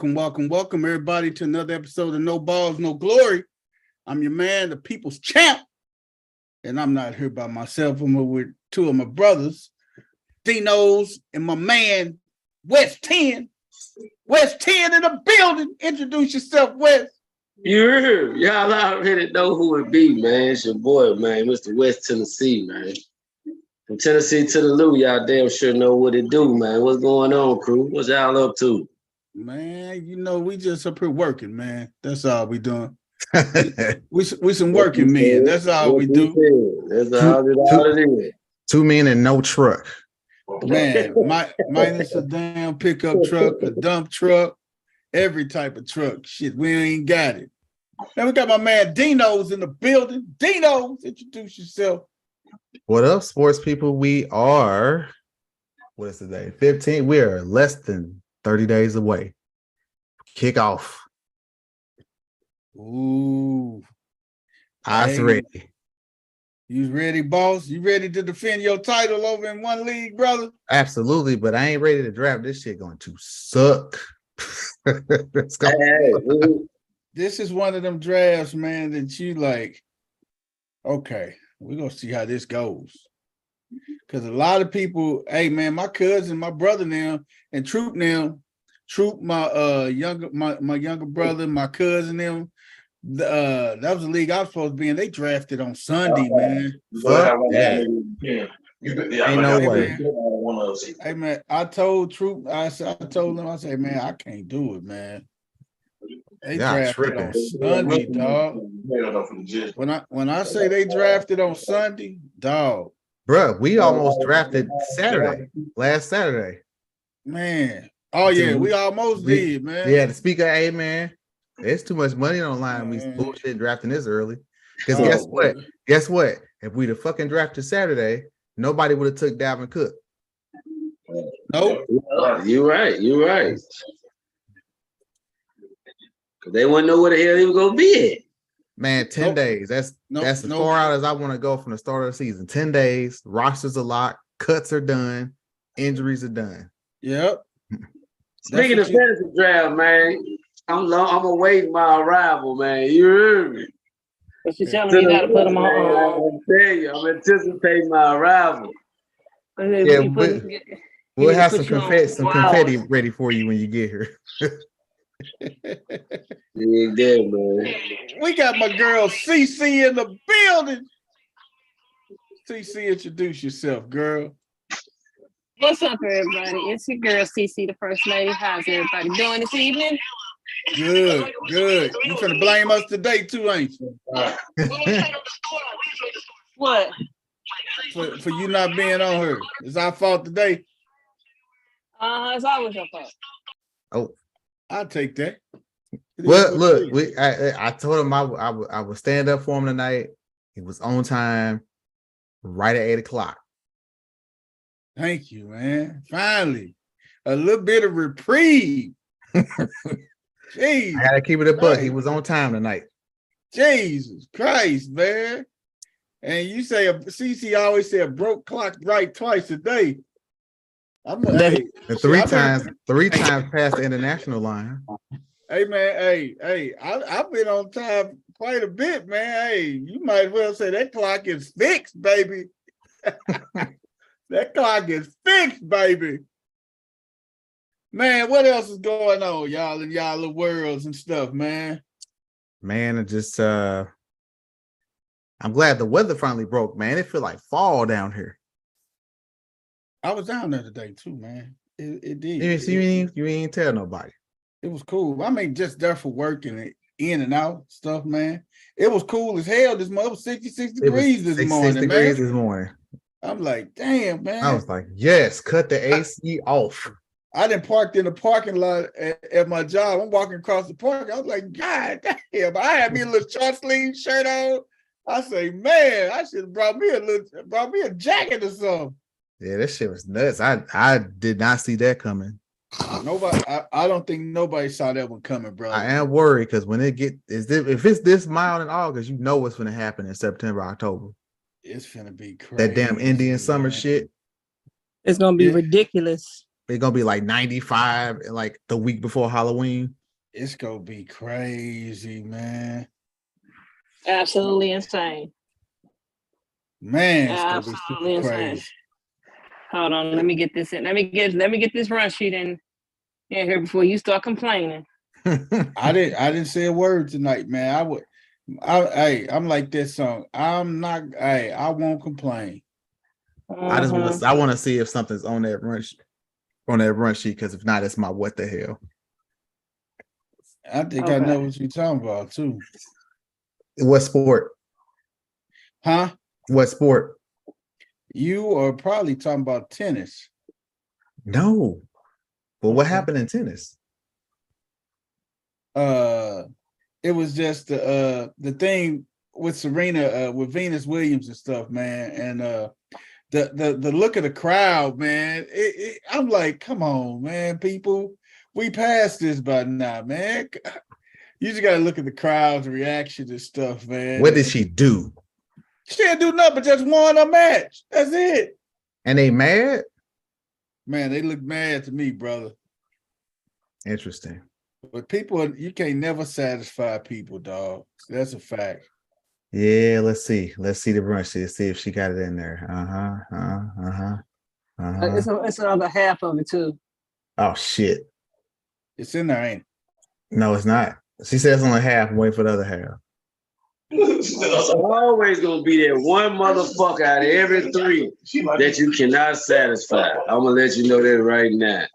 welcome, everybody, to another episode of No Balls, No Glory. I'm your man, the people's champ, and I'm not here by myself. I'm here with two of my brothers, Dino's and my man, West 10. West 10 in the building. Introduce yourself, West. Y'all already know who it be, man. It's your boy, man, Mr. West Tennessee, man. From Tennessee to the Lou, y'all damn sure know what it do, man. What's going on, crew? What y'all up to? Man, you know, we just up here working, man. That's all we doing. we some working men. That's all we do. That's all it is. 2 men and no truck. Man, minus a damn pickup truck, a dump truck, every type of truck. Shit, we ain't got it. Now we got my man Dino's in the building. Dino's, introduce yourself. What up, sports people? We are, what is today? 15. We are less than 30 days away. Kick off. Ooh. Eyes ready. You ready, boss? You ready to defend your title over in one league, brother? Absolutely, but I ain't ready to draft. This shit going to suck. Let's go. This is one of them drafts, man, that you like, okay, we're going to see how this goes. Because a lot of people, hey, man, my cousin, my brother now, and Troop, my younger brother, my cousin them, that was the league I was supposed to be in. They drafted on Sunday, man. Fuck that. Ain't no way. Hey, man, I told Troop, I told him, I said, man, I can't do it, man. They drafted on Sunday, dog. When I say they drafted on Sunday, dog. Bruh, we almost drafted last Saturday. Man. Oh, yeah, we almost did, man. Yeah, the speaker, hey, man, there's too much money on the line. We bullshit drafting this early. Because Guess what? If we'd have fucking drafted Saturday, nobody would have took Dalvin Cook. Nope. You're right. Because they wouldn't know where the hell he was going to be at. Man, 10 days. That's as far out as I want to go from the start of the season. 10 days, rosters are locked, cuts are done, injuries are done. Yep. Speaking of fantasy draft, man, I'm awaiting my arrival, man. You heard me. But you telling me you gotta put them on. I'm telling you, I'm anticipating my arrival. Yeah, we'll have some confetti ready for you when you get here. Yeah, man. We got my girl CC in the building. CC, introduce yourself, girl. What's up, everybody? It's your girl CC, the First Lady. How's everybody doing this evening? Good. You finna blame us today too, ain't you? What? For you not being on her. It's our fault today. It's always your fault. Oh, I'll take that. Well, look, I told him I would stand up for him tonight. He was on time, right at 8:00. Thank you, man. Finally, a little bit of reprieve. Jeez, I gotta keep it a buck. He was on time tonight. Jesus Christ, man. And you say CC always say a broke clock right twice a day. Three times past the international line. Hey man, hey, I've been on time quite a bit, man. Hey, you might as well say that clock is fixed, baby. That clock is fixed, baby. Man, what else is going on, y'all, in y'all little worlds and stuff, man? Man, it just I'm glad the weather finally broke, man. It feel like fall down here. I was down there today too, man. It did. You ain't tell nobody. It was cool. I mean, just there for work and in and out stuff, man. It was cool as hell this morning. It was 66 degrees this morning, man. I'm like, damn, man. I was like, yes, cut the AC off. I done parked in the parking lot at my job. I'm walking across the park. I was like, God damn. I had me a little short sleeve shirt on. I say, man, I should have brought me a jacket or something. Yeah, that shit was nuts. I did not see that coming. I don't think nobody saw that one coming, bro. I am worried because when if it's this mild in August, you know what's going to happen in September, October. It's finna be crazy. That damn Indian summer shit. It's gonna be ridiculous. it's gonna be like 95 like the week before Halloween. It's gonna be crazy, man. Absolutely insane. Man, it's gonna be Absolutely super insane. crazy. Hold on, let me get this in. Let me get this run sheet in here before you start complaining. I didn't say a word tonight, man. I'm like this song. I won't complain. I want to see if something's on that run sheet, because if not, it's my what the hell. I think I know what you're talking about too. What sport? Huh? What sport? You are probably talking about tennis. No. But what happened in tennis? It was just the thing with Serena, with Venus Williams and stuff, man. And the look of the crowd, man. I'm like, come on, man, people. We passed this by now, man. You just gotta look at the crowd's reaction and stuff, man. What did she do? She didn't do nothing but just won a match. That's it. And they mad? Man, they look mad to me, brother. Interesting. But people, you can't never satisfy people, dog. That's a fact. Yeah, let's see. Let's see the brunch. See if she got it in there. It's another half of it too. Oh shit. It's in there, ain't it? No, it's not. She says only half. Wait for the other half. Always gonna be that one motherfucker out of every three that you cannot satisfy. I'm gonna let you know that right now.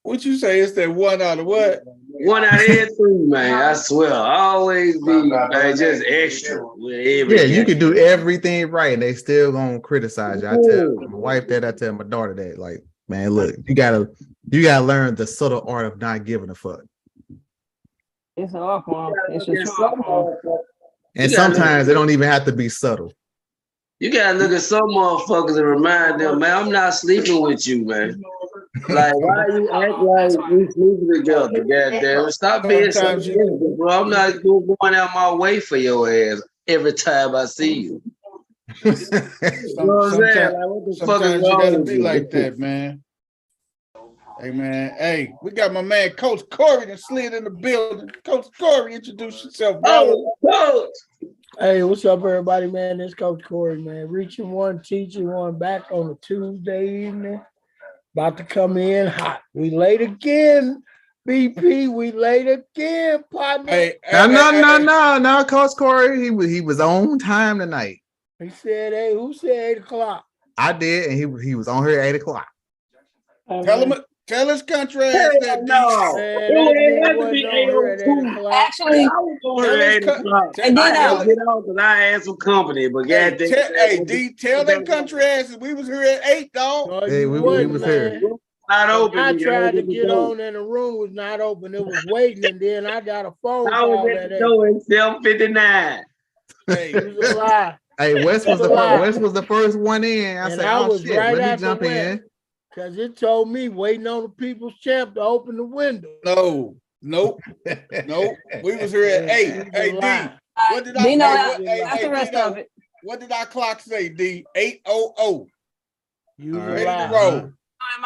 What you say? It's that one out of what? One out of every three, man. I swear. I always be man, just extra with every. Yeah, you can do everything right, and they still gonna criticize you. I tell my wife that. I tell my daughter that. Like, man, look, you gotta learn the subtle art of not giving a fuck. It's an awful. It's just awful. And sometimes it don't even have to be subtle. You gotta look at some motherfuckers and remind them, man, I'm not sleeping with you, man. Like, why you act like we sleeping together? Goddamn, stop being so sensitive, bro. I'm not going out my way for your ass every time I see you. You know what I'm saying? Like, what the fuck is Sometimes you gotta wrong be with like you? that, man. Hey, man. Hey, we got my man, Coach Corey, that slid in the building. Coach Corey, introduce yourself, brother. Oh, Coach. Hey, what's up, everybody, man? This Coach Corey, man. Reaching one, teaching one, back on a Tuesday evening. About to come in hot. We late again, BP. We late again, partner. Hey, No, Coach Corey, he was on time tonight. He said, hey, who said 8 o'clock? I did, and he was on here at 8 o'clock. Tell his country ass that. No, Man, it that had to wasn't be on here at 8 o'clock. Actually, I was on here at 8 o'clock. and then I had to get out because I had some company, but Hey, goddamn. tell that country ass that we was here at 8, dog. No, Hey, you we wasn't, was man. here. Not open. I tried to at the get door. on and the room was not open. It was waiting, and then I got a phone I call was at at the 8. door at 7:59. Hey, It was a lie. Hey, Wes was the first one in. I And said, I "Oh was shit, right let me after jump Wes. in." Because it told me waiting on the people's champ to open the window. no, nope. We was here at 8. Hey, D, what did I Dino, say? that's the rest of it. What did our clock say, D? 8:00. You was All right. Ready to alive. roll.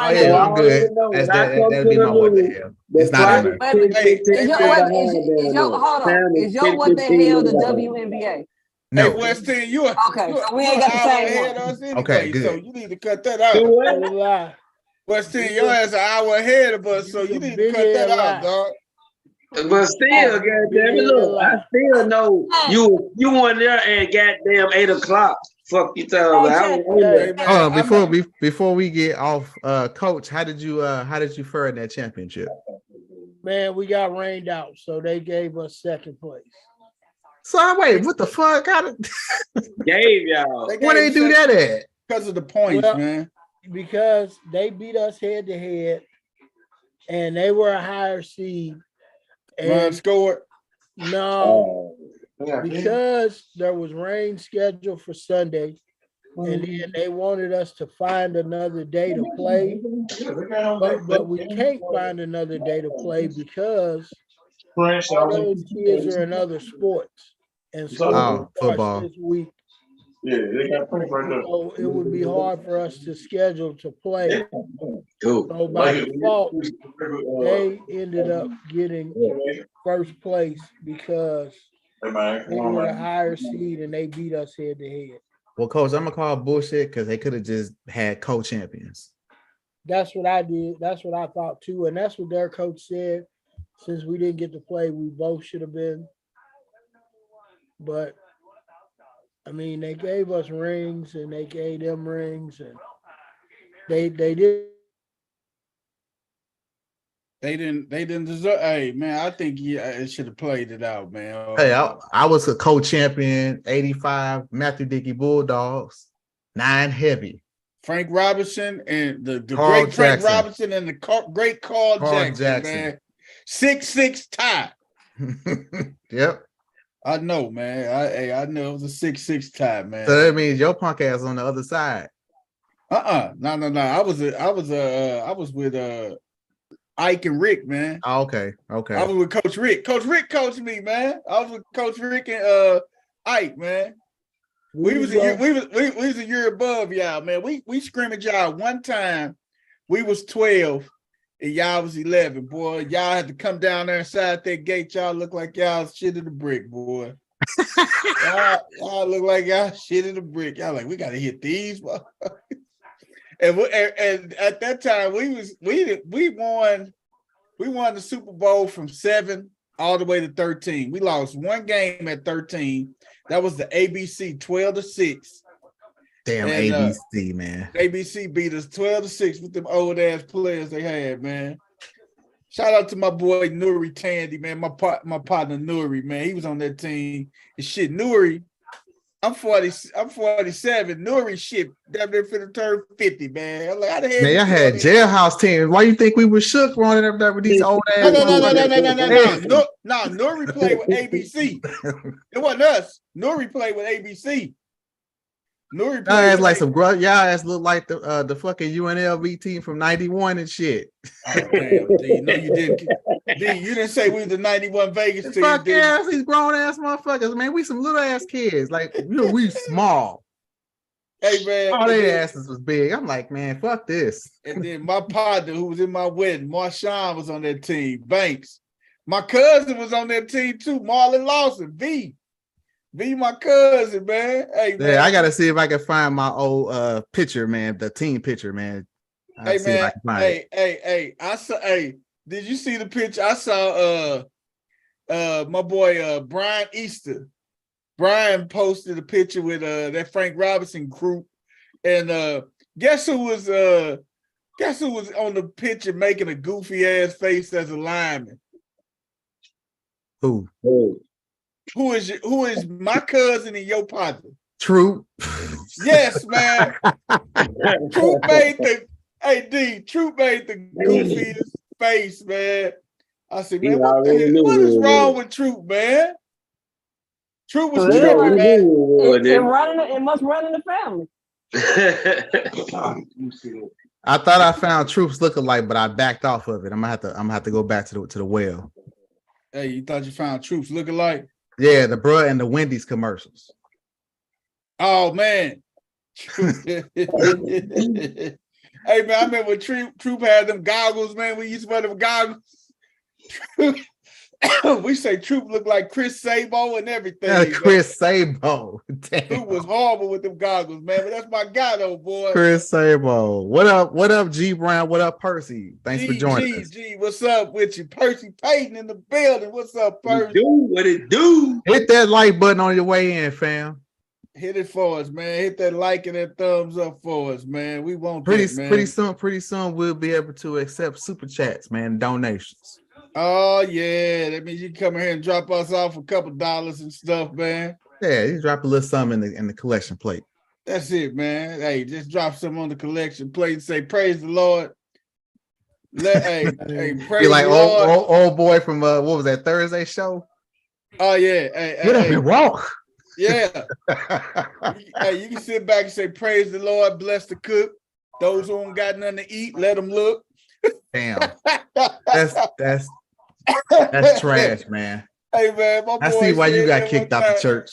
Oh yeah, I'm good. That'd be my what the hell. It's not in there. Is your what the hell the WNBA? No. Hey, Weston, you Okay, so we ain't got the same ahead one. of us anyway, Okay, good. so you need to cut that out. You was alive. Weston, your ass an hour ahead of us, so you need to cut that out, dog. But still, goddamn it, look, I still know you weren't there at goddamn 8 o'clock. Fuck you talking about? Before we get off, Coach, how did you fare in that championship? Man, we got rained out, so they gave us second place. So wait, what the fuck? Gave y'all. Where they do that at? Because of the points, man. Because they beat us head to head, and they were a higher seed. Run scored. No, because there was rain scheduled for Sunday, and then they wanted us to find another day to play, but we can't find another day to play because all those kids are in other sports, and school starts football this week. Yeah, they got prints right there. So it would be hard for us to schedule to play. Cool. So by default, they ended up getting first place because Hey, man, they come on, were the man. higher seed and they beat us head to head. Well, coach, I'm gonna call bullshit because they could have just had co-champions. That's what I did. That's what I thought too. And that's what their coach said. Since we didn't get to play, we both should have been. But I mean, they gave us rings and they gave them rings and they did. They didn't deserve. Hey man, I think it should have played it out, man. Hey, I was a co-champion, 85 Matthew Dickey Bulldogs, 9 heavy. Frank Robinson and the Carl great Frank Jackson. Robinson and the great Carl Jackson, man. 6'6" tie. Yep. I know, man. I know it was a 6'6" tie, man. So that means your punk ass on the other side. No. I was with Ike and Rick, man. Oh, okay. I was with Coach Rick. Coach Rick coached me, man. I was with Coach Rick and Ike, man. We was a year above y'all, man. We scrimmaged y'all one time. We was 12 and y'all was 11, boy. Y'all had to come down there inside that gate. Y'all look like y'all shit in the brick, boy. y'all look like y'all shit in the brick. Y'all like, we gotta hit these. And at that time, we won the Super Bowl from 7 all the way to 13. We lost one game at 13. That was the ABC 12-6. Damn, and, ABC, man. ABC beat us 12-6 with them old ass players they had, man. Shout out to my boy Nuri Tandy, man. My partner Nuri, man. He was on that team. And shit, Nuri. I'm 47. Nuri shit, damn near finna turn 50, man. I'm like, how the hell? Man, y'all had jailhouse teams. Why you think we were shook running up there with these old ass? No. Nuri played with ABC. It wasn't us. Nuri played with ABC. Nuri y'all ass like some y'all ass look like the fucking UNLV team from '91 and shit. Oh, damn, D. No, you didn't. D, you didn't say we was the '91 Vegas team. Fuck ass, these grown ass motherfuckers, man. We some little ass kids. Like, we small. Hey, man. All their asses was big. I'm like, man, fuck this. And then my partner who was in my wedding, Marshawn, was on that team. Banks. My cousin was on that team too. Marlon Lawson. V, my cousin, man. Hey, man. Yeah, I gotta see if I can find my old picture, man. The team picture, man. Hey, man. Hey. I saw. Hey, did you see the picture? I saw. My boy Brian Easter. Brian posted a picture with that Frank Robinson group, and guess who was on the picture making a goofy ass face as a lineman? Who? Who is my cousin and your partner? Troop. Yes, man. Troop made the goofiest face, man. I said, man, what is wrong with Troop, man? Troop was tripping, man. It must run in the family. I thought I found Troop's lookalike, but I backed off of it. I'm gonna have to go back to the well. Hey, you thought you found Troop's lookalike? Yeah, the bruh and the Wendy's commercials. Oh man. Hey man, I remember when Troop had them goggles, man. We used to wear them goggles. We say Troop looked like Chris Sabo and everything. Yeah, Chris Sabo. Troop was horrible with them goggles, man. But that's my guy, though, boy. Chris Sabo. What up, G Brown? What up, Percy? Thanks for joining us. What's up with you? Percy Payton in the building. What's up, Percy? What it do? Hit that like button on your way in, fam. Hit it for us, man. Hit that like and that thumbs up for us, man. We want pretty man. Pretty soon we'll be able to accept super chats, man, donations. Oh yeah, that means you come here and drop us off a couple dollars and stuff, man. Yeah, you drop a little something in the collection plate. That's it, man. Hey, just drop some on the collection plate and say praise the Lord. Hey, praise You're like the Lord. Old boy from what was that Thursday show? Oh yeah, hey, get up and walk. Yeah. Hey, you can sit back and say praise the Lord, bless the cook. Those who don't got nothing to eat, let them look. Damn, that's trash, man. Hey man, my boy I see why you got kicked out the church.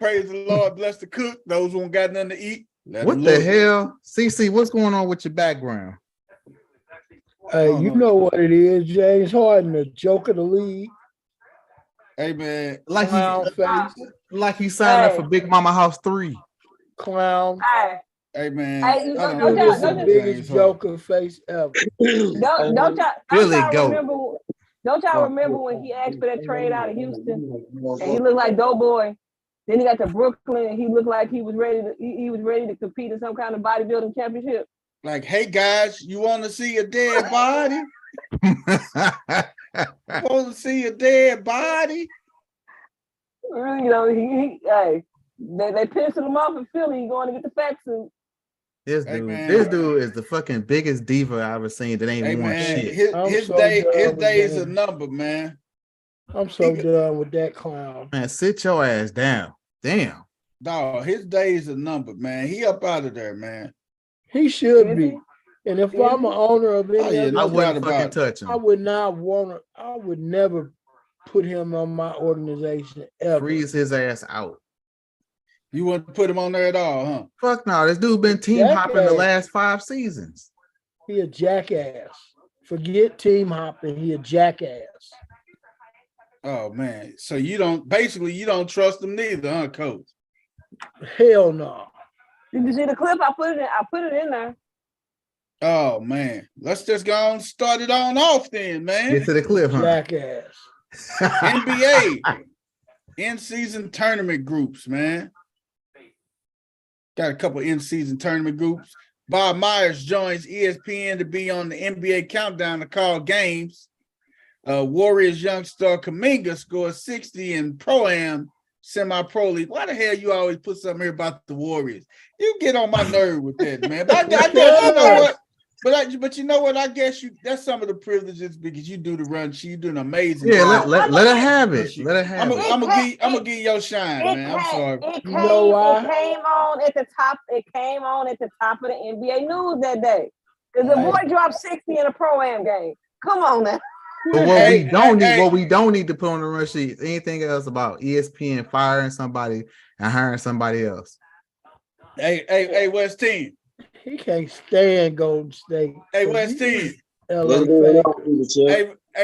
praise the Lord, bless the cook. Those who ain't got nothing to eat. What the hell? CC, what's going on with your background? Hey, you know what it is, James Harden, the joke of the league. Hey man, Like Clown face, he signed up for Big Mama House 3. clown. hey man. Hey, I Dude don't is the know biggest James Harden. joker face ever. Don't Billy y'all Goat. remember? Don't y'all remember when he asked for that trade out of Houston and he looked like Doughboy? Then he got to Brooklyn and he looked like he was ready to he was ready to compete in some kind of bodybuilding championship. Like, hey guys, you want to see a dead body? Want to see a dead body? You know, they pissed him off in Philly. He going to get the vaccine. This Hey, dude, man. this dude is the fucking biggest diva I've ever seen that ain't Hey won man, shit. his so days done with are that. numbered, man. I'm so done with that clown. Man, sit your ass down. Damn. Dog, his days are numbered, man. He up out of there, man. He should be. And if I'm an owner of any yeah, other, no I doubt wouldn't about fucking it. touch him. I would not want to. I would never put him on my organization ever. Freeze his ass out. You wouldn't put him on there at all, huh? Fuck no, this dude been team hopping the last 5 seasons. He a jackass. Forget team hopping. He a jackass. Oh man. So you don't trust him neither, huh, Coach? Hell no. Did you see the clip? I put it in there. Oh man. Let's just go on start it on off then, man. Get to the clip, huh? Jackass. NBA in-season tournament groups, man. Got a couple in-season tournament groups. Bob Myers joins ESPN to be on the NBA countdown to call games. Warriors young star Kuminga scored 60 in Pro-Am semi-pro league. Why the hell you always put something here about the Warriors? You get on my nerve with that, man. But I guess you know what? But you know what? I guess that's some of the privileges because you do the run. You do an amazing job. let her have it. Let her have it. I'm gonna give your shine, man. I'm sorry. It came on at the top. It came on at the top of the NBA news that day because the boy dropped 60 in a Pro-Am game. Come on now. But what we don't need to put on the run sheet is anything else about ESPN firing somebody and hiring somebody else. Hey, West Team. He can't stand Golden State. Hey, West Team. Hey,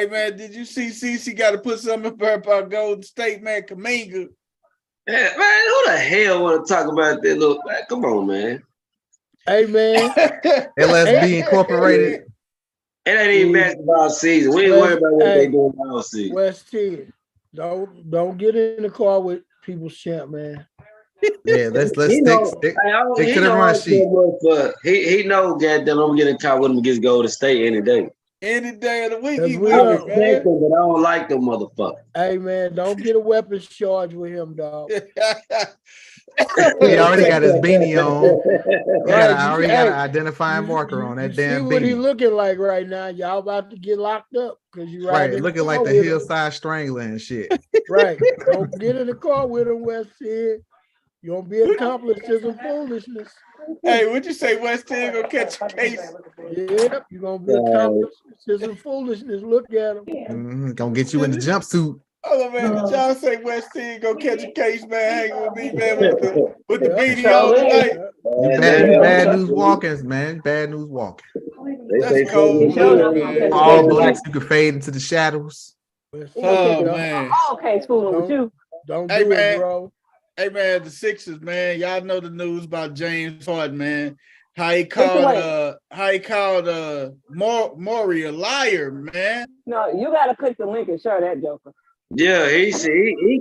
man, did you see CC got to put something up about Golden State, man? Kuminga. Man, who the hell want to talk about that little? Man, come on, man. Hey, man. LSB Incorporated. It ain't even basketball season. We ain't worried about what they doing all season. West 10. Don't get in the car with people's champ, man. Yeah, let's stick to the run sheet. He know, goddamn, I'm getting caught with him against Golden State any day. Any day of the week, I respect him, but I don't like them motherfuckers. Hey, man, don't get a weapons charge with him, dog. He already got his beanie on. He already got an identifying marker on that damn beanie. See what he looking like right now. Y'all about to get locked up because you right looking like the hillside strangler and shit. Right. Don't get in the car with him, West End. You're gonna be accomplice to some foolishness. Hey, what'd you say, West End gonna catch a case? Yep, you're gonna be accomplice to some foolishness. Look at him. Gonna get you in the jumpsuit. Hold on, man. Did y'all say West End gonna catch a case, man? Hanging with me, man, with the beanie on tonight. You bad news walkers, man. Bad news walking. That's cold. All blacks, you can fade into the shadows. Oh, man. Okay, fooling with you. Don't do it, bro. Hey, man, the Sixers, man. Y'all know the news about James Harden, man. How he called Maury a liar, man. No, you gotta click the link and share that joker. Yeah, he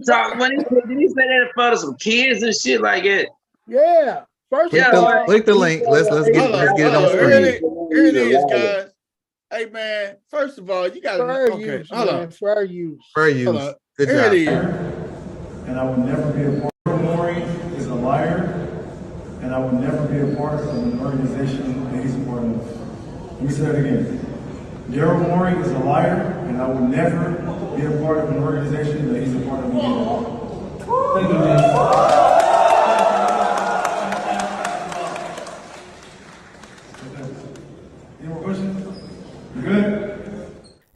talked when he said, did he say that in front of some kids and shit like that? Yeah. First of all, click the link. Let's get it on screen. Here it is, guys. Hey, man. First of all, you gotta hold on. Fair use. Fair use. Good job. Here it is. And I will never be a part of Maury is a liar, and I will never be a part of an organization that he's a part of. Let me say that again. Daryl Morey is a liar, and I will never be a part of an organization that he's a part of again. Thank you, man. Any more questions? You good?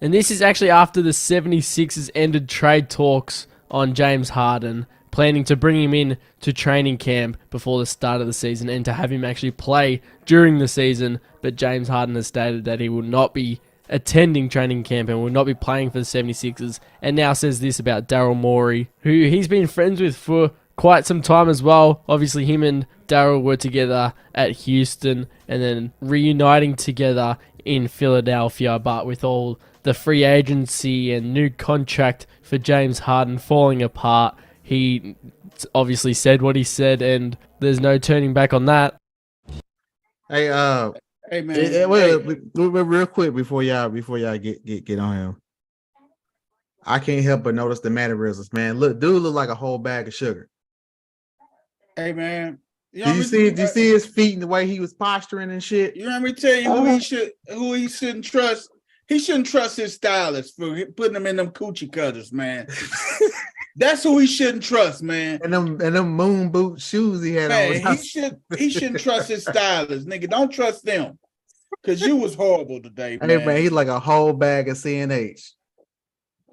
And this is actually after the 76ers ended trade talks on James Harden, planning to bring him in to training camp before the start of the season and to have him actually play during the season. But James Harden has stated that he will not be attending training camp and will not be playing for the 76ers, and now says this about Daryl Morey, who he's been friends with for quite some time as well. Obviously, him and Daryl were together at Houston and then reuniting together in Philadelphia, but with all the free agency and new contract for James Harden falling apart, he obviously said what he said, and there's no turning back on that. Hey, Hey man, wait, real quick before y'all get on him. I can't help but notice the mannerisms, man. Dude look like a whole bag of sugar. Hey man, Did you see his feet and the way he was posturing and shit? You want me to tell you who he shouldn't trust? He shouldn't trust his stylist for putting him in them coochie cutters, man. That's who he shouldn't trust, man. And them moon boot shoes he had man, on. He shouldn't trust his stylist, nigga. Don't trust them. Cause you was horrible today, man. Hey man, he's like a whole bag of CNH.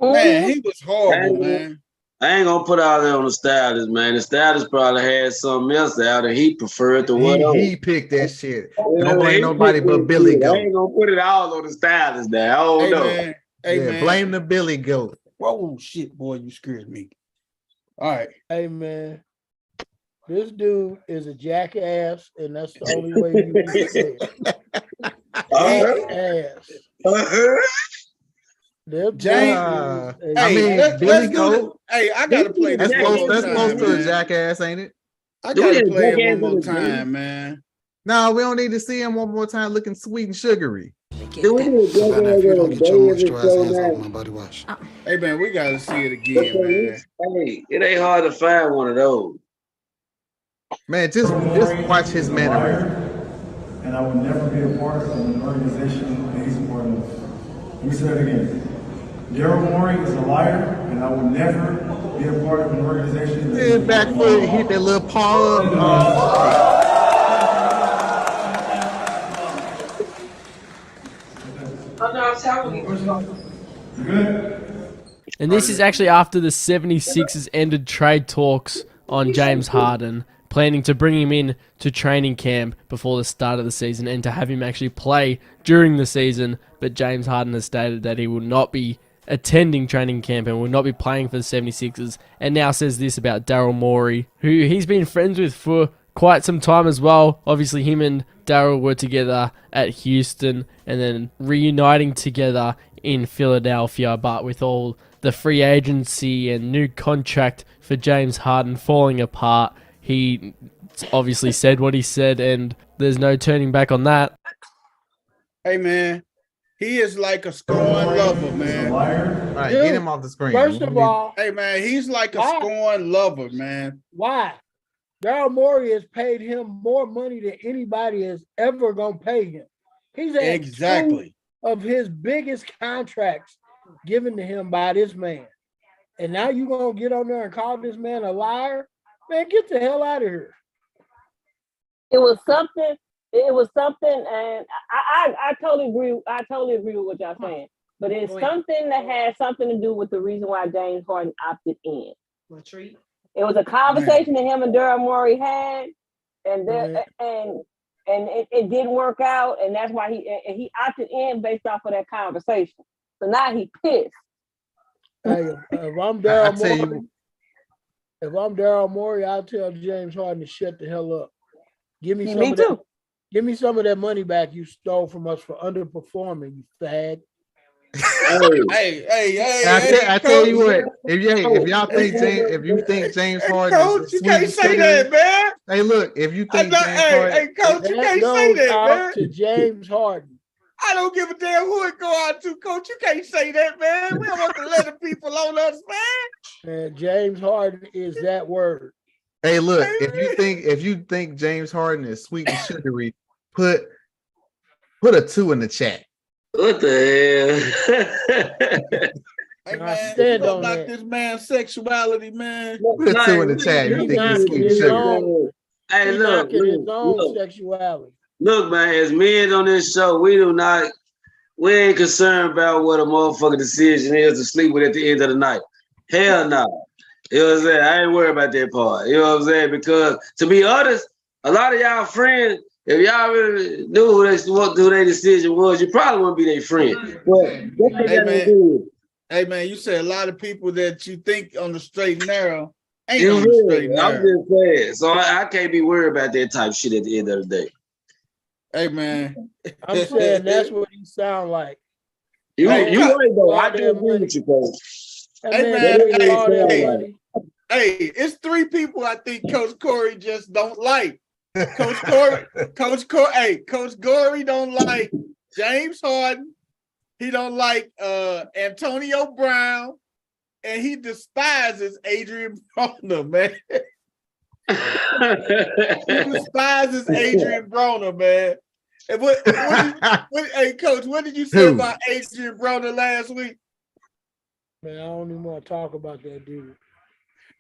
Man, he was horrible, man. I ain't gonna put all that on the stylist, man. The stylist probably had something else out and he preferred to whatever. He picked that shit. Don't blame nobody but Billy Goat. I ain't gonna put it all on the stylist now. I don't know. Man. Hey, man. Blame the Billy Goat. Whoa, shit, boy, you scared me. All right. Hey, man. This dude is a jackass, and that's the only way you can say it. Jackass. Billy Goat. Hey, I gotta play this. That's close to a jackass, ain't it? I gotta play it one more time, man. No, we don't need to see him one more time looking sweet and sugary. Hey man, we gotta see it again, man. Hey, it ain't hard to find one of those. Man, just watch his manner. And I will never be a part of an organization that he's a part of. Let me say that again. Daryl Morey is a liar, and I will never be a part of an organization. His back foot hit that little paw up. And this is actually after the 76ers ended trade talks on James Harden, planning to bring him in to training camp before the start of the season and to have him actually play during the season. But James Harden has stated that he will not be attending training camp and will not be playing for the 76ers, and now says this about Daryl Morey, who he's been friends with for quite some time as well. Obviously, him and Daryl were together at Houston and then reuniting together in Philadelphia, but with all the free agency and new contract for James Harden falling apart, he obviously said what he said, and there's no turning back on that. Hey, man, he is like a scorned lover, man. All right, get him off the screen. First of all, hey, man, he's like a scorned lover, man. Why? Daryl Morey has paid him more money than anybody is ever going to pay him. He's had exactly 2 of his biggest contracts given to him by this man. And now you're going to get on there and call this man a liar? Man, get the hell out of here. It was something, and I totally agree. I totally agree with what y'all saying. But it's something that has something to do with the reason why James Harden opted in. Retreat. It was a conversation that him and Daryl Morey had, and it didn't work out, and that's why he opted in based off of that conversation. So now he pissed. Hey, if I'm Daryl Morey, I'll tell James Harden to shut the hell up. Give me some of that money back you stole from us for underperforming, you fag. I tell you what, if you think James Harden, Coach, you can't say that, man. Hey, look, if you think Coach, you can't say that, man. To James Harden. I don't give a damn who it go out to, Coach. You can't say that, man. We don't want to let the people on us, man. And James Harden is that word. Hey, look, if you think James Harden is sweet and sugary, put a 2 in the chat. What the hell? Hey, man, you don't knock this man's sexuality, man. Put a 2 in the chat. You think he's sweet and sugary? Hey, look, his own sexuality. Look, man, as men on this show, we ain't concerned about what a motherfucking decision is to sleep with at the end of the night. Hell no. You know what I'm saying? I ain't worried about that part. You know what I'm saying? Because to be honest, a lot of y'all friends, if y'all really knew what their decision was, you probably wouldn't be their friend. But hey man, you say a lot of people that you think on the straight and narrow ain't you on the straight and narrow. I'm just saying. So I can't be worried about that type of shit at the end of the day. Hey man, I'm saying that's what he sound like. You right though. I do agree with you, Coach. Hey man, hey, it's three people I think Coach Corey just don't like. Coach Corey don't like James Harden. He don't like Antonio Brown, and he despises Adrian Broner, man. He despises Adrian Broner, man. And hey, Coach, what did you say about Adrian Broner last week? Man, I don't even want to talk about that dude.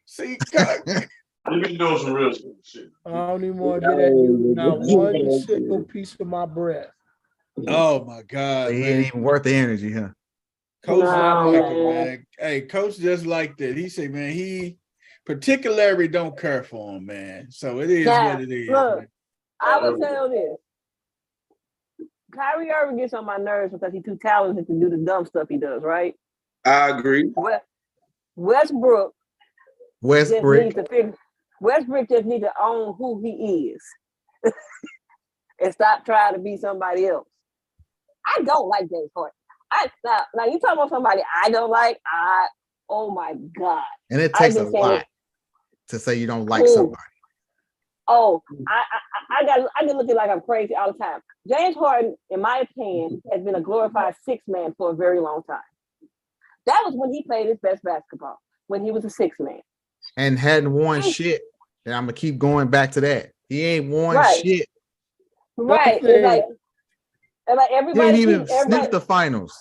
See, you been doing some real shit. I don't even want to get that dude not one single piece of my breath. Oh my God, he man. ain't even worth the energy, huh? Coach like it, man. Hey, Coach just like that. He said, man, he particularly don't care for him, man. So it is what it is. Look, man. I will tell this. Kyrie Irving gets on my nerves because he's too talented to do the dumb stuff he does, right? I agree. Westbrook just needs to own who he is and stop trying to be somebody else. I don't like James Harden. Now you talking about somebody I don't like. Oh my God! And it takes a lot to say you don't like somebody. Oh, I get looked at like I'm crazy all the time. James Harden, in my opinion, has been a glorified six man for a very long time. That was when he played his best basketball, when he was a six man. And hadn't won shit. And I'm gonna keep going back to that. He ain't won shit. Right. It's like everybody he didn't even sniff the finals.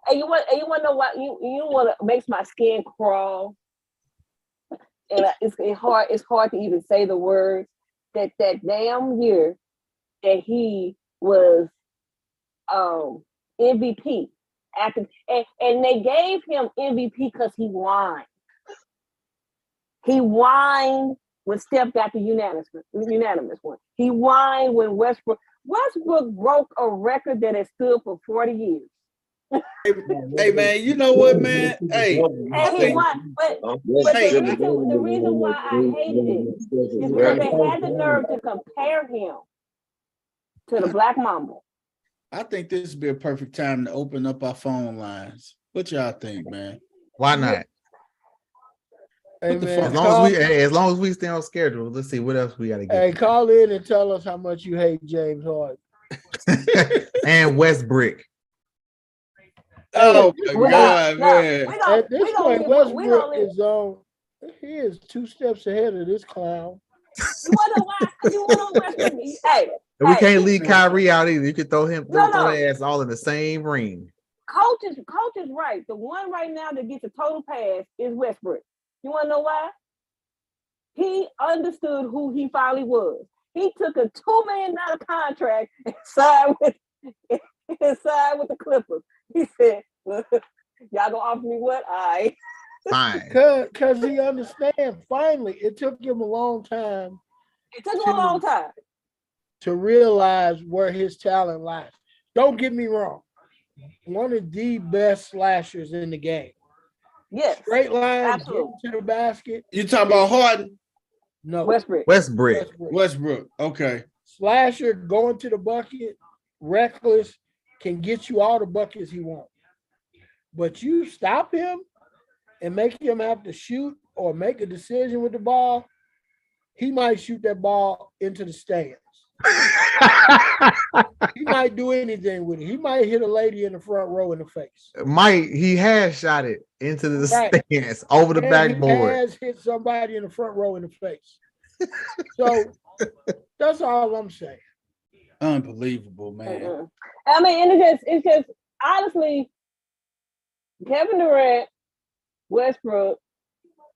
And you want to know what you want to makes my skin crawl. And it's hard to even say the words that damn year that he was MVP after and they gave him MVP because he whined. He whined when Steph got the unanimous one. He whined when Westbrook broke a record that has stood for 40 years. Hey man, you know what, man? Hey, the reason why I hated it is because they had the nerve to compare him to the Black Mamba. I think this would be a perfect time to open up our phone lines. What y'all think, man? Why not? Hey, man, as long as we stay on schedule, let's see what else we got to get. Hey, call in and tell us how much you hate James Harden and Westbrook. Oh my God, man! At this point, Westbrook is on. He is 2 steps ahead of this clown. You want to know why? Because you want to Westbrook. Hey, we can't leave Kyrie out either. You can throw him, throw their ass all in the same ring. Coach is right. The one right now that gets a total pass is Westbrook. You want to know why? He understood who he finally was. He took a $2 million contract and signed with the Clippers. He said, "Y'all gonna offer me what? Fine." Because he understands. Finally, it took him a long time. It took him a long time to realize where his talent lies. Don't get me wrong. One of the best slashers in the game. Yes. Straight line, getting to the basket. You talking about Harden? No. Westbrook. Okay. Slasher, going to the bucket, reckless, can get you all the buckets he wants. But you stop him and make him have to shoot or make a decision with the ball, he might shoot that ball into the stands. He might do anything with it. He might hit a lady in the front row in the face. He has shot it into the stands over the backboard. He has hit somebody in the front row in the face. So that's all I'm saying. Unbelievable, man. Mm-hmm. I mean, and it's just honestly, Kevin Durant, Westbrook,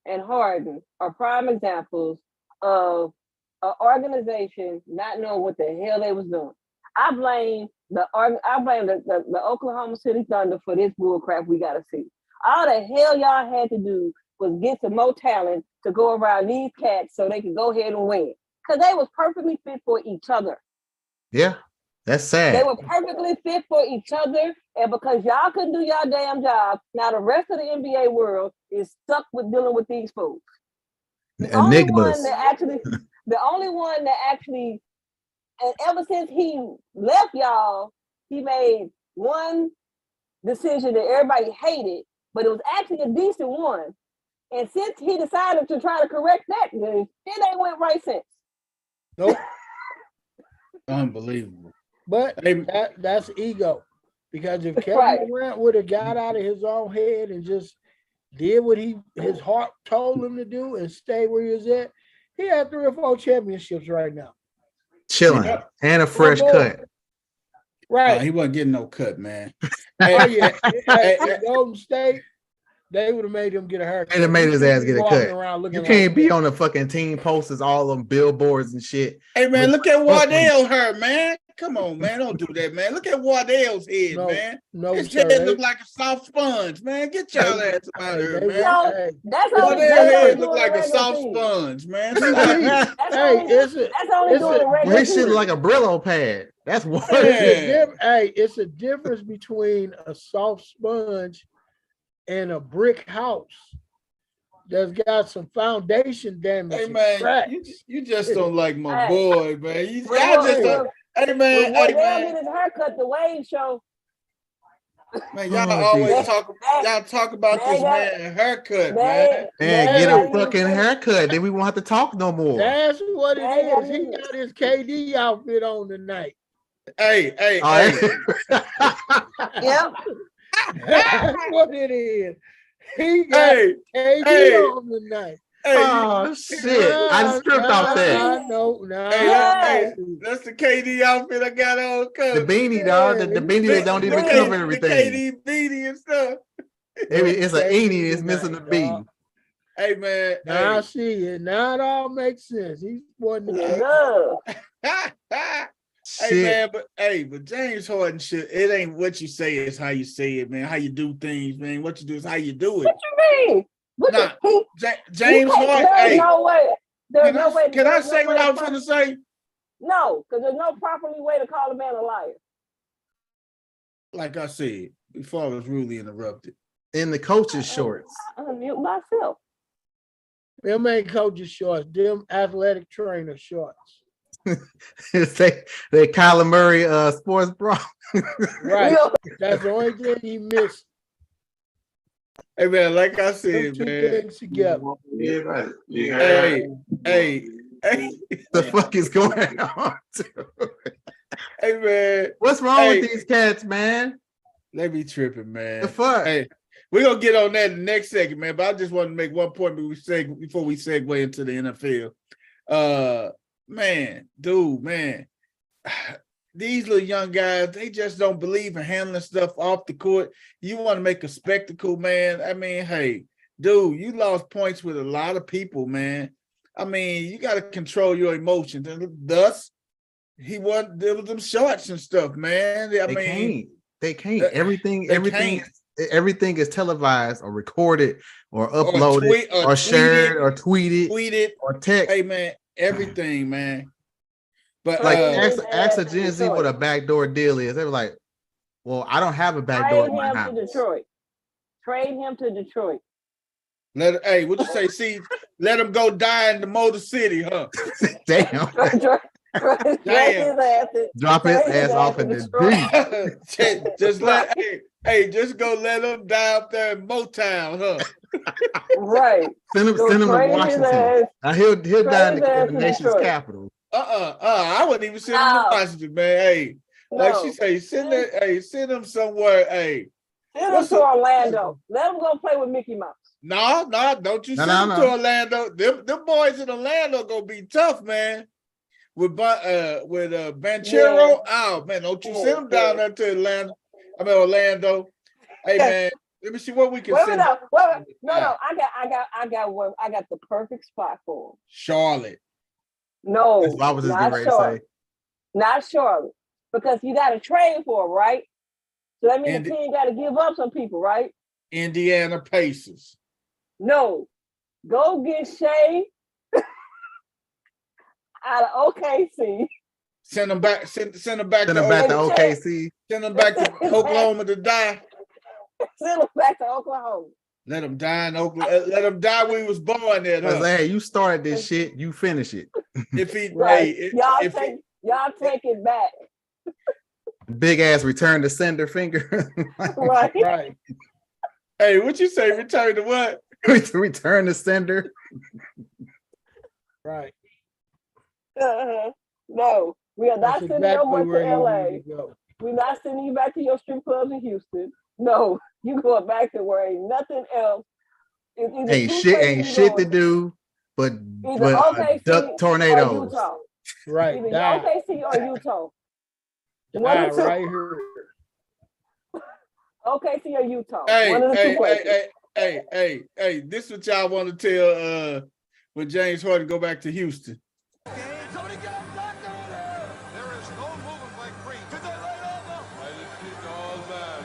and Harden are prime examples of an organization not knowing what the hell they was doing. I blame the Oklahoma City Thunder for this bullcrap we gotta see. All the hell y'all had to do was get some more talent to go around these cats so they could go ahead and win. Because they was perfectly fit for each other. Yeah, that's sad. They were perfectly fit for each other. And because y'all couldn't do y'all damn job, now the rest of the NBA world is stuck with dealing with these fools. The only one that actually, and ever since he left y'all, he made one decision that everybody hated, but it was actually a decent one. And since he decided to try to correct that, it ain't went right since. Nope. Unbelievable. But that's ego. Because if Kevin Right. Durant would have got out of his own head and just did what his heart told him to do and stay where he was at, he had 3 or 4 championships right now. Chilling and a fresh cut. Right. He wasn't getting no cut, man. Oh yeah. At Golden State, they would have made him get a haircut. They'd have made his ass get a cut. You can't be on the fucking team posters, all them billboards and shit. Hey man, look at Wardell hurt, man. Come on, man. Don't do that, man. Look at Wardell's head, man. His head look like a soft sponge, man. Get y'all ass out of here, man. Wardell's head look like a soft sponge, man. That's only doing the regular. His shit like a Brillo pad. That's what. It's a difference between a soft sponge and a brick house that's got some foundation damage. Hey man, you just don't like my boy, man. Y'all just don't. Hey man, get his haircut, the Wade show. Man, y'all always talk about this man haircut, man. Man, get a fucking haircut. Then we won't have to talk no more. That's what it is. He got his KD outfit on tonight. Hey. Yep. That's what it is. He got KD on tonight. Oh shit! I just stripped off that. That's the KD outfit I got on. The beanie, dog. The beanie that don't even cover everything. The KD beanie and stuff. It's an eenie. It's missing the beanie. Hey man. Now I see it. Now it all makes sense. He's one the Hey man, but James Harden shit. It ain't what you say, it's how you say it, man. How you do things, man. What you do is how you do it. What you mean? James Harden. There's no way. Can I say what I was going to say? No, because there's no proper way to call a man a liar. Like I said before, I was rudely interrupted. In the coach's shorts. I unmute myself. Them ain't coach's shorts. Them athletic trainer shorts. they Kyler Murray sports bra. Right. That's the only thing he missed. Hey man, like I said, man. Together. Hey. The fuck is going on? Hey man, what's wrong with these cats, man? They be tripping, man. The fuck? Hey, we're gonna get on that in the next second, man. But I just want to make one point before we segue into the NFL. Man, these little young guys, they just don't believe in handling stuff off the court. You want to make a spectacle, man. I mean, hey, dude, you lost points with a lot of people, man. I mean, you got to control your emotions. And thus, there was them shorts and stuff, man. They can't. Everything is televised or recorded or uploaded or shared or tweeted or text. Hey, man, everything, man. But like ask a Gen Z what a backdoor deal is. They were like, well, I don't have a backdoor in my house. Trade him to Detroit. What you say? See, let him go die in the Motor City, huh? Damn. Drop his ass off in the deep. Just go let him die up there in Motown, huh? Right. Send him to Washington. He'll die in the nation's capital. I wouldn't even send him to Washington, man. Hey, like she say, send him somewhere. Hey, send him to Orlando. Let him go play with Mickey Mouse. No, don't you send him to Orlando. Them boys in Orlando gonna be tough, man. With Banchero, oh man, don't you send him down there to Orlando. Hey man, let me see what we can send. No, I got one. I got the perfect spot for him. Charlotte. No, I was just getting ready to say. Not Charlotte, because you got to trade for him, right? So that means the team got to give up some people, right? Indiana Pacers. No, go get Shay out of OKC. Send him back. Send him back. Send him back to OKC. Send him back to Oklahoma to die. Send him back to Oklahoma. Let him die in Oklahoma. Let him die where he was born there. Huh? Like, hey, you started this shit. You finish it. If he, right. hey, y'all take it back. Big ass return to sender finger. Right. Right. Hey, what you say? Return to what? Return to sender. Right. No, we are not That's sending exactly no more where to you LA. need to go. We're not sending you back to your strip clubs in Houston. No, you going back to where ain't nothing else. Ain't shit to do, but duck tornadoes. Right. Either Die. OKC or Utah. Die right here. OKC or Utah. Hey, one of the two places. hey, this is what y'all want to tell when James Harden go back to Houston. Somebody get him back over there. There is no movement by Green. Did they lay over? I didn't see all that.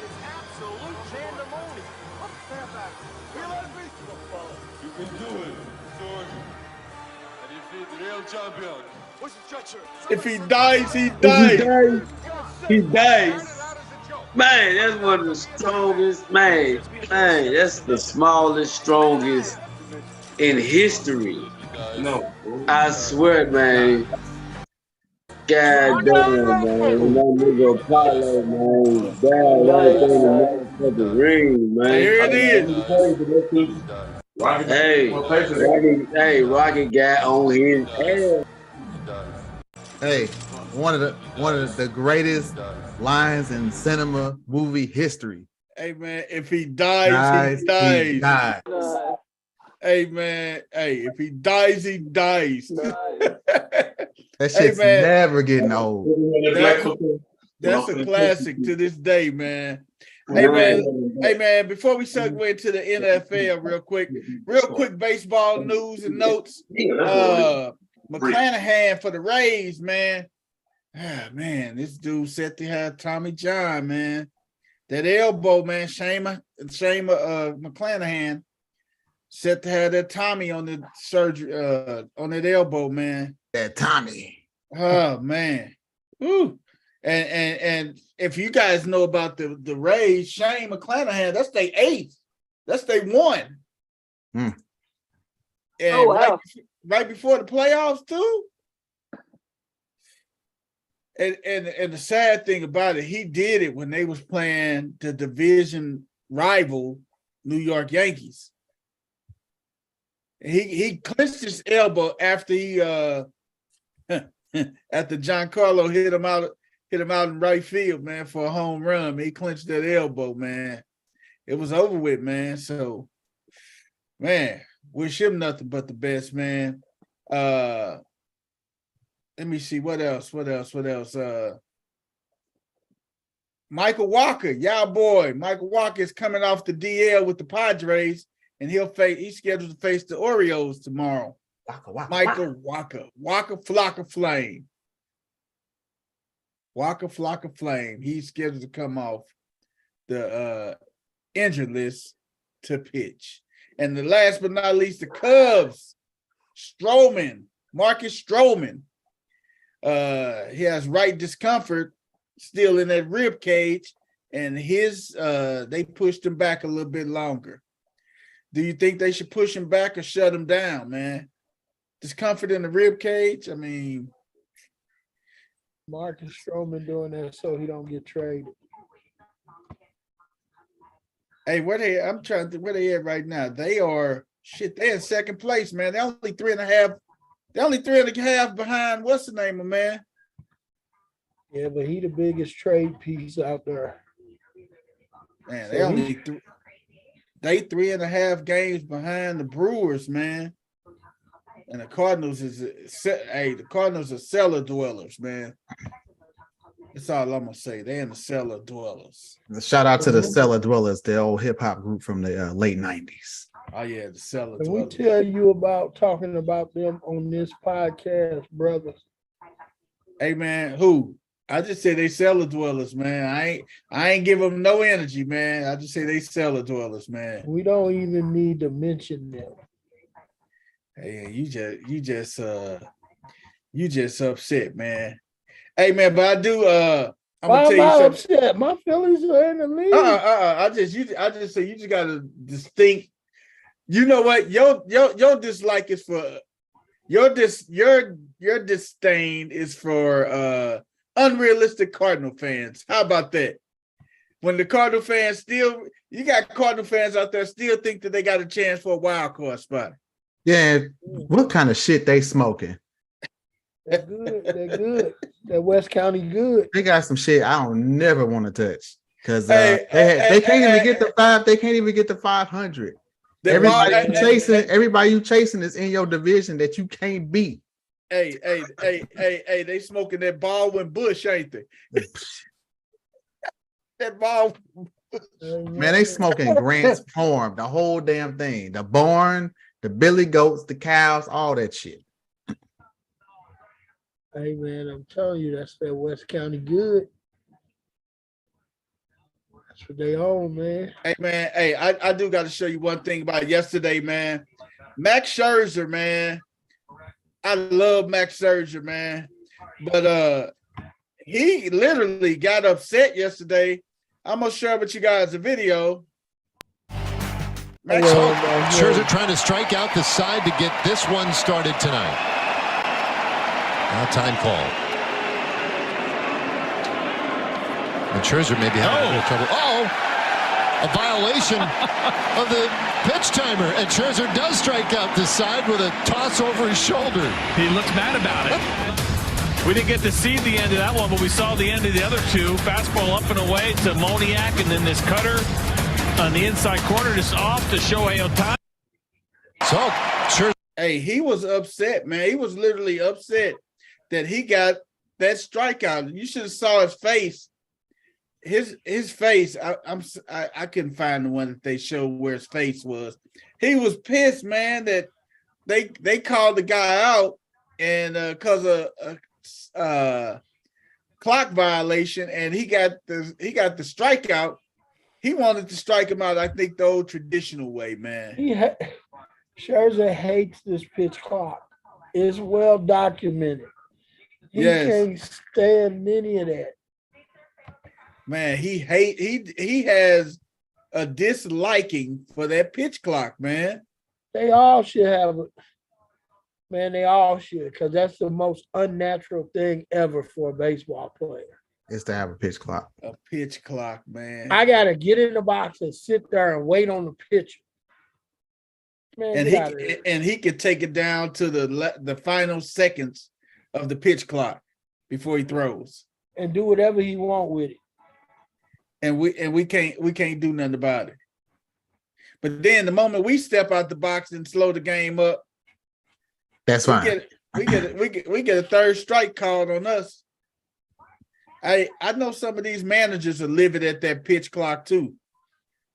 It's absolute pandemonium. Stand back. You can do it, Jordan. And you see the real champion. What's the stretcher? If he dies, he dies. He dies. Man, that's one of the strongest. Man, that's the smallest, strongest in history. No. I swear, man. God damn, man. That nigga Apollo, man. Down right there in the motherfucking ring, man. Here it is. Rocky got on his ass. Hey, one of the greatest lines in cinema movie history. Hey man, if he dies, he dies. He dies. Hey man, if he dies, he dies. That shit's never getting old. That's a classic to this day, man. Hey man, before we segue into the NFL real quick baseball news and notes. McClanahan for the Rays, man. Man, this dude set to have Tommy John, man. That elbow, man, Shama McClanahan set to have that Tommy on the surgery, on that elbow, man. That Tommy. Oh man. Ooh. And if you guys know about the Rays, Shane McClanahan, that's their 8th. That's their 1. And wow. right before the playoffs, too. And the sad thing about it, he did it when they was playing the division rival New York Yankees. He clinched his elbow after he after Giancarlo hit him out in right field, man, for a home run. He clinched that elbow, man. It was over with, man. So, man, wish him nothing but the best, man. Let me see what else. Michael Walker, y'all boy. Michael Walker is coming off the DL with the Padres, and he's scheduled to face the Orioles tomorrow. Michael Walker. Walker Flocker Flame. Walker Flocker Flame. He's scheduled to come off the injured list to pitch. And the last but not least, the Cubs. Marcus Stroman. He has right discomfort still in that rib cage, and they pushed him back a little bit longer. Do you think they should push him back or shut him down, man? Discomfort in the rib cage? I mean, Marcus Stroman doing that so he don't get traded. Hey, where they at right now? They're in second place, man. They're only 3.5. They're only 3.5 behind. What's the name of man? Yeah, but he the biggest trade piece out there. Man, they only 3.5 games behind the Brewers, man. And the Cardinals the Cardinals are cellar dwellers, man. That's all I'm gonna say. They're in the cellar dwellers. Shout out to the cellar dwellers, the old hip hop group from the late 90s. Oh yeah, the cellar Can dwellers. we tell you about talking about them on this podcast, brothers? Hey man, who? I just say they cellar dwellers, man. I ain't give them no energy, man. I just say they cellar dwellers, man. We don't even need to mention them. Hey, you just upset, man. Hey, man, but I do. I'm Why gonna am I tell you something. upset? My Phillies are in the league. I just say you just gotta distinct. You know what? Your dislike is for your disdain is for unrealistic Cardinal fans. How about that? When the Cardinal fans you got Cardinal fans out there still think that they got a chance for a wild card spot. Yeah, what kind of shit they smoking? They're good. They're good. They're West County good. They got some shit I don't never want to touch because they can't even get the 5. They can't even get the 500. Everybody you chasing is in your division that you can't beat. Hey, they smoking that Baldwin Bush, ain't they? That Baldwin Bush. Man, they smoking Grant's Farm, the whole damn thing. The barn, the billy goats, the cows, all that shit. Hey, man, I'm telling you, that's that West County good. That's what they own, man. Hey, man, I do got to show you one thing about yesterday, man. Max Scherzer, man. I love Max Scherzer, man. But he literally got upset yesterday. I'm going to share with you guys a video. Scherzer trying to strike out the side to get this one started tonight. Now time call. And Scherzer may be having a little trouble. A violation of the pitch timer. And Scherzer does strike out this side with a toss over his shoulder. He looks mad about it. We didn't get to see the end of that one, but we saw the end of the other two. Fastball up and away to Moniak, and then this cutter on the inside corner just off to Shohei Ohtani. So, Scherzer. Hey, he was upset, man. He was literally upset that he got that strikeout. You should have saw his face. His face. I couldn't find the one that they showed where his face was. He was pissed, man, that they called the guy out and because of a clock violation, and he got the strikeout. He wanted to strike him out, I think, the old traditional way, man. Scherzer hates this pitch clock. It's well documented. He can't stand any of that. Man, he has a disliking for that pitch clock, man. They all should have it. Man, they all should, because that's the most unnatural thing ever for a baseball player. Is to have a pitch clock. A pitch clock, man. I gotta get in the box and sit there and wait on the pitcher. Man, and he could take it down to the final seconds of the pitch clock before he throws. And do whatever he want with it. And we can't do nothing about it. But then the moment we step out the box and slow the game up, that's fine. We get a third strike called on us. I know some of these managers are livid at that pitch clock too.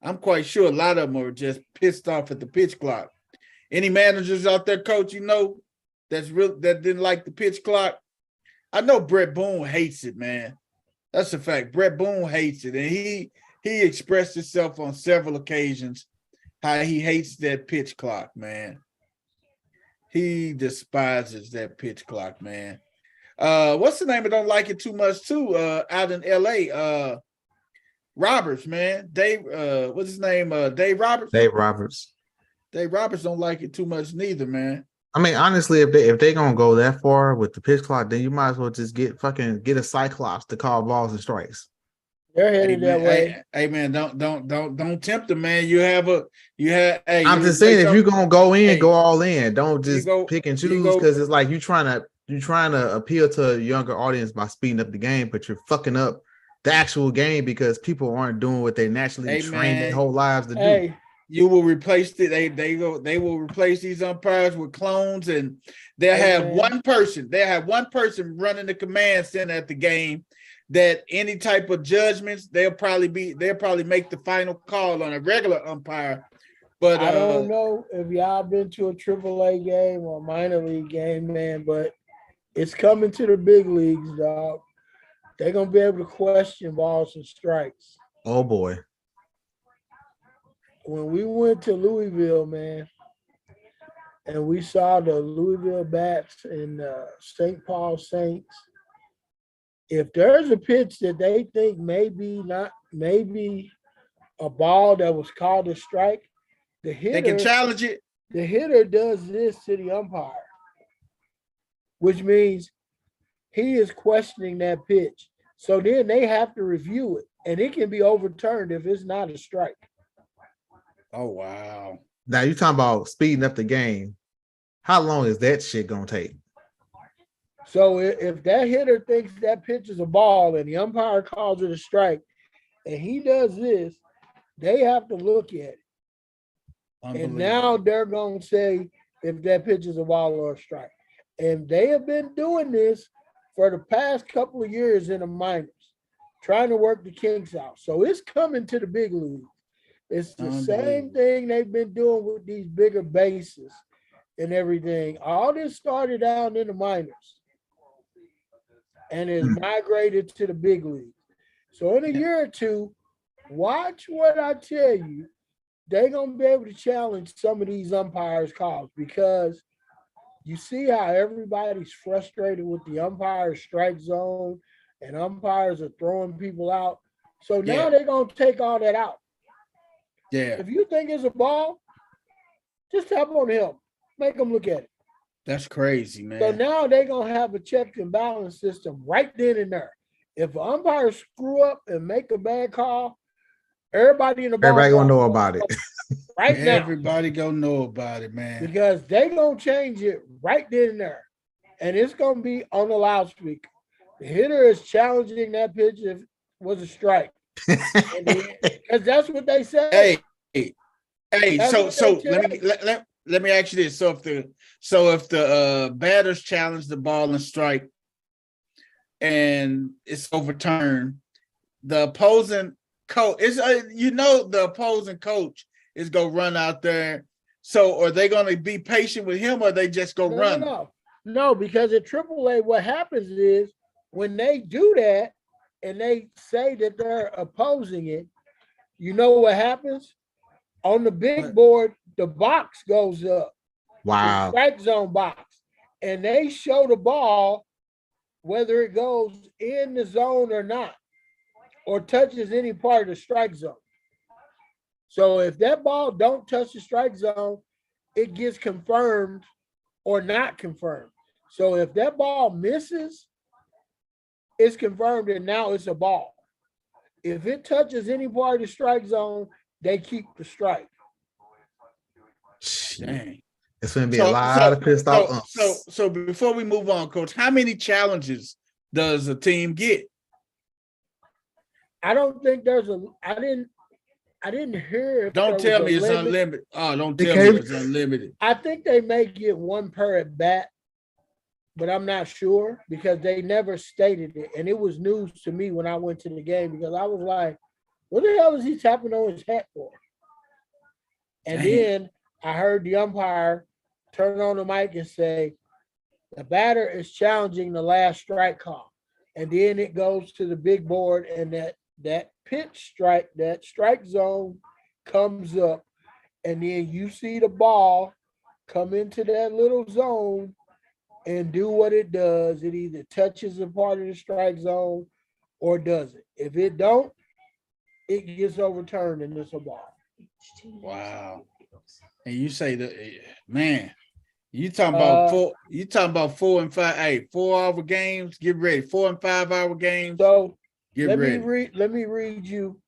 I'm quite sure a lot of them are just pissed off at the pitch clock. Any managers out there, coach, that didn't like the pitch clock? I know Brett Boone hates it, man. That's a fact. Brett Boone hates it, and he expressed himself on several occasions how he hates that pitch clock, man. He despises that pitch clock, man. What's the name? I don't like it too much too. Out in LA, Roberts, man. Dave, what's his name? Dave Roberts. Dave Roberts. Dave Roberts don't like it too much neither, man. I mean, honestly, if they gonna go that far with the pitch clock, then you might as well just get a Cyclops to call balls and strikes. They're headed that way. Hey, man, don't tempt them, man. I'm just saying, if you're gonna go in, go all in. Don't just pick and choose, because it's like you're trying to appeal to a younger audience by speeding up the game, but you're fucking up the actual game because people aren't doing what they naturally trained their whole lives to do. You will replace it. They will replace these umpires with clones, and they'll have one person. They'll have one person running the command center at the game. That any type of judgments, they'll probably make the final call on a regular umpire. But I don't know if y'all been to a AAA game or minor league game, man, but it's coming to the big leagues, dog. they're gonna be able to question balls and strikes. Oh boy. When we went to Louisville, man, and we saw the Louisville Bats and St. Paul Saints, if there's a pitch that they think maybe a ball that was called a strike, the hitter They can challenge it. The hitter does this to the umpire, which means he is questioning that pitch. So then they have to review it, and it can be overturned if it's not a strike. Oh, wow. Now you're talking about speeding up the game. How long is that shit gonna take? So if that hitter thinks that pitch is a ball and the umpire calls it a strike, and he does this, they have to look at it. And now they're going to say if that pitch is a ball or a strike. And they have been doing this for the past couple of years in the minors, trying to work the kinks out. So it's coming to the big league. It's the same thing they've been doing with these bigger bases and everything. All this started out in the minors and is migrated to the big league. So in a year or two, watch what I tell you. They're going to be able to challenge some of these umpires' calls because you see how everybody's frustrated with the umpire strike zone and umpires are throwing people out. So now they're going to take all that out. Yeah. If you think it's a ball, just tap on him. Make them look at it. That's crazy, man. So now they're going to have a check and balance system right then and there. If an umpire screw up and make a bad call, everybody gonna know about it. Right now. Everybody gonna know about it, man. Because they gonna change it right then and there. And it's gonna be on the loudspeaker. The hitter is challenging that pitch if it was a strike. Because that's what they say. Hey, so let me ask you this. So if the batters challenge the ball and strike and it's overturned, the opposing coach is the opposing coach is gonna run out there. So are they gonna be patient with him or they just go run? No, because at AAA, what happens is when they do that and they say that they're opposing it, you know what happens? On the big board, the box goes up. Wow. The strike zone box. And they show the ball whether it goes in the zone or not, or touches any part of the strike zone. So if that ball don't touch the strike zone, it gets confirmed or not confirmed. So if that ball misses, it's confirmed and now it's a ball. If it touches any part of the strike zone, they keep the strike. Dang. It's going to be a lot of pissed off. So before we move on, Coach, how many challenges does a team get? I don't think there's I didn't hear. Don't tell me it's unlimited. Oh, don't tell me it's unlimited. I think they may get one per at bat, but I'm not sure because they never stated it. And it was news to me when I went to the game because I was like, what the hell is he tapping on his hat for? And then I heard the umpire turn on the mic and say, the batter is challenging the last strike call. And then it goes to the big board and that pitch strike, that strike zone comes up, and then you see the ball come into that little zone and do what it does. It either touches a part of the strike zone or doesn't. If it don't, it gets overturned and it's a ball. Wow. And you say that, man, you talking about 4 and 5, hey, 4-hour games, get ready. 4 and 5 hour games. So let me read you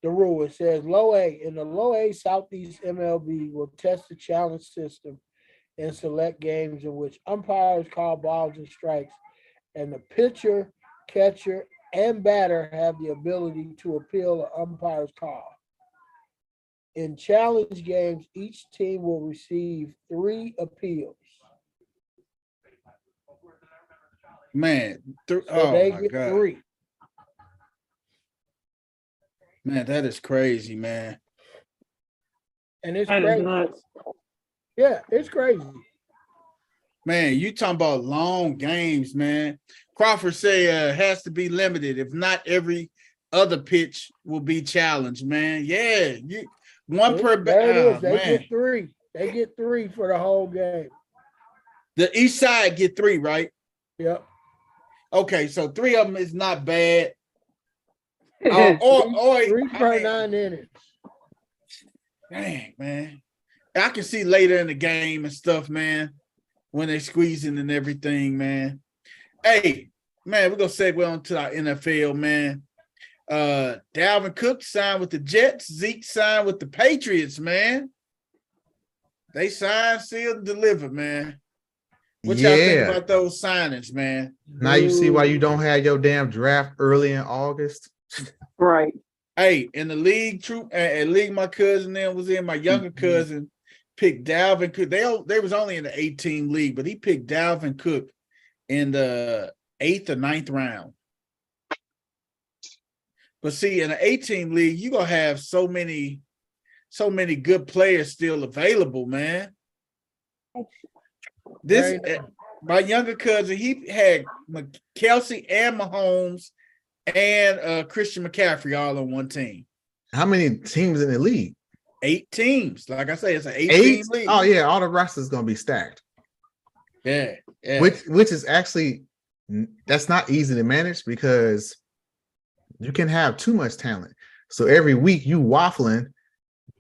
the rule. It says low A in the low A Southeast MLB will test the challenge system and select games in which umpires call balls and strikes, and the pitcher, catcher, and batter have the ability to appeal an umpire's call. In challenge games, each team will receive 3 appeals. Man, so they get God. 3. Man, that is crazy, man. And it's crazy. Yeah, it's crazy. Man, you talking about long games, man. Crawford say has to be limited. If not, every other pitch will be challenged, man. Yeah, one per bat. They get 3. They get 3 for the whole game. The each side get 3, right? Yep. Okay, so 3 of them is not bad. Three per 9 innings. Dang, man. I can see later in the game and stuff, man, when they squeezing and everything, man. Hey, man, we're gonna segue on to our NFL, man. Dalvin Cook signed with the Jets. Zeke signed with the Patriots, man. They signed, sealed, delivered, man. What y'all think about those signings, man? Now you see why you don't have your damn draft early in August. Right. Hey, in the league, league my cousin then was in, my younger cousin picked Dalvin Cook. They was only in the 18 league, but he picked Dalvin Cook in the 8th or 9th round. But see, in the 18 league, you're gonna have so many good players still available, man. This my younger cousin, he had Kelsey and Mahomes and Christian McCaffrey all on one team. How many teams in the league? 8 teams. Like I say, it's an 18 league. Oh yeah, all the rosters gonna be stacked. Yeah. Which is actually, that's not easy to manage because you can have too much talent. So every week you waffling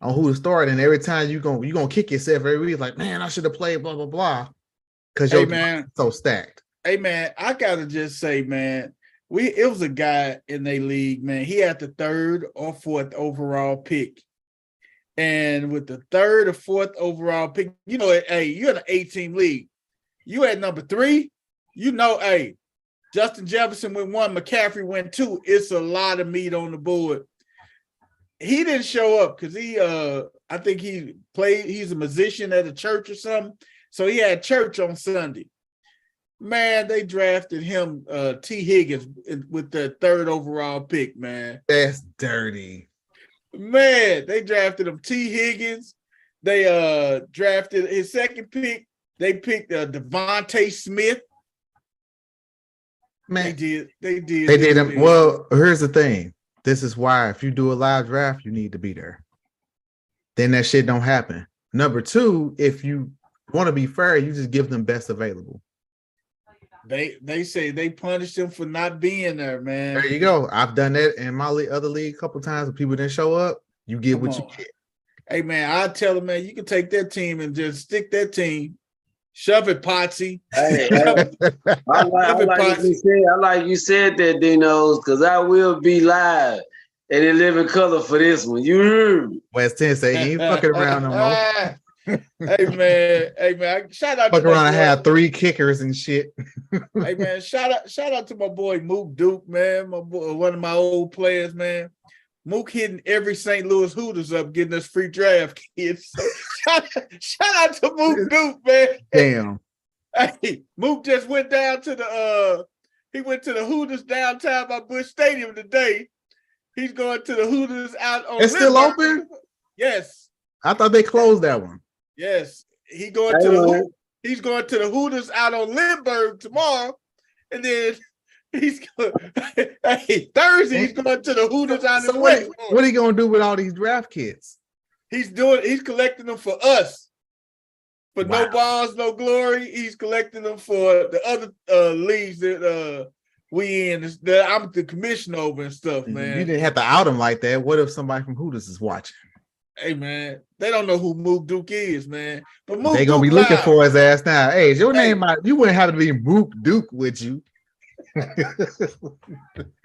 on who to start, and every time you're gonna kick yourself every week, like, man, I should have played blah blah blah. Because you're so stacked. Hey man, I gotta just say, man, it was a guy in their league, man. He had the 3rd or 4th overall pick. And with the 3rd or 4th overall pick, you know, hey, you're in an 18 league. You at number 3, you know, hey, Justin Jefferson went 1, McCaffrey went 2. It's a lot of meat on the board. He didn't show up because I think he's a musician at a church or something. So he had church on Sunday. Man, they drafted him, T. Higgins, with the 3rd overall pick, man. That's dirty. Man, they drafted him, T. Higgins. They drafted his 2nd pick. They picked Devontae Smith. Man, They did him. Well, here's the thing. This is why if you do a live draft, you need to be there. Then that shit don't happen. Number 2, if you want to be fair, you just give them best available. They say they punished him for not being there, man. There you go. I've done that in my other league a couple times when people didn't show up. You get what you get. Hey man, I tell them, man, you can take that team and just stick that team, shove it, Potsy. Hey, I like you said that, Dinos, because I will be live and in living color for this one. You heard me. West Tennessee ain't fucking around no more. Hey man, shout out fuck around. I had 3 kickers and shit. Hey man, shout out to my boy Mook Duke, man. My boy, one of my old players, man. Mook hitting every St. Louis Hooters up, getting us free draft kids. So shout out to Mook Duke, man. Damn. Hey, Mook just went down to the Hooters downtown by Busch Stadium today. He's going to the Hooters out on. It's still open? Yes. I thought they closed that one. Yes. He's going to the Hooters out on Lindbergh tomorrow. And then Thursday he's going to the Hooters out in West. What are you gonna do with all these draft kits? He's collecting them for us. For no balls, no glory. He's collecting them for the other leagues that we in. That I'm the commissioner over and stuff, man. You didn't have to out him like that. What if somebody from Hooters is watching? Hey man, they don't know who Mook Duke is, man. But Mook they gonna be looking for his ass now. Hey, is your name? You wouldn't have to be Mook Duke, would you?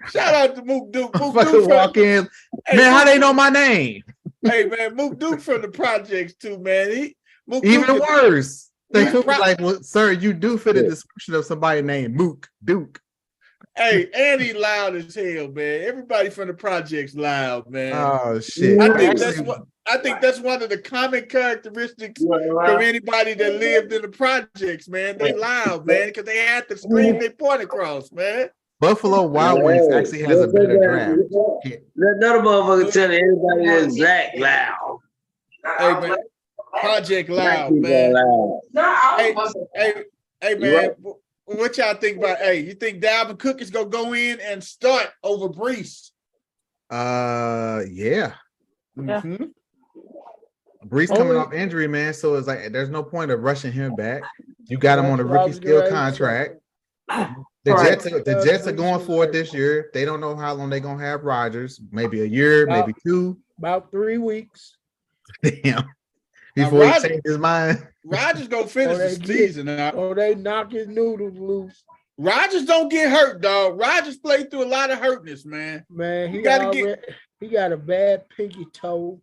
Shout out to Mook Duke. Mook Duke walk in, man. How they know my name? Hey man, Mook Duke from the projects too, man. Even worse. They feel like, well, sir, you do fit the description of somebody named Mook Duke. Hey, and he loud as hell, man. Everybody from the projects loud, man. Oh shit! I think that's one of the common characteristics from anybody that lived in the projects, man. They loud, man, because they had to scream their point across, man. Buffalo Wild Wings actually has a better draft. None of motherfuckers tell anybody that's Zach loud. Hey man, project loud, man. Hey man, what y'all think about? Hey, you think Dalvin Cook is gonna go in and start over Brees? Yeah. Mm-hmm. Brees coming off injury, man. So it's like there's no point of rushing him back. You got him on a rookie scale contract. The Jets are going for it this year. They don't know how long they're gonna have Rodgers. Maybe a year, maybe 2. About 3 weeks. Damn. Before he changed his mind. Rodgers gonna finish the season out. Or they knock his noodles loose. Rodgers don't get hurt, dog. Rodgers played through a lot of hurtness, man. Man, he got a bad pinky toe.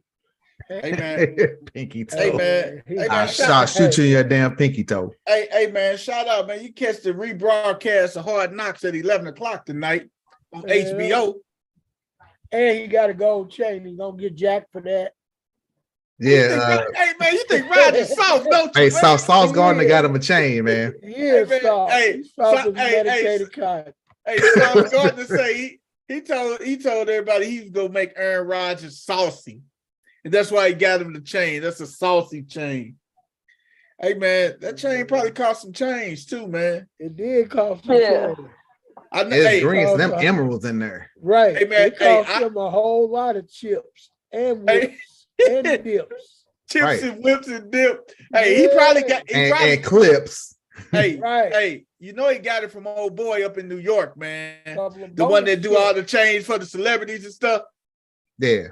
Hey man, pinky toe. Hey man, I'll shoot you in your damn pinky toe. Hey man, shout out, man. You catch the rebroadcast of Hard Knocks at 11 o'clock tonight on HBO. And he got a gold chain. He's gonna get jacked for that. Yeah. Hey man, you think Rodgers soft, don't you? Hey, Sauce Gardner got him a chain, man. Yeah, Sauce. Sauce is medicated kind. Hey, Sauce Gardner say he told everybody he was gonna make Aaron Rodgers saucy. And that's why he got him the chain. That's a saucy chain. Hey man, that chain probably cost some change too, man. It did cost some change. It's green, them emeralds in there. Right. Hey man, it cost him a whole lot of chips and whips and dips. Chips and whips and dip. Hey, he probably got and clips. Hey, hey, you know he got it from old boy up in New York, man. The one that do all the change for the celebrities and stuff. Yeah.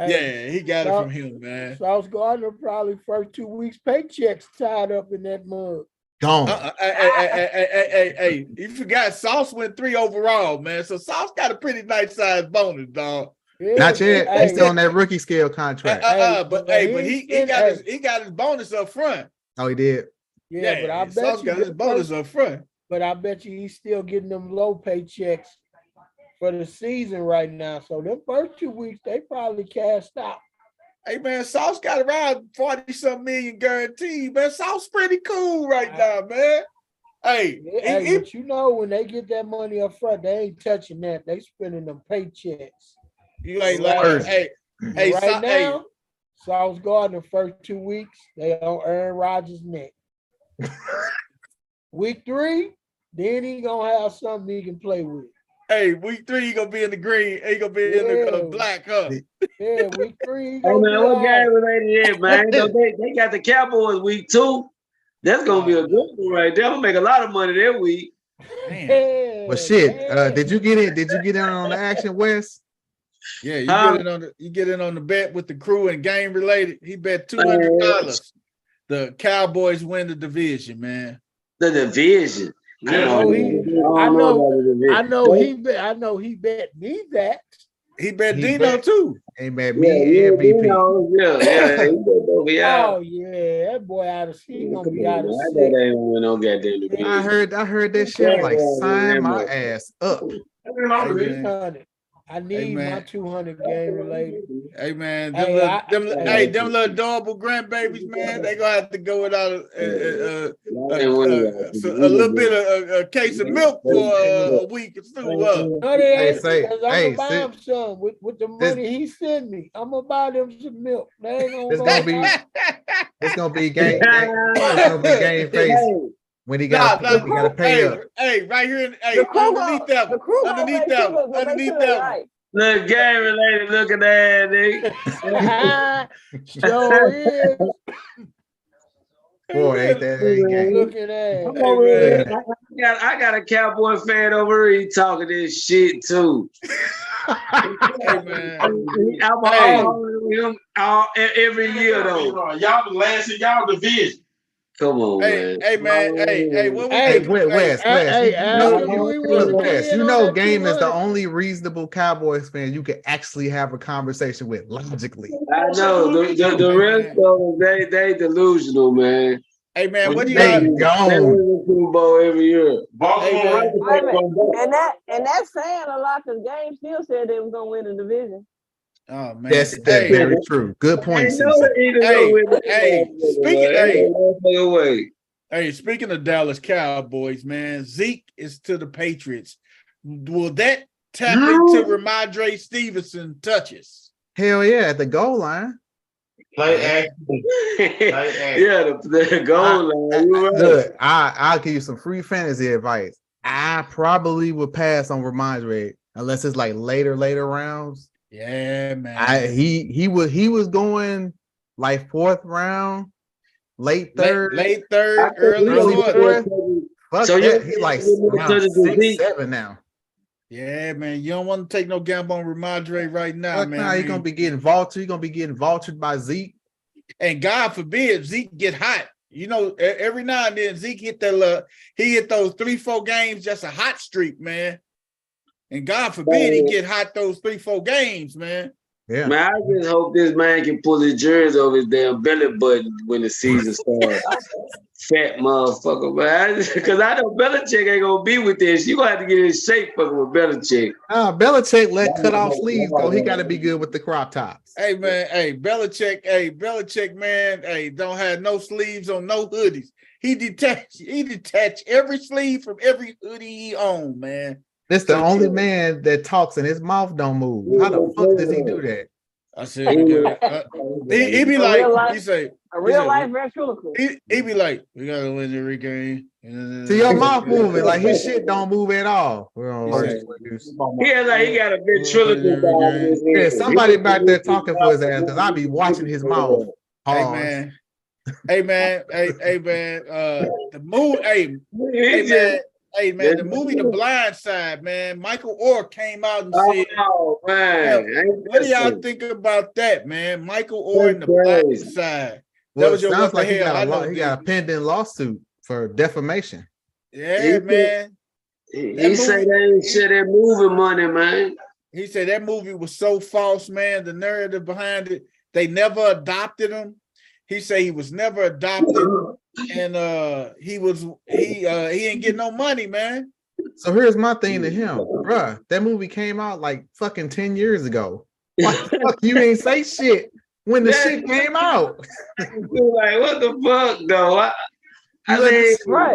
Yeah, he got it from him, man. Sauce Gardner probably first 2 weeks paychecks tied up in that mug. Gone. Hey, you forgot Sauce went 3 overall, man. So Sauce got a pretty nice size bonus, dog. Yeah, not yet. He's still on that rookie scale contract. But he got his bonus up front. Oh, he did. Yeah, but I bet Sauce got his bonus up front. But I bet you he's still getting them low paychecks for the season right now. So them first 2 weeks, they probably cashed out. Hey man, Sauce got around 40-something million guaranteed, man. Sauce pretty cool right now, man. Hey, but you know when they get that money up front, they ain't touching that. They spending them paychecks. You ain't like, right now, Sauce Gardner first 2 weeks, they on Aaron Rodgers' neck. Week 3, then he gonna have something he can play with. Hey, week 3 he gonna be in the green. He gonna be in the black, huh? Yeah, week 3. Hey man, what game related is, man? They got the Cowboys week 2. That's gonna be a good one right there. I'm gonna make a lot of money that week. Well, shit. Did you get in on the action, Wes? Yeah, you get in on the bet with the crew and game related. He bet $200. The Cowboys win the division, man. The division. I know he bet me that. He bet Dino too. He bet me and BP. Oh yeah, that boy out of he gonna be out of sick. I heard that shit. Like, sign my ass up. I need my 200 game related. Hey man, them little adorable grandbabies, man, they gonna have to go without a little bit of a case of milk for a week or two. No, they ain't. I'm gonna buy them some with the money he sent me. I'm gonna buy them some milk. They ain't it's gonna be game. It's gonna be game face. When he got to pay up. Hey, right here, underneath that one. Look, game related looking at nigga. Sure is. Boy, ain't that game. Look at that. I got a Cowboy fan over here. He talking this shit too. Hey man, every year though. Y'all the last in y'all division. Come on, man. Hey, man. Hey, Wes. You know, Game is the only reasonable Cowboys fan you can actually have a conversation with logically. I know. The rest of them, they delusional, man. Hey, man, what do you got? They win the Super Bowl every year. And that's saying a lot because Game still said they was gonna win the division. Oh man, that's very true. Good point. Speaking of Dallas Cowboys, man, Zeke is to the Patriots. Will that tap into Ramondre Stevenson touches? Hell yeah, at the goal line. Yeah, the goal line. Look, I'll give you some free fantasy advice. I probably would pass on Ramondre unless it's like later rounds. Yeah, man. He was going like 4th round, late third, early fourth. Fuck so that. He like around 6, 7 now. Yeah, man. You don't want to take no gamble on Ramondre right now, man. Nah, he's gonna be getting vaulted. He's gonna be getting vaulted by Zeke. And God forbid Zeke get hot. You know, every now and then Zeke hit that he hit those 3-4 games, just a hot streak, man. And God forbid he get hot those 3-4 games, man. Yeah. Man, I just hope this man can pull his jersey over his damn belly button when the season starts. Fat motherfucker, man. Because I know Belichick ain't gonna be with this. You gonna have to get in shape fucking with Belichick. Belichick let cut off sleeves go. He gotta be good with the crop tops. Hey man, Belichick, man, don't have no sleeves on no hoodies. He detached every sleeve from every hoodie he owned, man. This the only man that talks and his mouth don't move. How the fuck does he do that? I said, he be like, he say, a real life ventriloquist. He be like, we gotta win every game. See your mouth moving, like his shit don't move at all. Yeah, like he got a ventriloquist. Yeah, somebody back there talking for his ass because I be watching his mouth. Hey man, the move, Hey man, the movie The Blind Side, man. Michael Orr came out and said, "Oh man, what do y'all think about that, man? Michael Orr and The Blind Side." Well, it sounds like he got a pending lawsuit for defamation. Yeah, man. He said they ain't share that movie money, man. He said that movie was so false, man. The narrative behind it, they never adopted him. He said he was never adopted. And he ain't getting no money, man. So here's my thing to him, bruh. That movie came out like fucking 10 years ago. Why the fuck you ain't say shit when the shit came out? Like, what the fuck, though?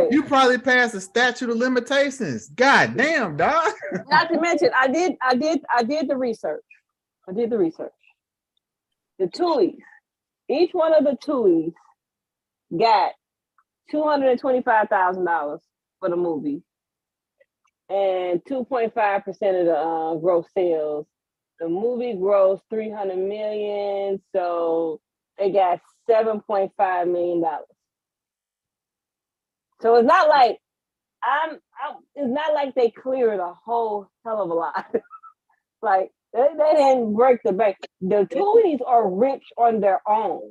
You probably passed the statute of limitations. God damn, dog. Not to mention, I did the research. The Tuohys. Each one of the Tuohys got $225,000 for the movie and 2.5% of the gross sales. The movie grossed $300 million, so they got $7.5 million. So it's not like it's not like they cleared a whole hell of a lot. Like they didn't break the bank. The Tuohys are rich on their own.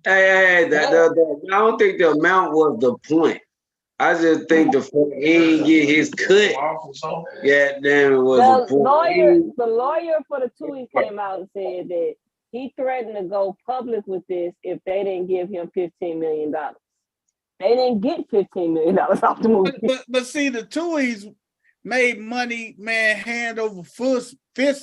Hey, I don't think the amount was the point. I just think the fact he didn't get his cut. Yeah, damn, it was the point. The lawyer for the Tuohys came out and said that he threatened to go public with this if they didn't give him $15 million. They didn't get $15 million off the movie. But see, the Tuohys made money, man, hand over fist,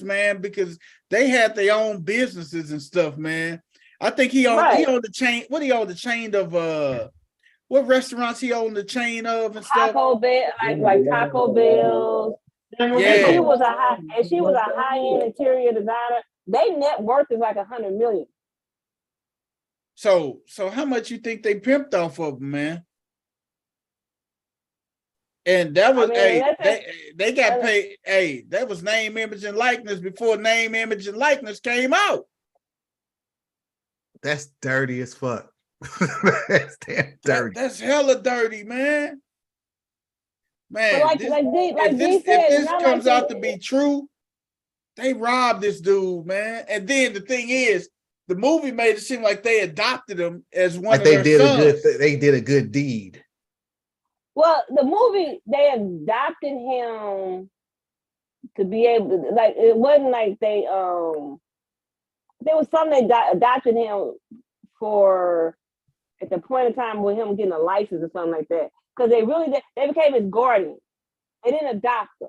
man, because they had their own businesses and stuff, man. I think he owned the chain. What he owned the chain of? What restaurants he owned the chain of and stuff? Taco Bell, like Taco Bell. Yeah. And she was a high-end interior designer. They net worth is like $100 million. So how much you think they pimped off of them, man? And that was they got paid. Hey, that was name, image, and likeness before name, image, and likeness came out. That's dirty as fuck. That's damn dirty. That's hella dirty, man. Man, like if this comes out to be true, they robbed this dude, man. And then the thing is, the movie made it seem like they adopted him as one of their sons. They did a good deed. Well, the movie, they adopted him to be able to, like, it wasn't like they there was something they adopted him for at the point in time with him getting a license or something like that. Because they became his guardian. They didn't adopt him.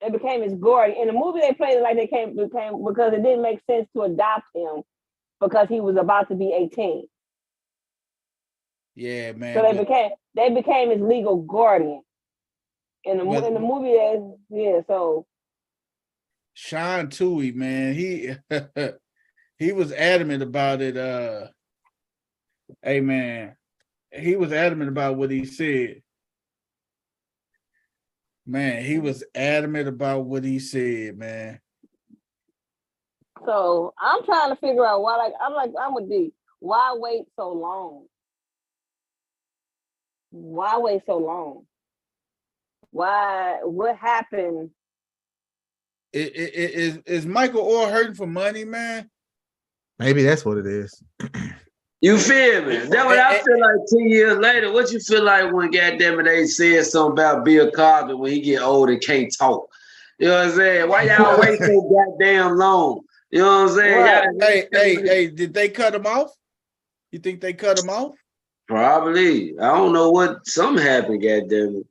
They became his guardian. In the movie, they played it like they became because it didn't make sense to adopt him because he was about to be 18. Yeah, man. So they became his legal guardian. In the movie, so Sean Tuohy, man, he was adamant about it. Hey man, he was adamant about what he said. Man, he was adamant about what he said, man. So I'm trying to figure out why. I'm with D. Why wait so long? Why wait so long? Why? What happened? Is Michael Orr hurting for money, man? Maybe that's what it is. You feel me? That's what I feel like 10 years later. What you feel like when goddamn it they said something about Bill Cosby when he get old and can't talk? You know what I'm saying? Why y'all wait so goddamn long? You know what I'm saying? Hey, did they cut him off? You think they cut him off? Probably. I don't know what something happened, goddamn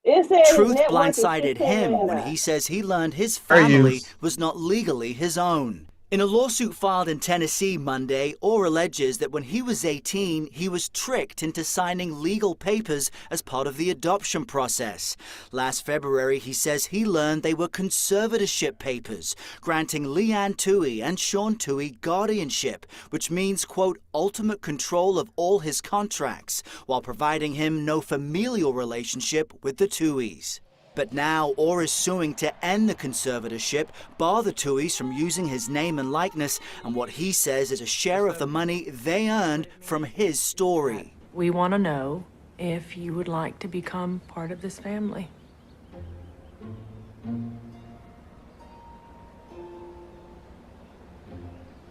it. Truth blindsided him when he says he learned his family was not legally his own. In a lawsuit filed in Tennessee Monday, Orr alleges that when he was 18, he was tricked into signing legal papers as part of the adoption process. Last February, he says he learned they were conservatorship papers, granting Leanne Toohey and Sean Toohey guardianship, which means, quote, ultimate control of all his contracts, while providing him no familial relationship with the Tooheys. But now Orr is suing to end the conservatorship, bar the Tooheys from using his name and likeness, and what he says is a share of the money they earned from his story. We want to know if you would like to become part of this family.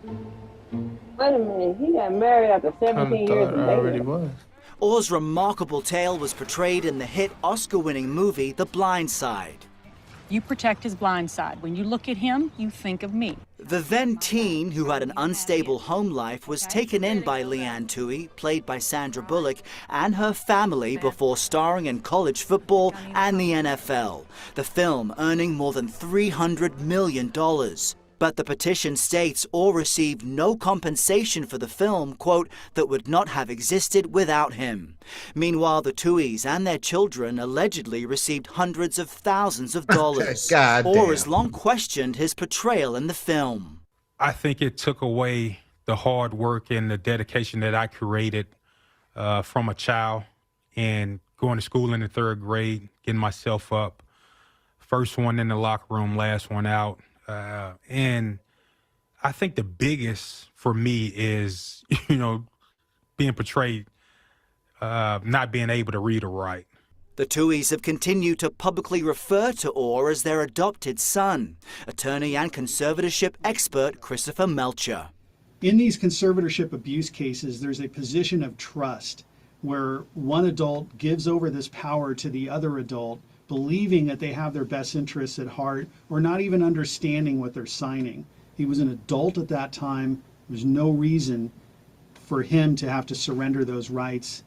Wait a minute, he got married after 17 years. I already was. Orr's remarkable tale was portrayed in the hit Oscar-winning movie The Blind Side. You protect his blind side. When you look at him, you think of me. The then teen, who had an unstable home life, was taken in by Leanne Toohey, played by Sandra Bullock, and her family before starring in college football and the NFL. The film earning more than $300 million. But the petition states Orr received no compensation for the film, quote, that would not have existed without him. Meanwhile, the Tooheys and their children allegedly received hundreds of thousands of dollars. Orr has long questioned his portrayal in the film. I think it took away the hard work and the dedication that I created from a child, and going to school in the 3rd grade, getting myself up. First one in the locker room, last one out. And I think the biggest for me is, being portrayed, not being able to read or write. The Tooheys have continued to publicly refer to Orr as their adopted son. Attorney and conservatorship expert Christopher Melcher. In these conservatorship abuse cases, there's a position of trust where one adult gives over this power to the other adult, believing that they have their best interests at heart, or not even understanding what they're signing. He was an adult at that time. There's no reason for him to have to surrender those rights.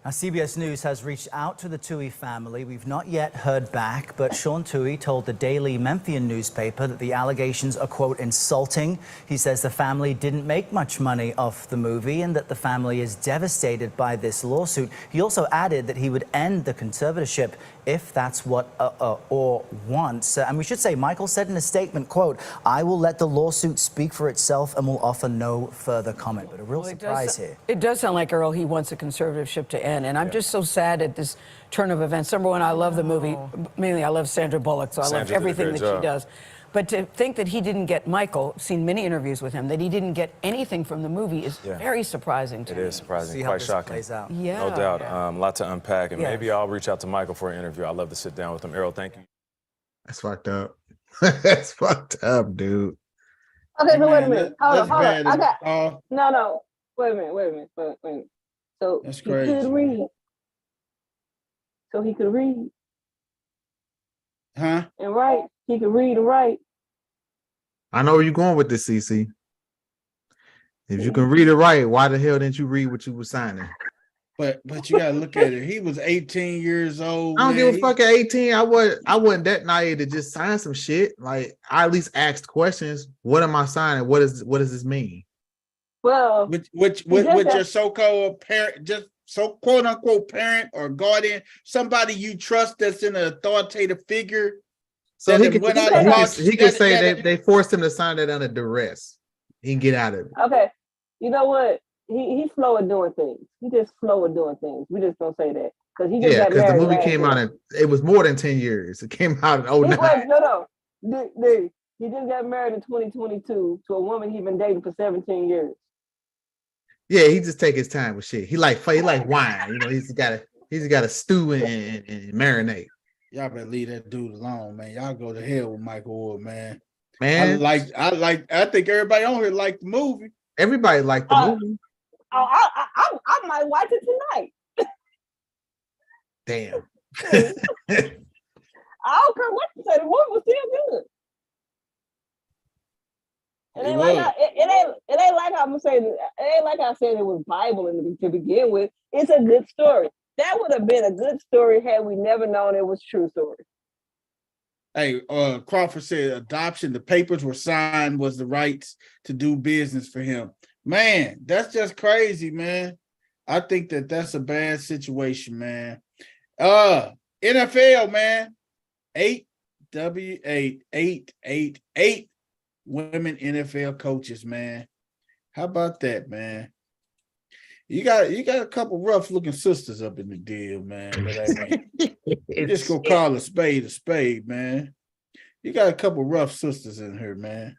Now, CBS News has reached out to the Toohey family. We've not yet heard back, but Sean Toohey told the Daily Memphian newspaper that the allegations are, quote, insulting. He says the family didn't make much money off the movie and that the family is devastated by this lawsuit. He also added that he would end the conservatorship if that's what Orr wants. And we should say, Michael said in a statement, quote, I will let the lawsuit speak for itself and will offer no further comment. But a real surprise here. It does sound like, Earl, he wants a conservatorship to end. And I'm just so sad at this turn of events. Number one, I love the movie. Mainly, I love Sandra Bullock, so I love everything that she does. But to think that he didn't get Michael, seen many interviews with him, that he didn't get anything from the movie is very surprising to me. It is surprising, quite shocking. Yeah. No doubt. A lot to unpack. And maybe I'll reach out to Michael for an interview. I'd love to sit down with him. Errol, thank you. That's fucked up. That's fucked up, dude. Okay, so wait a minute. Hold on. I got no. Wait a minute. So that's he crazy. could read. So he could read. Huh? And write. He could read and write. I know where you're going with this, CC. If you can read it right, why the hell didn't you read what you were signing? But you gotta look at it. He was 18 years old. I don't give a fuck at 18. I wasn't that naive to just sign some shit. Like, I at least asked questions. What am I signing? What does this mean? Well, with your so-called parent, just so quote unquote parent or guardian, somebody you trust that's in an authoritative figure, So he could say they forced him to sign that under duress. He can get out of it. Okay. You know what? He's slow at doing things. He just slow at doing things. We just don't say that. Because he just got married. Because the movie came out it was more than 10 years. It came out in 2009. He just got married in 2022 to a woman he's been dating for 17 years. Yeah, he just take his time with shit. He like wine. You know, he's got to stew and marinate. Y'all better leave that dude alone, man. Y'all go to hell with Michael Wood, man. Man, I think everybody on here liked the movie. Everybody liked the movie. I might watch it tonight. Damn. I don't care what you say. The movie was still good. It ain't like I'm saying. It ain't like I said it was Bible to begin with. It's a good story. That would have been a good story had we never known it was true story. Hey, Crawford said adoption, the papers were signed, was the rights to do business for him. Man, that's just crazy, man. I think that's a bad situation, man. NFL, man. 8 women NFL coaches, man. How about that, man? You got a couple rough looking sisters up in the deal, man. But I mean, just go call a spade, man. You got a couple rough sisters in here, man.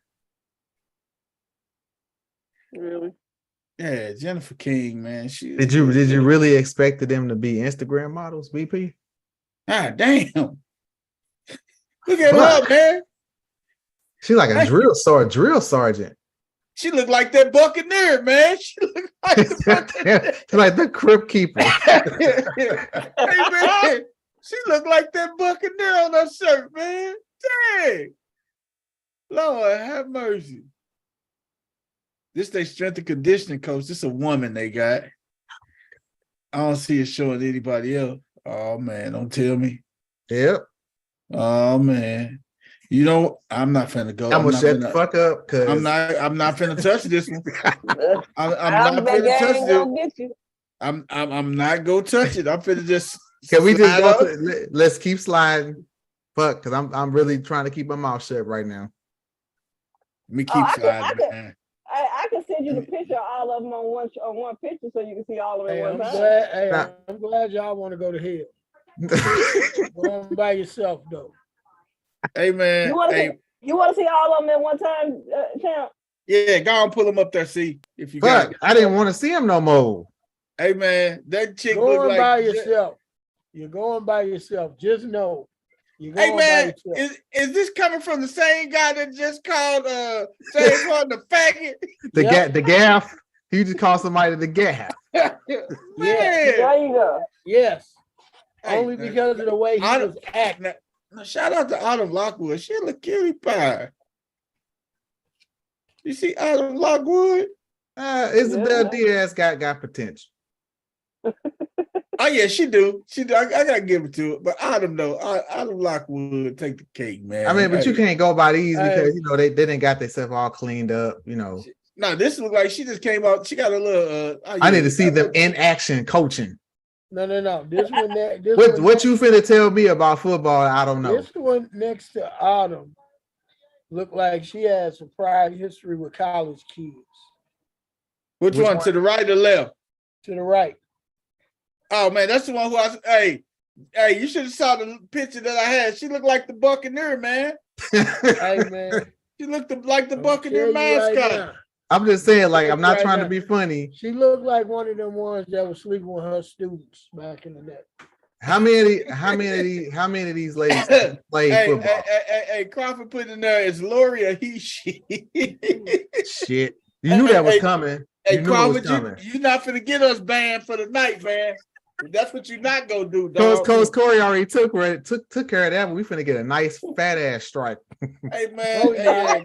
Really? Yeah, Jennifer King, man. Did you really expect them to be Instagram models, BP? Ah, damn. Look at her, man. She like a drill sergeant. She looked like that Buccaneer, man. She looked like the Buccaneer. Like the Crypt Keeper. Hey, man. She looked like that Buccaneer on her shirt, man. Dang. Lord, have mercy. This they strength and conditioning coach. This a woman they got. I don't see it showing anybody else. Oh, man, don't tell me. Yep. Oh, man. You know, I'm not finna go. I'm gonna shut the fuck up because I'm not finna touch this one. I'm not finna touch it. I'm not gonna touch it. I'm finna just. Can we just go? Let's keep sliding. Fuck, because I'm really trying to keep my mouth shut right now. Let me keep sliding, man. I can send you the picture of all of them on one picture so you can see all of them at one time. I'm glad y'all want to go to hell. Go on by yourself though. Hey man, you want to see all of them at one time, Champ? Yeah, go and pull them up there. See if you got. I didn't want to see him no more. Hey man, that chick going look by like yourself. You're going by yourself. Just know. Hey man, is this coming from the same guy that just called James Harden the faggot? The gaff. He just called somebody the gaff. Man, there you go. Yes, only because of the way he was acting. Shout out to Autumn Lockwood. She a cutie pie. You see Autumn Lockwood? Isabel Diaz got potential. Oh yeah, she do. She do. I gotta give it to her. But Autumn though, Autumn Lockwood take the cake, man. I mean, but you can't go by these because they didn't got themselves all cleaned up. You know. No, this look like she just came out. She got a little. I need to see them in action coaching. No. This one. What you finna tell me about football? I don't know. This one next to Autumn looked like she has a prior history with college kids. Which one? To the right or left? To the right. Oh man, that's the one who hey, you should have saw the picture that I had. She looked like the Buccaneer, man. Hey man. She looked like the Buccaneer mascot. Right, I'm just saying, like, I'm not trying to be funny. She looked like one of them ones that was sleeping with her students back in the day. How many of these ladies play football? Hey, Crawford put in there is Lori or he, she. Shit. You knew that was coming. Hey, Crawford, you're not finna get us banned for the night, man. That's what you're not gonna do, dog. Coach Corey already took care of that. But we finna get a nice fat ass strike. Hey man, hey,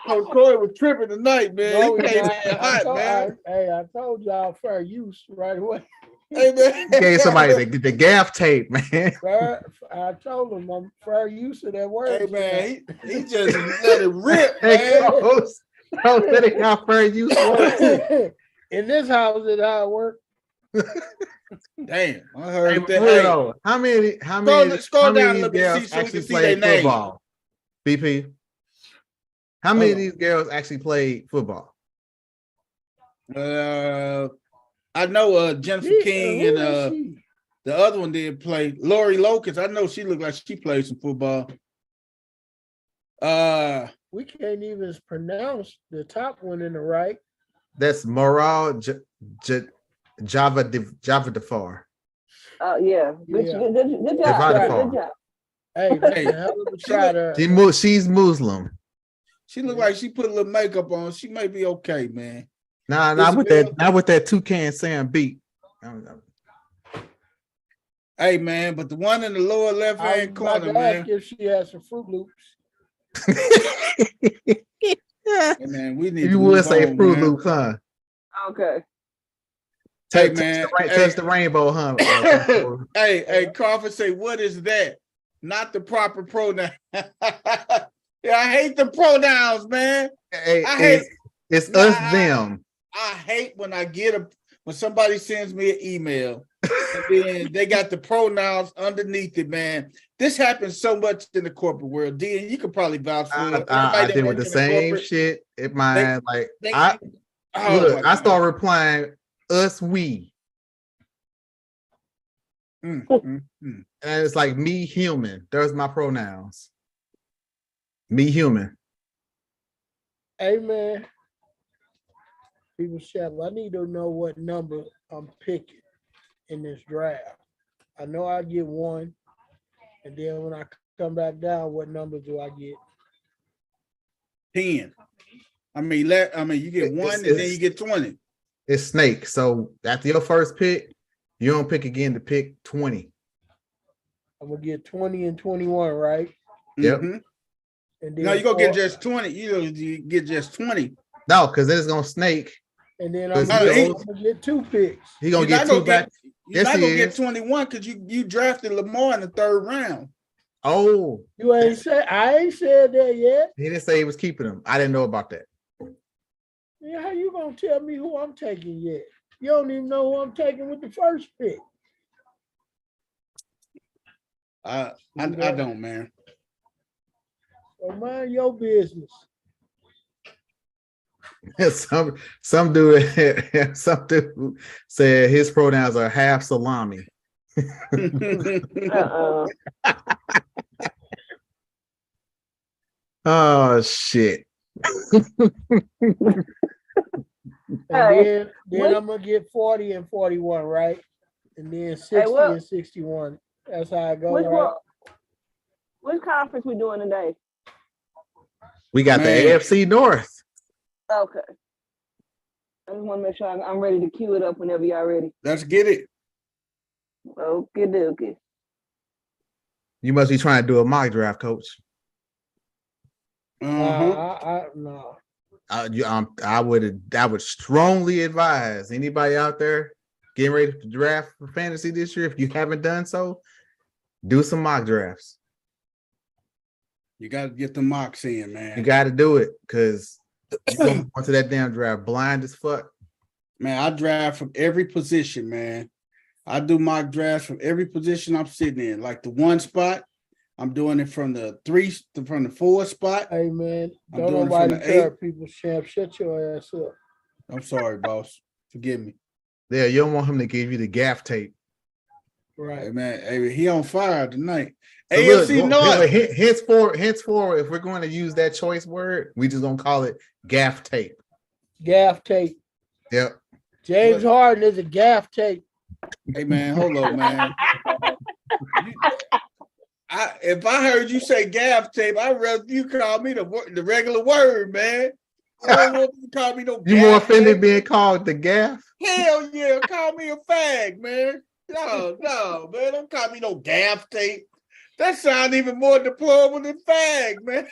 Coach Corey was tripping tonight, man. He came in hot, man. I told y'all fair use right away. Hey man, gave somebody the gaff tape, man. I told him I'm fair use of that word. Hey man, he just let it rip, man. That ain't how fair use works. In this house, is how it works. Damn, I heard that. Hey, how many scroll down a little bit, see so we can see their name. BP. How many of these girls actually played football? I know Jennifer King and the other one did play. Lori Locust. I know she looked like she played some football. We can't even pronounce the top one in the right. That's Moral Javadafar. Yeah. Good job. Good job. Hey, that's a hell of a try there. She's Muslim. She looked like she put a little makeup on. She may be okay, man. Nah, not with that Toucan Sam beat. Hey, man, but the one in the lower left hand corner, man. If she has some Fruit Loops. Hey, man, we need. You would say Fruit Loops, huh? Okay. Hey, man, touch the rainbow, huh? Hey, Crawford say, what is that? Not the proper pronoun. Yeah, I hate the pronouns, man. It's us, them. I hate when when somebody sends me an email and then they got the pronouns underneath it, man. This happens so much in the corporate world. D, and you could probably vouch for it. I did with the same shit in mine. I start replying us, we. And it's like me, human. There's my pronouns. Me, human. Hey, man. People chat. I need to know what number I'm picking in this draft. I know I get 1, and then when I come back down, what number do I get? 10. I mean, you get 1 and then you get 20. It's snake. So after your first pick, you don't pick again to pick 20. I'm gonna get 20 and 21, right? Yep. And then no, you gonna get just 20. You get just 20. No, because then it's gonna snake. And then I'm gonna get 2 picks. He gonna get 2 back. You're not gonna get 21 because you drafted Lamar in the 3rd round. Oh, you ain't said I ain't said that yet. He didn't say he was keeping him. I didn't know about that. Yeah, how you gonna tell me who I'm taking yet? You don't even know who I'm taking with the first pick. I don't, man. So mind your business. some dude said his pronouns are half salami. Oh shit. And then I'm gonna get 40 and 41, right? And then 60 and 61. That's how I go. Right? Which conference we doing today? We got the AFC North. Okay. I just want to make sure I'm ready to cue it up whenever y'all ready. Let's get it. Okay. You must be trying to do a mock draft, coach. No. I would strongly advise anybody out there getting ready to draft for fantasy this year. If you haven't done so, do some mock drafts. You got to get the mocks in, man. You got to do it because you're going to go into that damn draft blind as fuck. Man, I draft from every position, man. I do mock drafts from every position I'm sitting in. Like the 1 spot, I'm doing it from the 4 spot. Hey, man, don't nobody tell people, Champ, shut your ass up. I'm sorry, boss. Forgive me. Yeah, you don't want him to give you the gaff tape. Right. Hey, man, hey, he on fire tonight. So AFC North. Henceforward, if we're going to use that choice word, we just gonna call it gaff tape. Gaff tape. Yep. James Harden is a gaff tape. Hey, man, hold on, man. If I heard you say gaff tape, I'd rather you call me the regular word, man. I don't want you to call me no gaff. You more offended being called the gaff? Hell yeah, call me a fag, man. No, man, don't call me no gaff tape. That sounds even more deplorable than fag, man.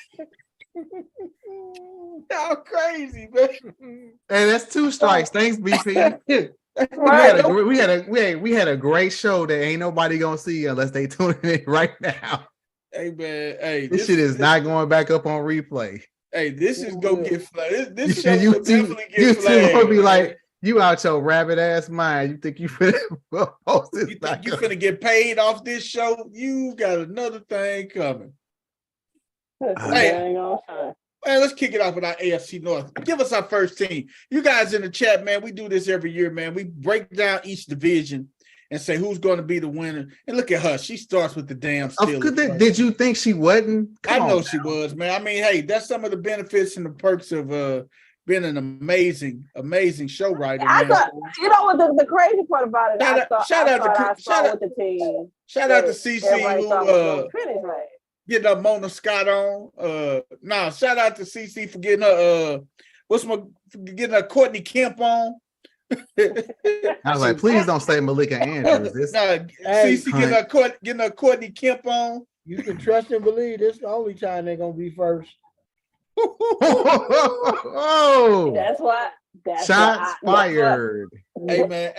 Y'all crazy, man. Hey, that's 2 strikes. Thanks, BP. We had a great show that ain't nobody gonna see unless they tune in right now. Hey, man. Hey, this shit is not going back up on replay. Hey, this is gonna get flagged. This show will definitely get flagged. You gonna be like, you out your rabbit ass mind. You think you finna post this? You think you finna get paid off this show? You got another thing coming. Hey, man, let's kick it off with our AFC North. Give us our first team. You guys in the chat, man, we do this every year, man. We break down each division and say who's going to be the winner. And look at her. She starts with the damn Steelers. Did you think she wasn't? I know she was, man. I mean, hey, that's some of the benefits and the perks of being an amazing show writer. I thought, you know what the crazy part about it? Shout out to CC who getting her Mona Scott on. Shout out to CC for getting her getting her Courtney Kemp on. I was like, please don't say Malika Andrews. CC getting her Courtney Kemp on. You can trust and believe this is the only time they're gonna be first. Oh, that's why. Shots fired. Hey man,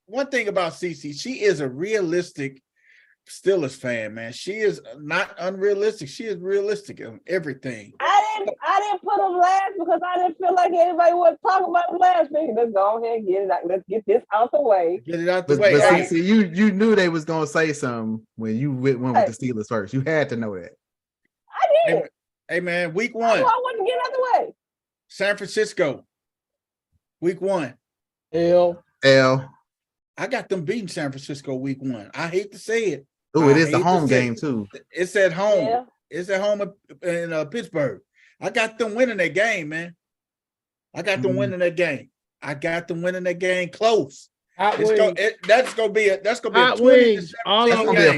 one thing about CC, she is a realistic Steelers fan, man. She is not unrealistic. She is realistic in everything. I didn't put them last because I didn't feel like anybody would talk about them last week. Let's go ahead and get it out. Let's get this out the way. Get it out the way. But see, you knew they was gonna say something when you went with the Steelers first. You had to know that. I did. Hey man, week 1. I want to get out the way. San Francisco, week 1. L. I got them beating San Francisco week 1. I hate to say it. Oh, it is the home game too. It's at home. Yeah. It's at home in Pittsburgh. I got them winning that game, man. I got them winning that game. I got them winning that game close. That's gonna be a 20 That's gonna be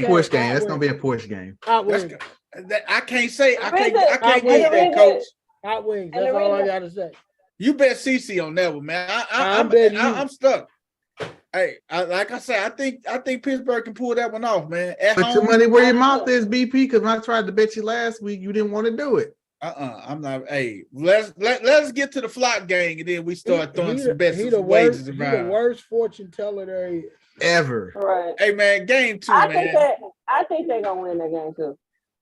a push game. That's gonna be a push game. I can't say I can't get that, coach. Hot wings. That's all I gotta say. You bet CC on that one, man. I'm stuck. Hey, like I said, I think Pittsburgh can pull that one off, man. Put your money where your mouth is, BP. Because when I tried to bet you last week, you didn't want to do it. I'm not. Hey, let's get to the flock gang, and then we start throwing some bets and wages around. He's the worst fortune teller there ever. Right. Hey man, game 2, man. I think they're gonna win that game too.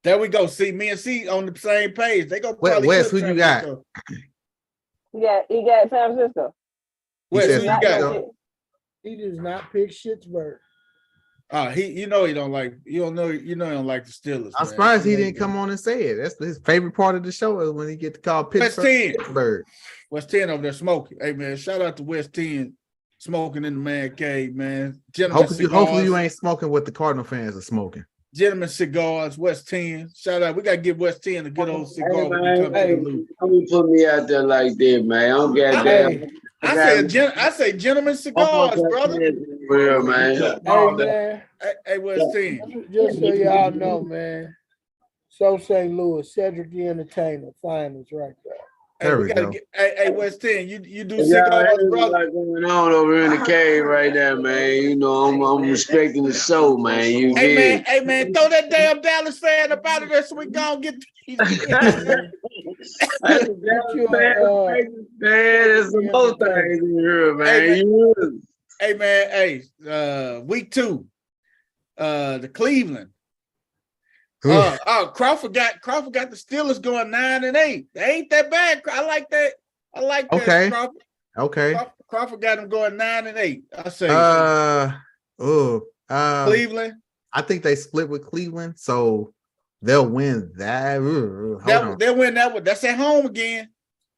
There we go. See, me and C on the same page. They go. Wes, who you got? You got San Francisco. Wes, who you got? He does not pick Schittsburg. He don't like the Steelers. I'm surprised he didn't come on and say it. That's his favorite part of the show is when he get to call Pittsburgh. West 10 over there smoking. Hey man, shout out to West 10 smoking in the man cave, man. Hopefully you ain't smoking what the Cardinal fans are smoking. Gentlemen Cigars, West 10. Shout out. We gotta give West 10 a good old cigar when we come to the loop. Don't put me out there like that, man. I don't goddamn. I say Gentlemen Cigars, brother. Real man. Hey, West 10. Just so y'all know, man. So St. Louis, Cedric the Entertainer, finals right there. There we go. Hey, West 10, you do cigars, brother. What's going on over in the cave right now, man? You know, I'm respecting the show, man. Hey man, throw that damn Dallas fan up out of there so we gonna get these. Man, there's some more things in here, man. Hey man, week 2, the Cleveland. Crawford got the Steelers going 9-8. They ain't that bad. I like that. Okay. Crawford. Okay. Crawford got them going 9-8. I say. Cleveland. I think they split with Cleveland, so they'll win that. They'll win that one. That's at home again.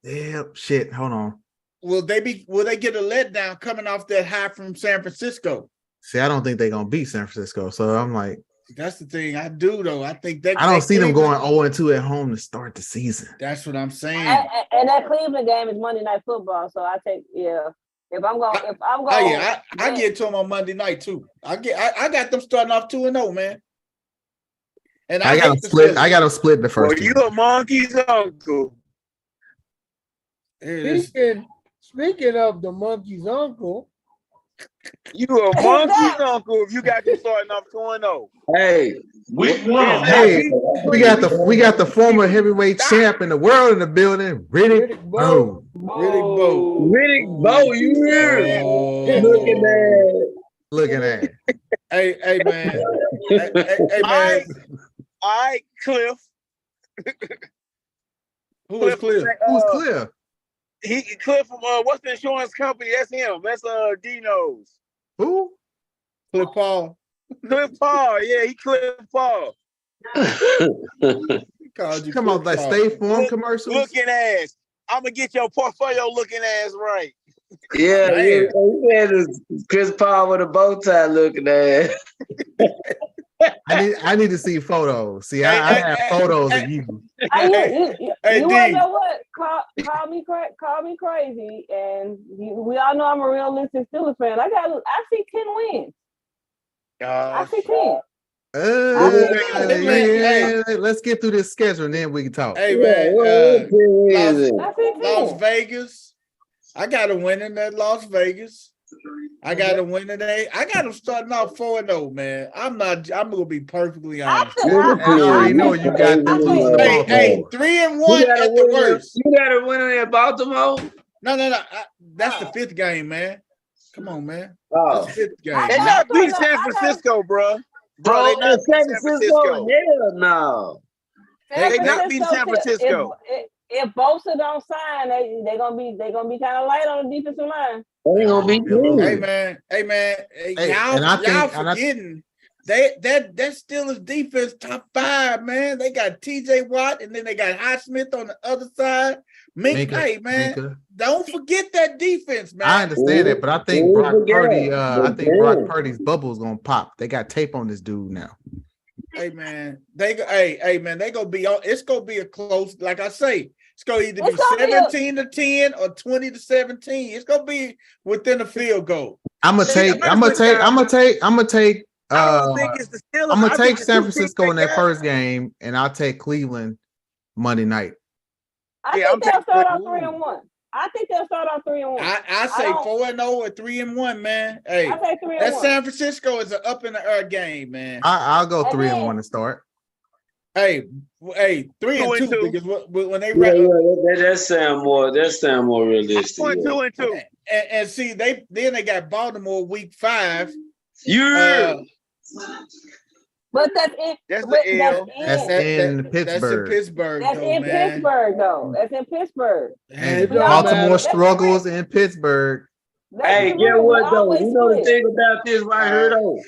Yeah. Shit. Hold on. Will they get a letdown coming off that high from San Francisco? See, I don't think they're gonna beat San Francisco. So I'm like. That's the thing I do though. I think that I don't see them going 0-2 at home to start the season. That's what I'm saying. And that Cleveland game is Monday Night Football, so I take If I'm going, I get to them on Monday night too. I got them starting off 2-0, man. And I got them split. I got them split the first. Well, you a monkey's uncle. Speaking of the monkey's uncle. You a monkey's uncle if you got them starting off 2-0. Hey, week 1. Hey, we got the former heavyweight champ in the world in the building, Riddick Bowe. Riddick Bowe, you hear? Looking at it. Hey man. hey man. All right, Cliff. Who is Cliff? Who's Cliff? Cliff from what's the insurance company? That's him. That's Dino's. Who? Cliff Paul. Cliff Paul. Yeah, he Cliff Paul. Come on, like State Farm commercials. Looking ass. I'm gonna get your portfolio looking ass right. Yeah, you had this Chris Paul with a bow tie looking ass. I need to see photos. See, I have photos of you. You wanna know what? Call me crazy, and we all know I'm a realistic Steelers fan. I see 10 wins. I see 10. Let's get through this schedule and then we can talk. Hey man, Las Vegas. I got a win in that Las Vegas. I got a win today. I got them starting off 4-0, man. I'm gonna be perfectly honest. I already know you got them losing to Baltimore. Hey, 3-1 at the worst. You got a win in Baltimore? No. That's the 5th game, man. Come on, man. Oh. That's the 5th game. They not beat San Francisco, bro. Bro, they not beat San Francisco. Hell no. They not beat San Francisco. If Bosa don't sign, they gonna be kind of light on the defensive line. They gonna be good. Hey man. Y'all forgetting that Steelers defense top 5, man. They got TJ Watt and then they got Highsmith on the other side. Minka. Don't forget that defense, man. I understand that, but I think Brock Purdy's bubble is gonna pop. They got tape on this dude now. Hey man, they gonna be on. It's gonna be a close. Like I say, it's gonna either be 17-10 or 20-17. It's gonna be within a field goal. I'm gonna take San Francisco in that first game, and I'll take Cleveland Monday night. I think they'll start off 3-1. I think they'll start off 3-1. I say 4-0 or 3-1, man. Hey, I say 3-1. That San Francisco is an up in the air game, man. I'll go 3-1 to start. Hey, 3-2 because when they that sound more realistic. 2-2. And see, they got Baltimore week 5. But that's it. That's in Pittsburgh. That's in Pittsburgh, though. That's in Pittsburgh. And Baltimore struggles in Pittsburgh. Hey, get what though? You know the thing about this right here though.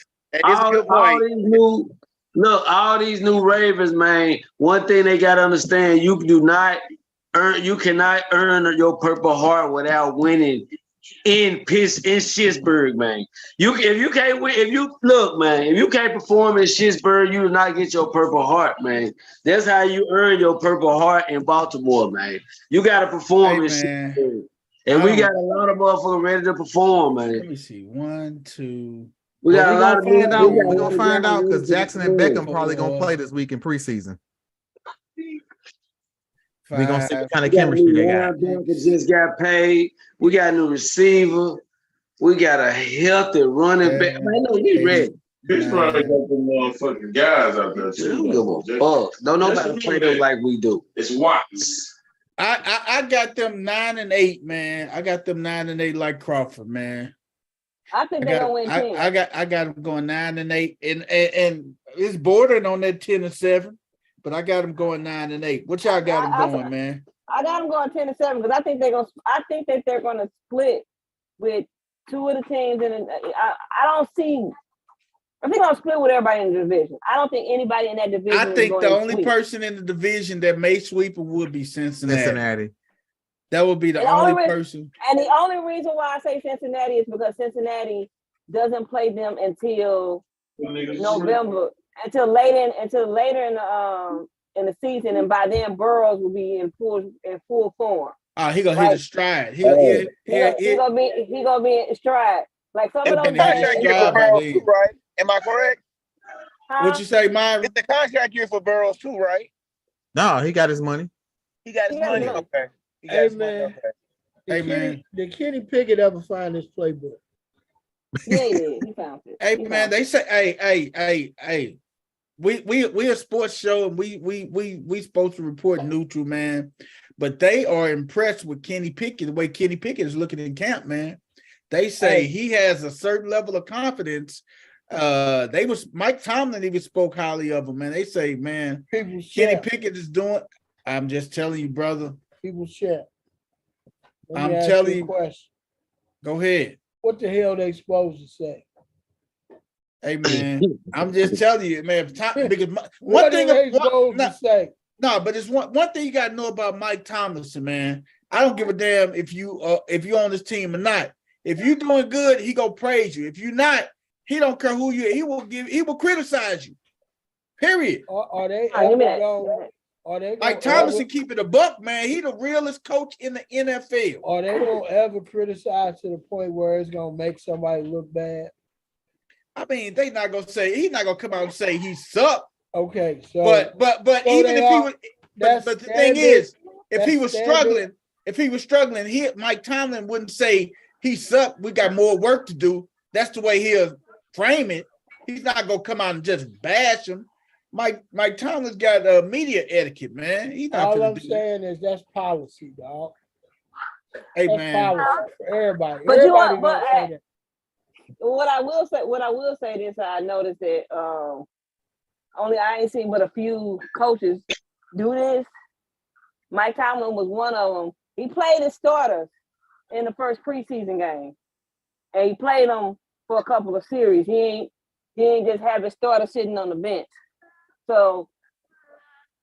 All these new Ravens, man. One thing they gotta understand: you cannot earn your Purple Heart without winning in Pittsburgh, man. If you can't perform in Pittsburgh, you do not get your Purple Heart, man. That's how you earn your Purple Heart in Baltimore, man. You gotta perform in Pittsburgh. And we got a lot of motherfuckers ready to perform, man. Let me see. 1, 2. We're gonna find out because Jackson and Beckham probably gonna play this week in preseason. We're gonna see what kind of chemistry they got. Just got paid. We got a new receiver. We got a healthy running back. I know we ready. Pittsburgh got them motherfucking guys out there too. Don't give a fuck. Don't nobody play them like we do. It's Watts. I got them 9-8, man. I got them 9-8 like Crawford, man. I think they're gonna win 10. I got them going 9-8, and it's bordering on that 10-7, but I got them going 9-8. What y'all got them going, man? I got them going 10-7 because I think they're gonna split with 2 of the teams, and I think I'll split with everybody in the division. I don't think anybody in that division. I think the only person in the division that may sweep would be Cincinnati. That would be the only person. And the only reason why I say Cincinnati is because Cincinnati doesn't play them until November, until later in the season, and by then Burrows will be in full form. He gonna hit a stride. He gonna be in stride. Like some of those contract year for Burrows too, right? Am I correct? What you say, Myron? It's the contract year for Burrows too, right? No, he got his money. He got his money. Okay. Hey man, did Kenny Pickett ever find his playbook? Yeah, he found it. Hey man, they say, hey. We a sports show, and we supposed to report neutral, man. But they are impressed with Kenny Pickett, the way Kenny Pickett is looking in camp, man. They say he has a certain level of confidence. Mike Tomlin even spoke highly of him, man. They say, man, Kenny Pickett is doing. I'm just telling you, brother. People chat. I'm telling you. Question. Go ahead. What the hell they supposed to say? Hey man, I'm just telling you, man. Because what thing to say? No, but it's one thing you gotta know about Mike Tomlinson, man. I don't give a damn if you on this team or not. If you doing good, he gonna praise you. If you're not, he don't care who you. He will criticize you. Period. Are they ever Mike Tomlinson keep it a buck, man. He the realest coach in the NFL. Are they gonna ever criticize to the point where it's gonna make somebody look bad? I mean, they not gonna say he's not gonna come out and say he sucked. Okay, so but even if he was, but the thing is, if he was struggling, Mike Tomlin wouldn't say he sucked. We got more work to do. That's the way he'll frame it. He's not gonna come out and just bash him. Mike Tomlin's got media etiquette, man. He's not. All I'm saying is that's policy, dog. Hey, that's man, policy for everybody. But everybody what I will say this, I noticed that I ain't seen but a few coaches do this. Mike Tomlin was one of them. He played his starters in the first preseason game, and he played them for a couple of series. He ain't just have his starter sitting on the bench. So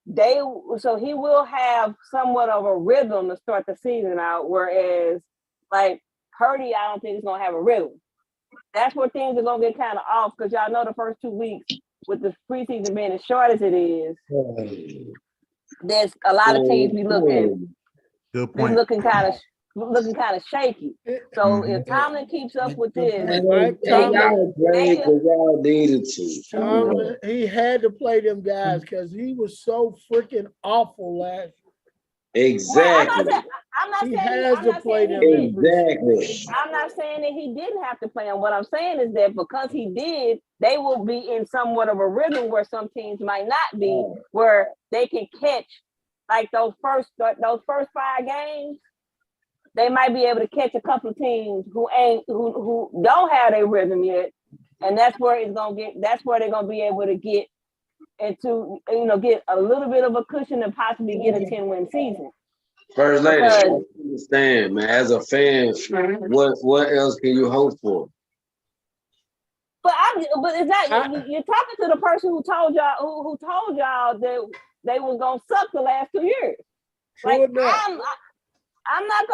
he will have somewhat of a rhythm to start the season out, whereas like Purdy, I don't think is gonna have a rhythm. That's where things are gonna get kind of off, because y'all know the first 2 weeks with the preseason being as short as it is, there's a lot of teams be looking kind of shaky. So if Tomlin keeps up with this, he had to play them guys because he was so freaking awful last year. Exactly. I'm not saying that he didn't have to play him. What I'm saying is that because he did, they will be in somewhat of a rhythm where some teams might not be, where they can catch like those first 5 games. They might be able to catch a couple of teams who don't have their rhythm yet, and that's where they're gonna be able to get into, get a little bit of a cushion and possibly get a 10-win season. First lady, understand, man. As a fan, what else can you hope for? But is that you're talking to the person who told y'all that they was gonna suck the last 2 years? Like I'm not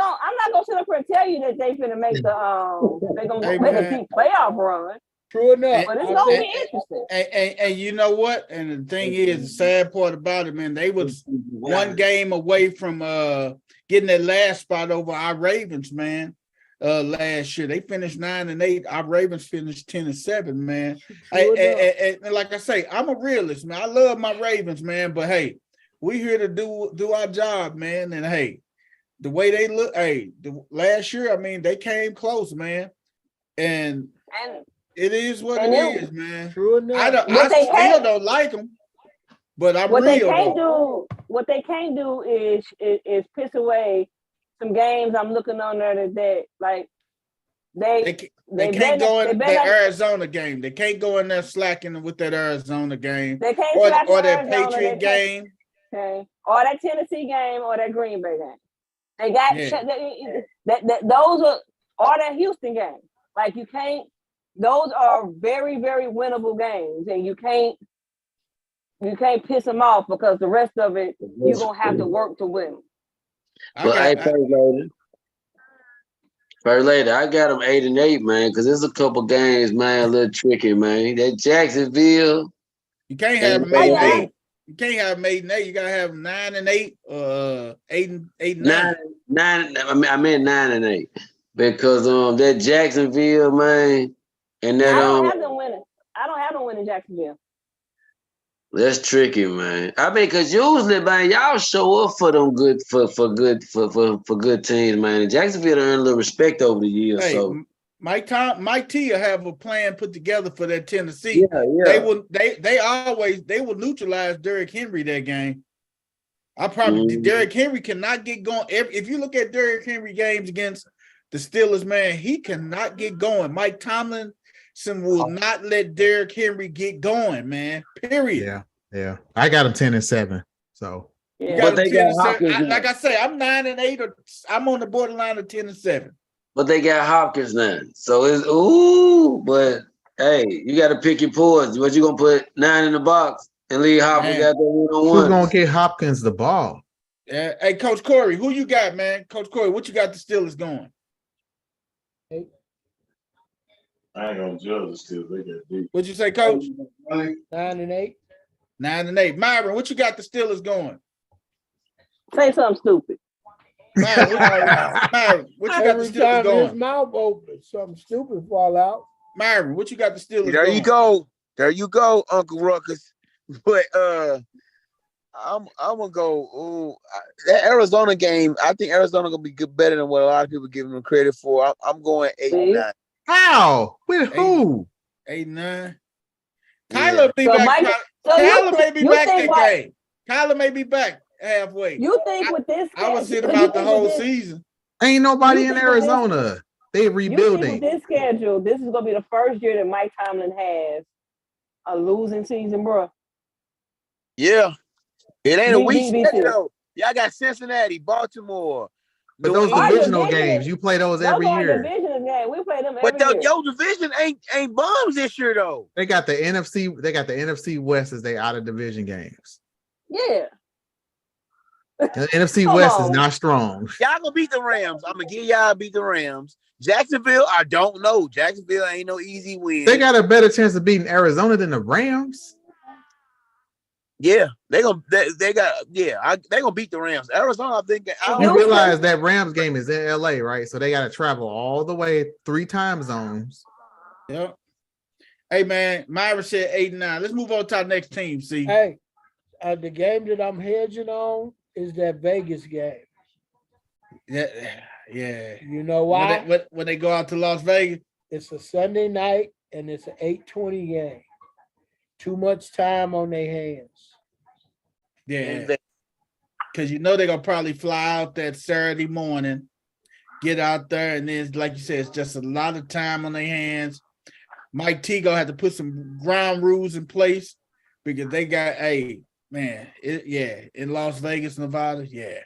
gonna sit up here and tell you that they finna make they're gonna make a deep playoff run. True enough. But it's gonna be interesting. And you know what? And the thing is, the sad part about it, man, they was one game away from getting that last spot over our Ravens, man. Last year they finished 9-8. Our Ravens finished 10-7, man. And like I say, I'm a realist, man. I love my Ravens, man. But hey, we here to do our job, man. And hey, the way they look, the last year, I mean, they came close, man. And it is what it is, man. True enough. I still don't like them, but I'm real. What they can't do is piss away some games. I'm looking on there that like they can't go in that Arizona game. They can't go in there slacking with that Arizona game. They can't or that Patriot game. Okay. Or that Tennessee game or that Green Bay game. They got those are or that Houston game. Like you can't. Those are very, very winnable games, and you can't piss them off because the rest of it you're gonna have to work to win. First lady, I got them 8-8, man, because there's a couple games, man, a little tricky, man. That Jacksonville, you can't have them 8-8. You can't have them 8-8. You gotta have them 9-8, 8-9. 9. I meant 9-8 because that Jacksonville, man. And then, I don't have them winning Jacksonville. That's tricky, man. I mean, cause usually, man, y'all show up for them good good teams, man. And Jacksonville earned a little respect over the years. Hey, so Mike T will have a plan put together for that Tennessee. Yeah. They will neutralize Derrick Henry that game. Derrick Henry cannot get going. If you look at Derrick Henry games against the Steelers, man, he cannot get going. Mike Tomlin will not let Derrick Henry get going, man. Period. Yeah. I got him 10-7. So but they got Hopkins. Like I say, I'm 9-8, or I'm on the borderline of 10-7. But they got Hopkins now, so it's but Hey, you got to pick your poison. What you gonna put 9 in the box and leave Hopkins out there one-on-one? Who's gonna get Hopkins the ball? Yeah. Hey, Coach Corey, who you got, man? Coach Corey, what you got the Steelers going? I ain't gonna judge the Steelers. They got deep. What'd you say, Coach? 9-8. 9-8. Myron, what you got the Steelers going? Say something stupid. Myron, what you got the Steelers going? His mouth open, something stupid fall out. Myron, what you got the Steelers There going? you go. There you go, Uncle Ruckus. But I'm gonna go. That Arizona game, I think Arizona gonna be good, better than what a lot of people give them credit for. I'm going 8-9. How? With who? 8-9. Kyler be back. Kyler may be back that game. Kyler may be back halfway. You think with this? I was sitting about the whole season. Ain't nobody in Arizona. They rebuilding. You think with this schedule, this is gonna be the first year that Mike Tomlin has a losing season, bro. Yeah, it ain't a weak schedule. Y'all got Cincinnati, Baltimore. But those divisional games, you play those every year. Divisional game, we play them but every year. Your division ain't bums this year though. They got the NFC. They got the NFC West as they out of division games. Yeah. The NFC West is not strong. Y'all gonna beat the Rams. I'm gonna give y'all beat the Rams. Jacksonville, I don't know. Jacksonville ain't no easy win. They got a better chance of beating Arizona than the Rams. Yeah, they gonna beat the Rams. Arizona, I think. You realize that Rams game is in LA, right? So they got to travel all the way 3 time zones. Yep. Hey man, Myra said 8-9. Let's move on to our next team. See. Hey, the game that I'm hedging on is that Vegas game. Yeah. You know why? When they go out to Las Vegas, it's a Sunday night and it's an 8:20 game. Too much time on their hands. Yeah, because they're gonna probably fly out that Saturday morning, get out there, and then, like you said, it's just a lot of time on their hands. Mike T gonna have to put some ground rules in place because they got in Las Vegas, Nevada. Yeah.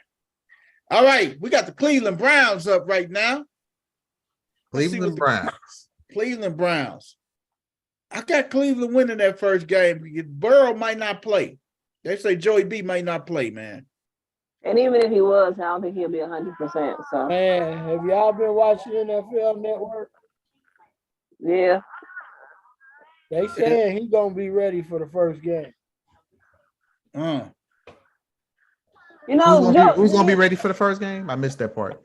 All right, we got the Cleveland Browns up right now. Cleveland Browns. I got Cleveland winning that first game because Burrow might not play. They say Joey B might not play, man. And even if he was, I don't think he'll be 100%. So, man, have y'all been watching NFL Network? Yeah. They saying he's gonna be ready for the first game. Who's gonna be ready for the first game? I missed that part.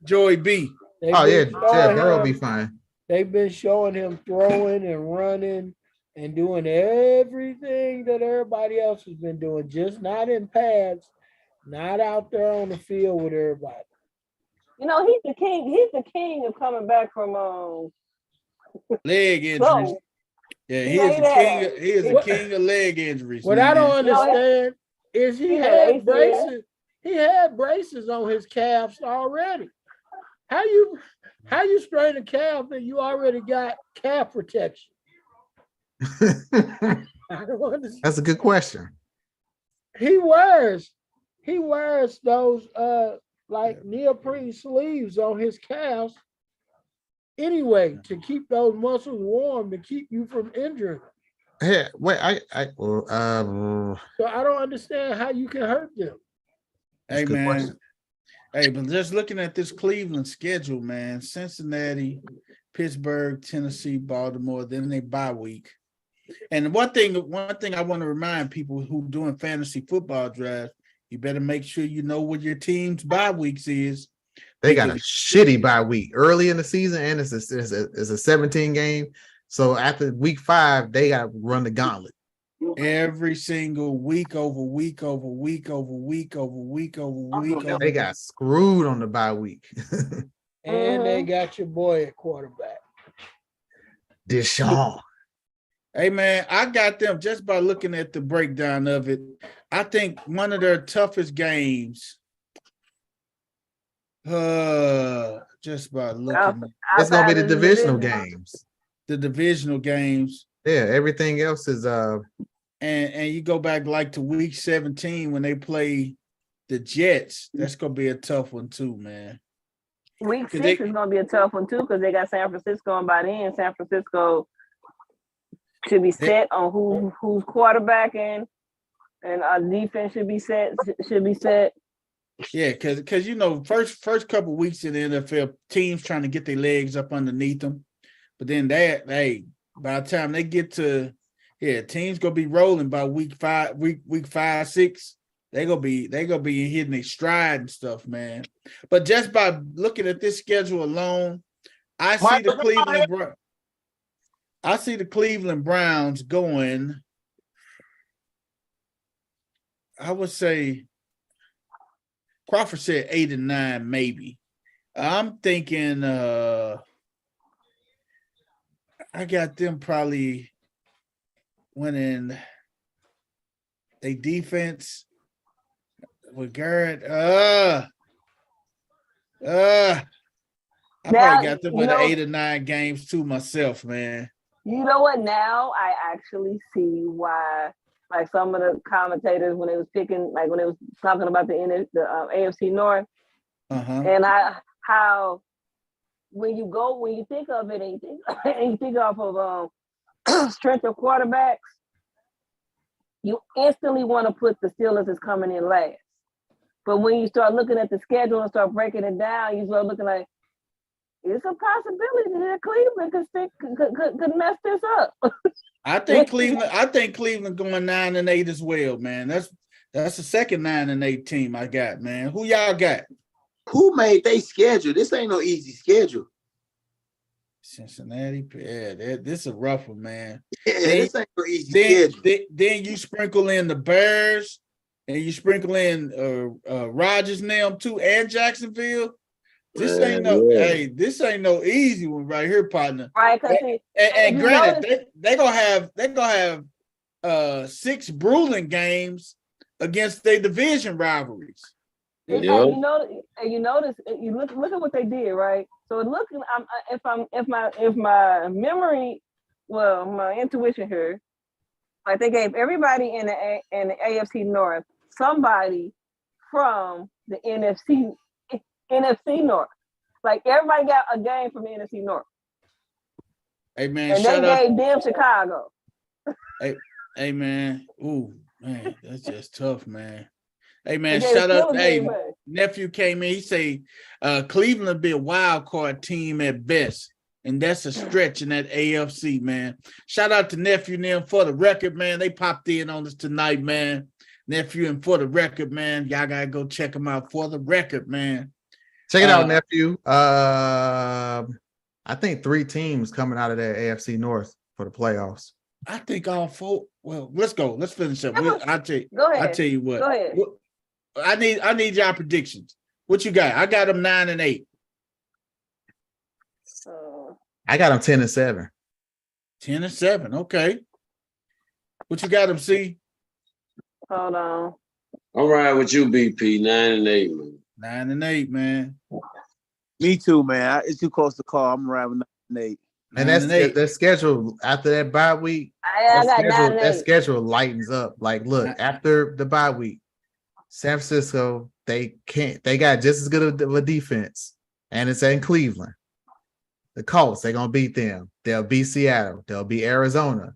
Joey B. Burrow will be fine. They've been showing him throwing and running and doing everything that everybody else has been doing, just not in pads, not out there on the field with everybody. He's the king. He's the king of coming back from leg injuries. Yeah, he is the king. He is the king of leg injuries. What I don't understand is he had braces. He had braces on his calves already. How you strain a calf and you already got calf protection? I don't understand. That's a good question. He wears those like neoprene sleeves on his calves anyway to keep those muscles warm to keep you from injuring them. Yeah, wait, so I don't understand how you can hurt them. Hey man, but just looking at this Cleveland schedule, man, Cincinnati, Pittsburgh, Tennessee, Baltimore, then they bye week. And one thing I want to remind people who doing fantasy football drafts, you better make sure you know what your team's bye weeks is. They got a shitty bye week early in the season, and it's a 17 game. So after week 5, they got to run the gauntlet. Every single week over week over week over week over week over week. They got screwed on the bye week. And they got your boy at quarterback. Deshaun. Hey man, I got them just by looking at the breakdown of it. I think one of their toughest games. Just by looking, it's gonna be the divisional games. The divisional games. Yeah, everything else is And you go back like to week 17 when they play the Jets. That's gonna be a tough one too, man. Week 6 is gonna be a tough one too, because they got San Francisco, and by then San Francisco should be set on who's quarterbacking, and our defense should be set. Yeah, because you know, first couple weeks in the NFL, teams trying to get their legs up underneath them, but then by the time they get to teams gonna be rolling by week 5, 6. They gonna be hitting their stride and stuff, man. But just by looking at this schedule alone, I see the Cleveland Browns going. I would say Crawford said 8-9, maybe. I'm thinking I got them probably winning a defense with Garrett. I probably got them with 8 or 9 games to myself, man. You know what? Now I actually see why, like some of the commentators when they was picking, like when they was talking about the AFC North, and how when you think of it and you think off of strength of quarterbacks, you instantly want to put the Steelers as coming in last. But when you start looking at the schedule and start breaking it down, you start looking like it's a possibility that Cleveland could mess this up. I think Cleveland going 9-8 as well, man. That's the second 9-8 team I got, man. Who y'all got? Who made they schedule? This ain't no easy schedule. Cincinnati, this is a rough one, man. Yeah, this ain't no easy schedule. Then you sprinkle in the Bears, and you sprinkle in Rodgers and them too, and Jacksonville. This ain't no easy one right here, partner. Right, and granted, they gonna have 6 grueling games against their division rivalries. And you notice, you look at what they did, right? So it looks, if my memory, well, my intuition here, like they gave everybody in the AFC North somebody from the NFC North. Like everybody got a game from the NFC North. Hey man, and they gave them Chicago. Hey man, ooh man, that's just tough, man. Hey man, shout out. Hey, nephew came in. He say Cleveland be a wild card team at best, and that's a stretch in that AFC, man. Shout out to nephew and them for the record, man. They popped in on us tonight, man. Nephew and for the record, man. Y'all gotta go check them out for the record, man. Check it out, nephew. I think 3 teams coming out of that AFC North for the playoffs. I think all 4. Well, let's go. Let's finish up. I'll tell you. Go ahead. I'll tell you what. Go ahead. I need y'all predictions. What you got? I got them 9-8. I got them 10-7. 10-7. Okay. What you got them? See? Hold on. I'm riding with you, BP. 9-8, man. 9-8, man. Me too, man. It's too close to call. I'm riding with 9-8. And that's the schedule after that bye week. That schedule lightens up. Like, look, after the bye week, San Francisco, they got just as good of a defense, and it's in Cleveland. The Colts, they're gonna beat them. They'll beat Seattle. They'll beat Arizona.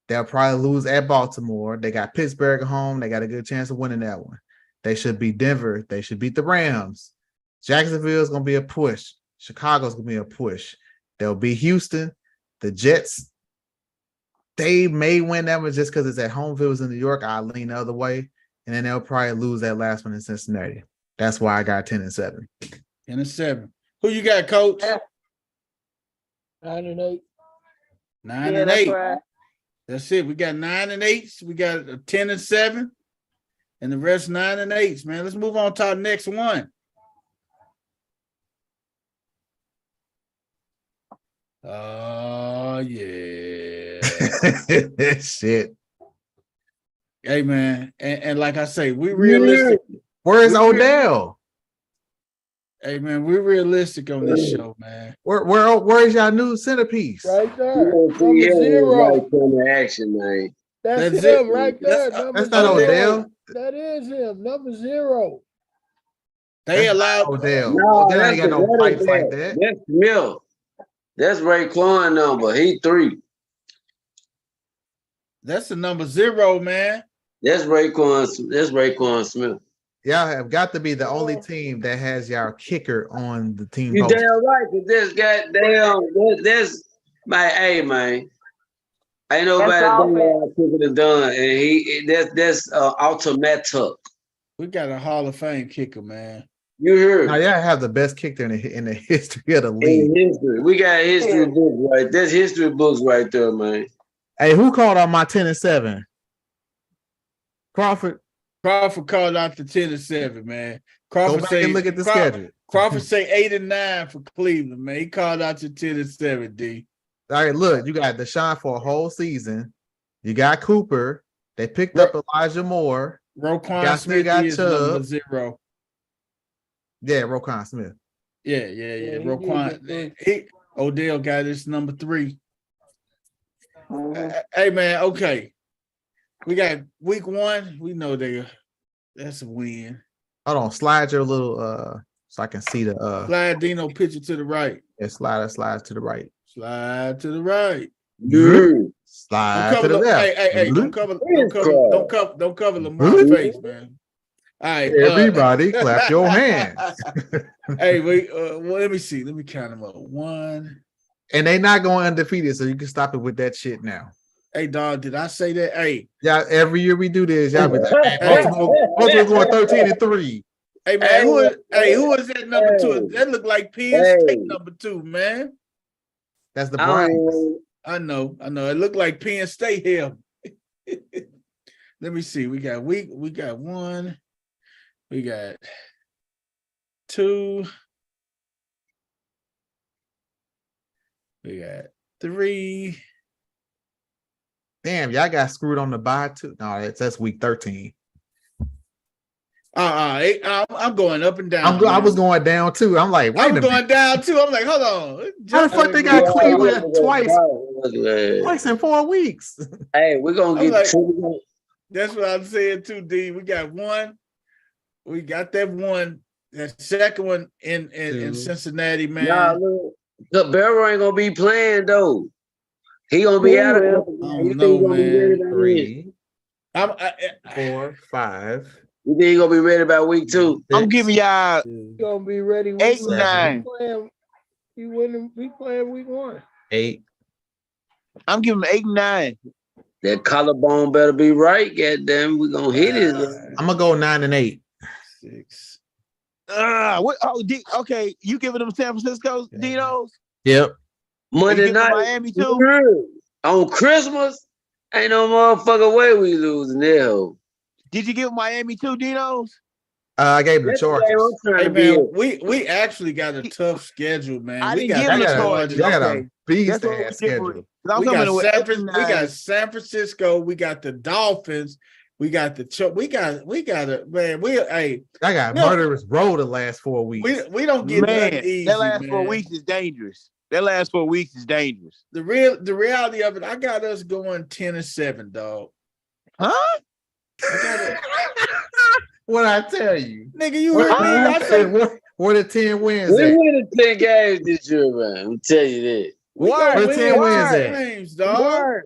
They'll probably lose at Baltimore. They got Pittsburgh at home. They got a good chance of winning that one. They should beat Denver. They should beat the Rams. Jacksonville is gonna be a push. Chicago's gonna be a push. They'll beat Houston. The Jets, they may win that one just because it's at home. If it was in New York, I'll lean the other way. And then they'll probably lose that last one in Cincinnati. That's why I got 10-7. 10-7. Who you got, Coach? 9-8. 9-8. Right. That's it. We got 9-8. We got a 10-7, and the rest 9-8. Man, let's move on to our next one. Oh yeah. Shit. Hey man, and like I say, we realistic. Where's Odell? Hey man, we're realistic on this show, man. Where's y'all new centerpiece? Right there. Number 0. Right action, man. That's him right there. That's not Odell. That is him. Number 0. They allowed Odell. No, Odell ain't got no pipes like quarterback. that. That's Smith. That's Raekwon number. He 3. That's the number 0, man. That's Raekwon Smith. Y'all have got to be the only team that has y'all kicker on the team You poster. damn right, cause this goddamn that's my man. Ain't nobody done it done, and that's automatic. We got a Hall of Fame kicker, man. You heard? Now, y'all have the best kicker in the history of the league. In history, we got history books right. That's history books right there, man. Hey, who called out my 10-7? Crawford. Crawford called out the 10-7, man. Crawford Go back and look at the schedule. Crawford say 8-9 for Cleveland, man. He called out your 10-7, D. All right, look, you got Deshaun for a whole season. You got Cooper. They picked up Elijah Moore. Roquan Smith is number 0. Yeah, Roquan Smith. Yeah. Roquan. Odell got his number 3. Hey, man, okay. We got week 1. We know that's a win. Hold on, slide your little so I can see the slide Dino picture to the right. Yeah, slide to the right. Slide to the right. Dude. Slide to the left. Hey, don't cover Lamar's face, man. All right. Everybody clap your hands. Hey, wait, well, let me see. Let me count them up. 1. And they not going undefeated, so you can stop it with that shit now. Hey, dog, did I say that? Hey. Yeah, every year we do this. Y'all be like, Baltimore going 13-3. Hey, man, who is that number 2? That look like Penn State number 2, man. That's the Browns. I know. It looked like Penn State here. Let me see. We got 1. We got 2. We got 3. Damn, y'all got screwed on the bye too. No, that's week 13. I'm going up and down. I was going down too. I'm like, wait a minute. I'm going down too. I'm like, hold on. How the fuck they got Cleveland twice in 4 weeks? Hey, we're gonna get that's what I'm saying too, D. We got 1. We got that 1. That second one in Cincinnati, man. Nah, look, the Barrow ain't gonna be playing though. He gonna be out of it. You think he gonna be ready by 3, 4, 5. You think he gonna be ready by week 2? I'm giving y'all gonna be ready. 8 and 9. We playing week 1. 8. I'm giving him 8 and 9. That collarbone better be right. Goddamn, we gonna hit it. I'm gonna go 9 and 8. 6. What? Oh, okay. You giving them San Francisco Dinos? Yep. Monday night, Miami too. On Christmas, ain't no motherfucking way we losing there. Did you give Miami 2 Dinos? I gave them the Chargers. Hey, man, we actually got a tough schedule, man. We got a beast ass schedule. We got San Francisco. We got the Dolphins. We got I got murderous row the last 4 weeks. We don't get nothing easy. That last 4 weeks is dangerous. The reality of it, I got us going 10-7, dog. Huh? What I tell you, nigga, you heard me. I said, what are 10 wins? We win 10 games this year, man. I'm tell you that. What 10 wins games, dog?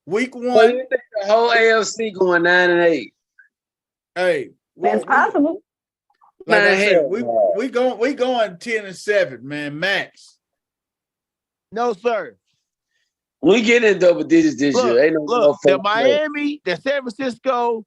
Week 1. So you think the whole AFC going 9 and 8? Hey, that's possible. Like I said, we going 10-7, man, max. No, sir. We get in double digits this year. Ain't no the Miami, the San Francisco,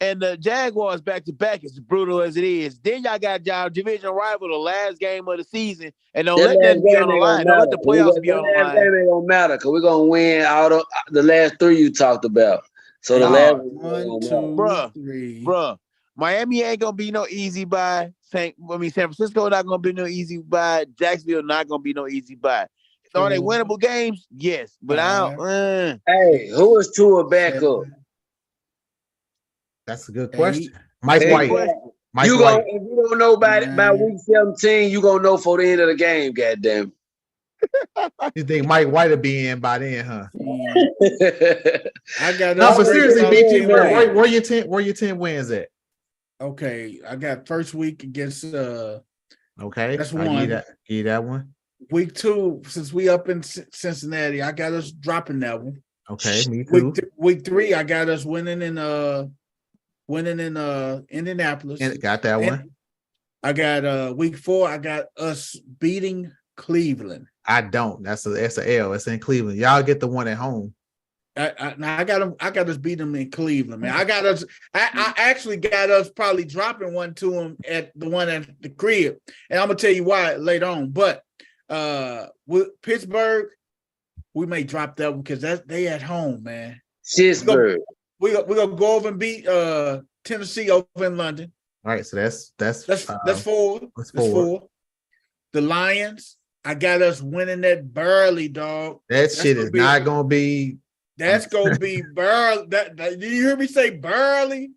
and the Jaguars back to back, as brutal as it is. Then y'all got y'all division rival the last game of the season, and don't let that be on the line. Don't let the playoffs be on the line. That ain't gonna matter because we're gonna win out of the last 3 you talked about. So the last 1, 2, 3. Bruh. Miami ain't gonna be no easy buy. San Francisco not gonna be no easy buy. Jacksonville not gonna be no easy buy. Are they winnable games? Yes, but I don't. Hey, who is Tua backup? That's a good question. Mike White. If you don't know by week 17, you gonna know for the end of the game. Goddamn. You think Mike White will be in by then, huh? I got no, but seriously, BT, where your 10 wins at? Okay, I got first week against Okay, that's I'll one. give you that one. Week 2, since we up in Cincinnati, I got us dropping that one. Okay, me too. Week 3, I got us winning in Indianapolis. And got that one. I got week 4, I got us beating Cleveland. I don't. That's a L. It's in Cleveland. Y'all get the one at home. I got them. I got us beat them in Cleveland, man. I got us. I actually got us probably dropping one to them at the one at the crib, and I'm gonna tell you why later on. But with Pittsburgh, we may drop that one because they at home, man. Pittsburgh. We gonna go over and beat Tennessee over in London. All right, so that's 4. That's 4. The Lions. I got us winning that Burley, dog. That shit is not gonna be. That's gonna be Burley. Did you hear me say Burley?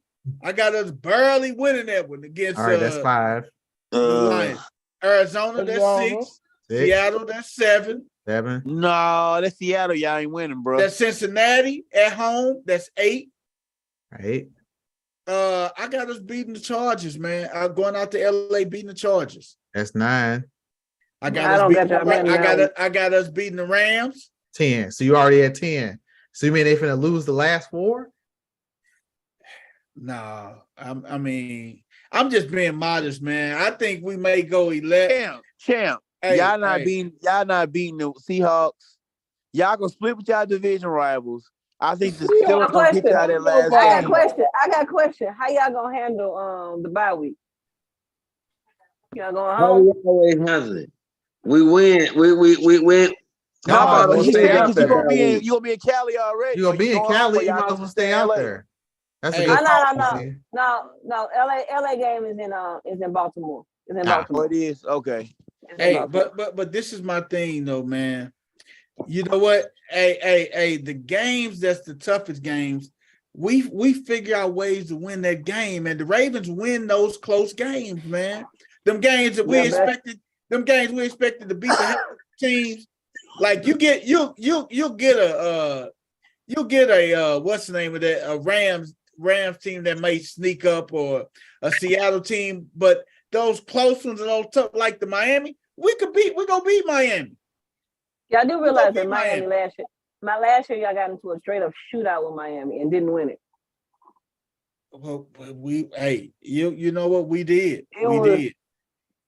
I got us Burley winning that one against. All right, that's 5. The Lions. Arizona, that's 6. Seattle, that's 7. 7. No, that's Seattle. Y'all ain't winning, bro. That's Cincinnati at home. That's 8. 8. I got us beating the Chargers, man. I'm going out to LA beating the Chargers. That's 9. I got us beating the Rams. 10. So you already at 10. So you mean they finna lose the last 4? No, I mean, I'm just being modest, man. I think we may go 11. Champ. Hey, y'all not beating the Seahawks. Y'all gonna split with y'all division rivals. I think the Steelers gonna get y'all that last game. I got a question. How y'all gonna handle the bye week? Y'all going How home? we always handle it. We win. We win. No, you gonna be in Cali already. You gonna be in Cali? You might as well stay out there. That's a good No. LA game is in Baltimore. It's in Baltimore. It is okay. Hey, but this is my thing though, man. You know what? Hey, the games that's the toughest games. We figure out ways to win that game, and the Ravens win those close games, man. Them games that we expected. Them games we expected to beat the teams. Like you'll get a what's the name of that? A Rams team that may sneak up, or a Seattle team, but those close ones and those tough, like the Miami, we're gonna beat Miami. Yeah, I do realize that Miami last year, y'all got into a straight up shootout with Miami and didn't win it. Well, you know what we did?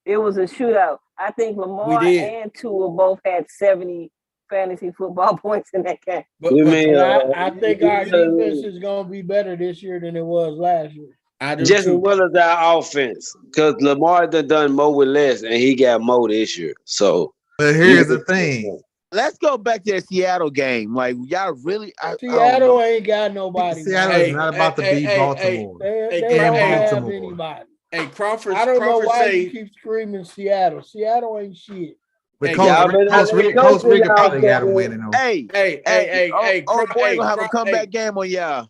It was a shootout. I think Lamar and Tua both had 70 fantasy football points in that game. I think our defense is going to be better this year than it was last year. Just as well as our offense, because Lamar done more with less, and he got more this year. So, but here's the thing. Let's go back to that Seattle game. Like y'all really, Seattle ain't got nobody. Seattle is not about to beat Baltimore. They don't have anybody. Hey, Crawford. I don't know why you keep screaming Seattle. Seattle ain't shit. But Coach Ricker probably got to win it. Hey, boy, gonna have a comeback game on y'all.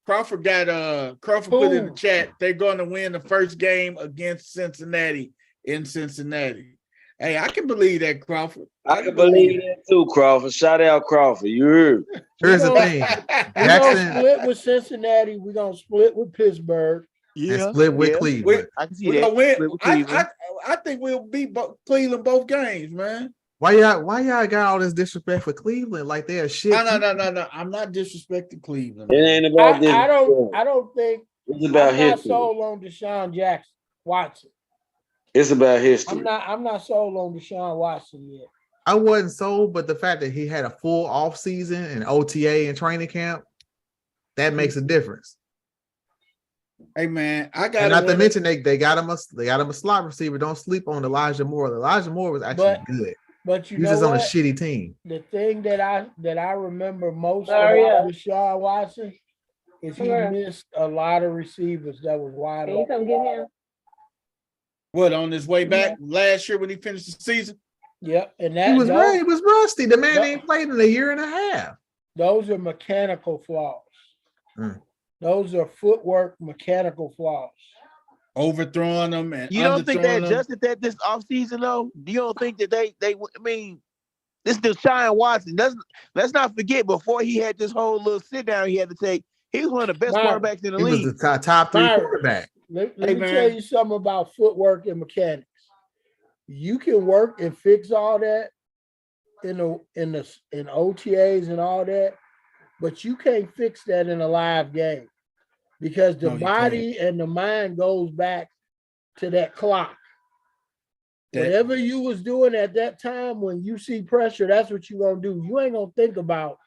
Crawford put in the chat. They're going to win the first game against Cincinnati in Cincinnati. Hey, I can believe that, Crawford. I can believe that too, Crawford. Shout out Crawford. You heard. Here's the thing. We're gonna split with Cincinnati. We're gonna split with Pittsburgh. And split with Cleveland. I can see that. I think we'll beat Cleveland both games, man. Why y'all got all this disrespect for Cleveland? Like they're shit. No. I'm not disrespecting Cleveland. It ain't about this. I don't think it's about history. I'm not sold on Deshaun Watson. It's about history. I'm not sold on Deshaun Watson yet. I wasn't sold, but the fact that he had a full off season and OTA and training camp, that makes a difference. Hey man, and not to mention they got him a slot receiver. Don't sleep on Elijah Moore. Elijah Moore was actually good. But he was just on a shitty team. The thing that I remember most about Deshaun Watson is he missed a lot of receivers that was wide open. Can you come get him? What, on his way back last year when he finished the season? Yep, and he was rusty. The man ain't played in a year and a half. Those are mechanical flaws. Those are footwork mechanical flaws. Overthrowing them and you don't think they adjusted that this offseason though? You don't think that they I mean, this is Deshaun Watson. Let's not forget before he had this whole little sit down he had to take. He was one of the best quarterbacks in the He league. was the top 3 quarterback. Let me tell you something about footwork and mechanics. You can work and fix all that in OTAs and all that, but you can't fix that in a live game because the body and the mind goes back to that clock. Whatever you was doing at that time when you see pressure, that's what you're gonna do. You ain't gonna think about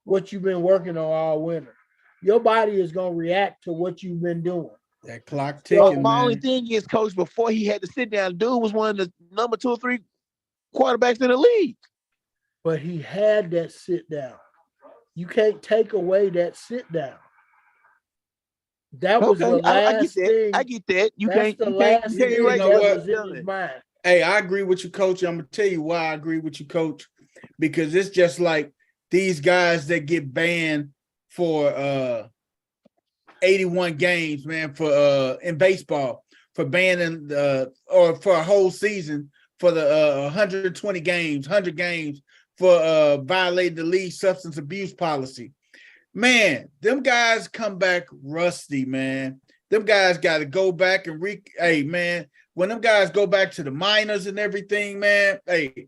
what you've been working on all winter. Your body is gonna react to what you've been doing. That clock ticking. My only thing is, Coach, before he had to sit down, dude was one of the number 2 or 3 quarterbacks in the league. But he had that sit down. You can't take away that sit down. That was the last thing. I get that. You that's can't. The You last can't. thing Right. that was in his mind. Hey, I agree with you, Coach. I'm gonna tell you why I agree with you, Coach, because it's just like these guys that get banned for 81 games, man, for in baseball, for banning or for a whole season for the 120 games, 100 games for violating the league substance abuse policy. Man, them guys come back rusty, man. Them guys got to go back and hey, man, when them guys go back to the minors and everything, man, hey,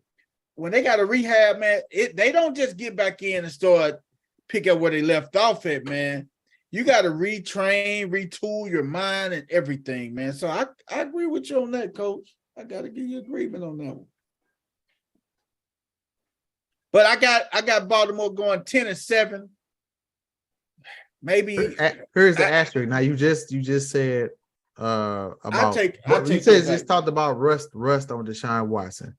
when they got to rehab, man, they don't just get back in and start pick up where they left off at, man. You got to retrain, retool your mind and everything, man. So I agree with you on that, Coach. I got to give you agreement on that one. But I got Baltimore going 10-7. Maybe here's the asterisk. Now you just said about you just talked about rust on Deshaun Watson.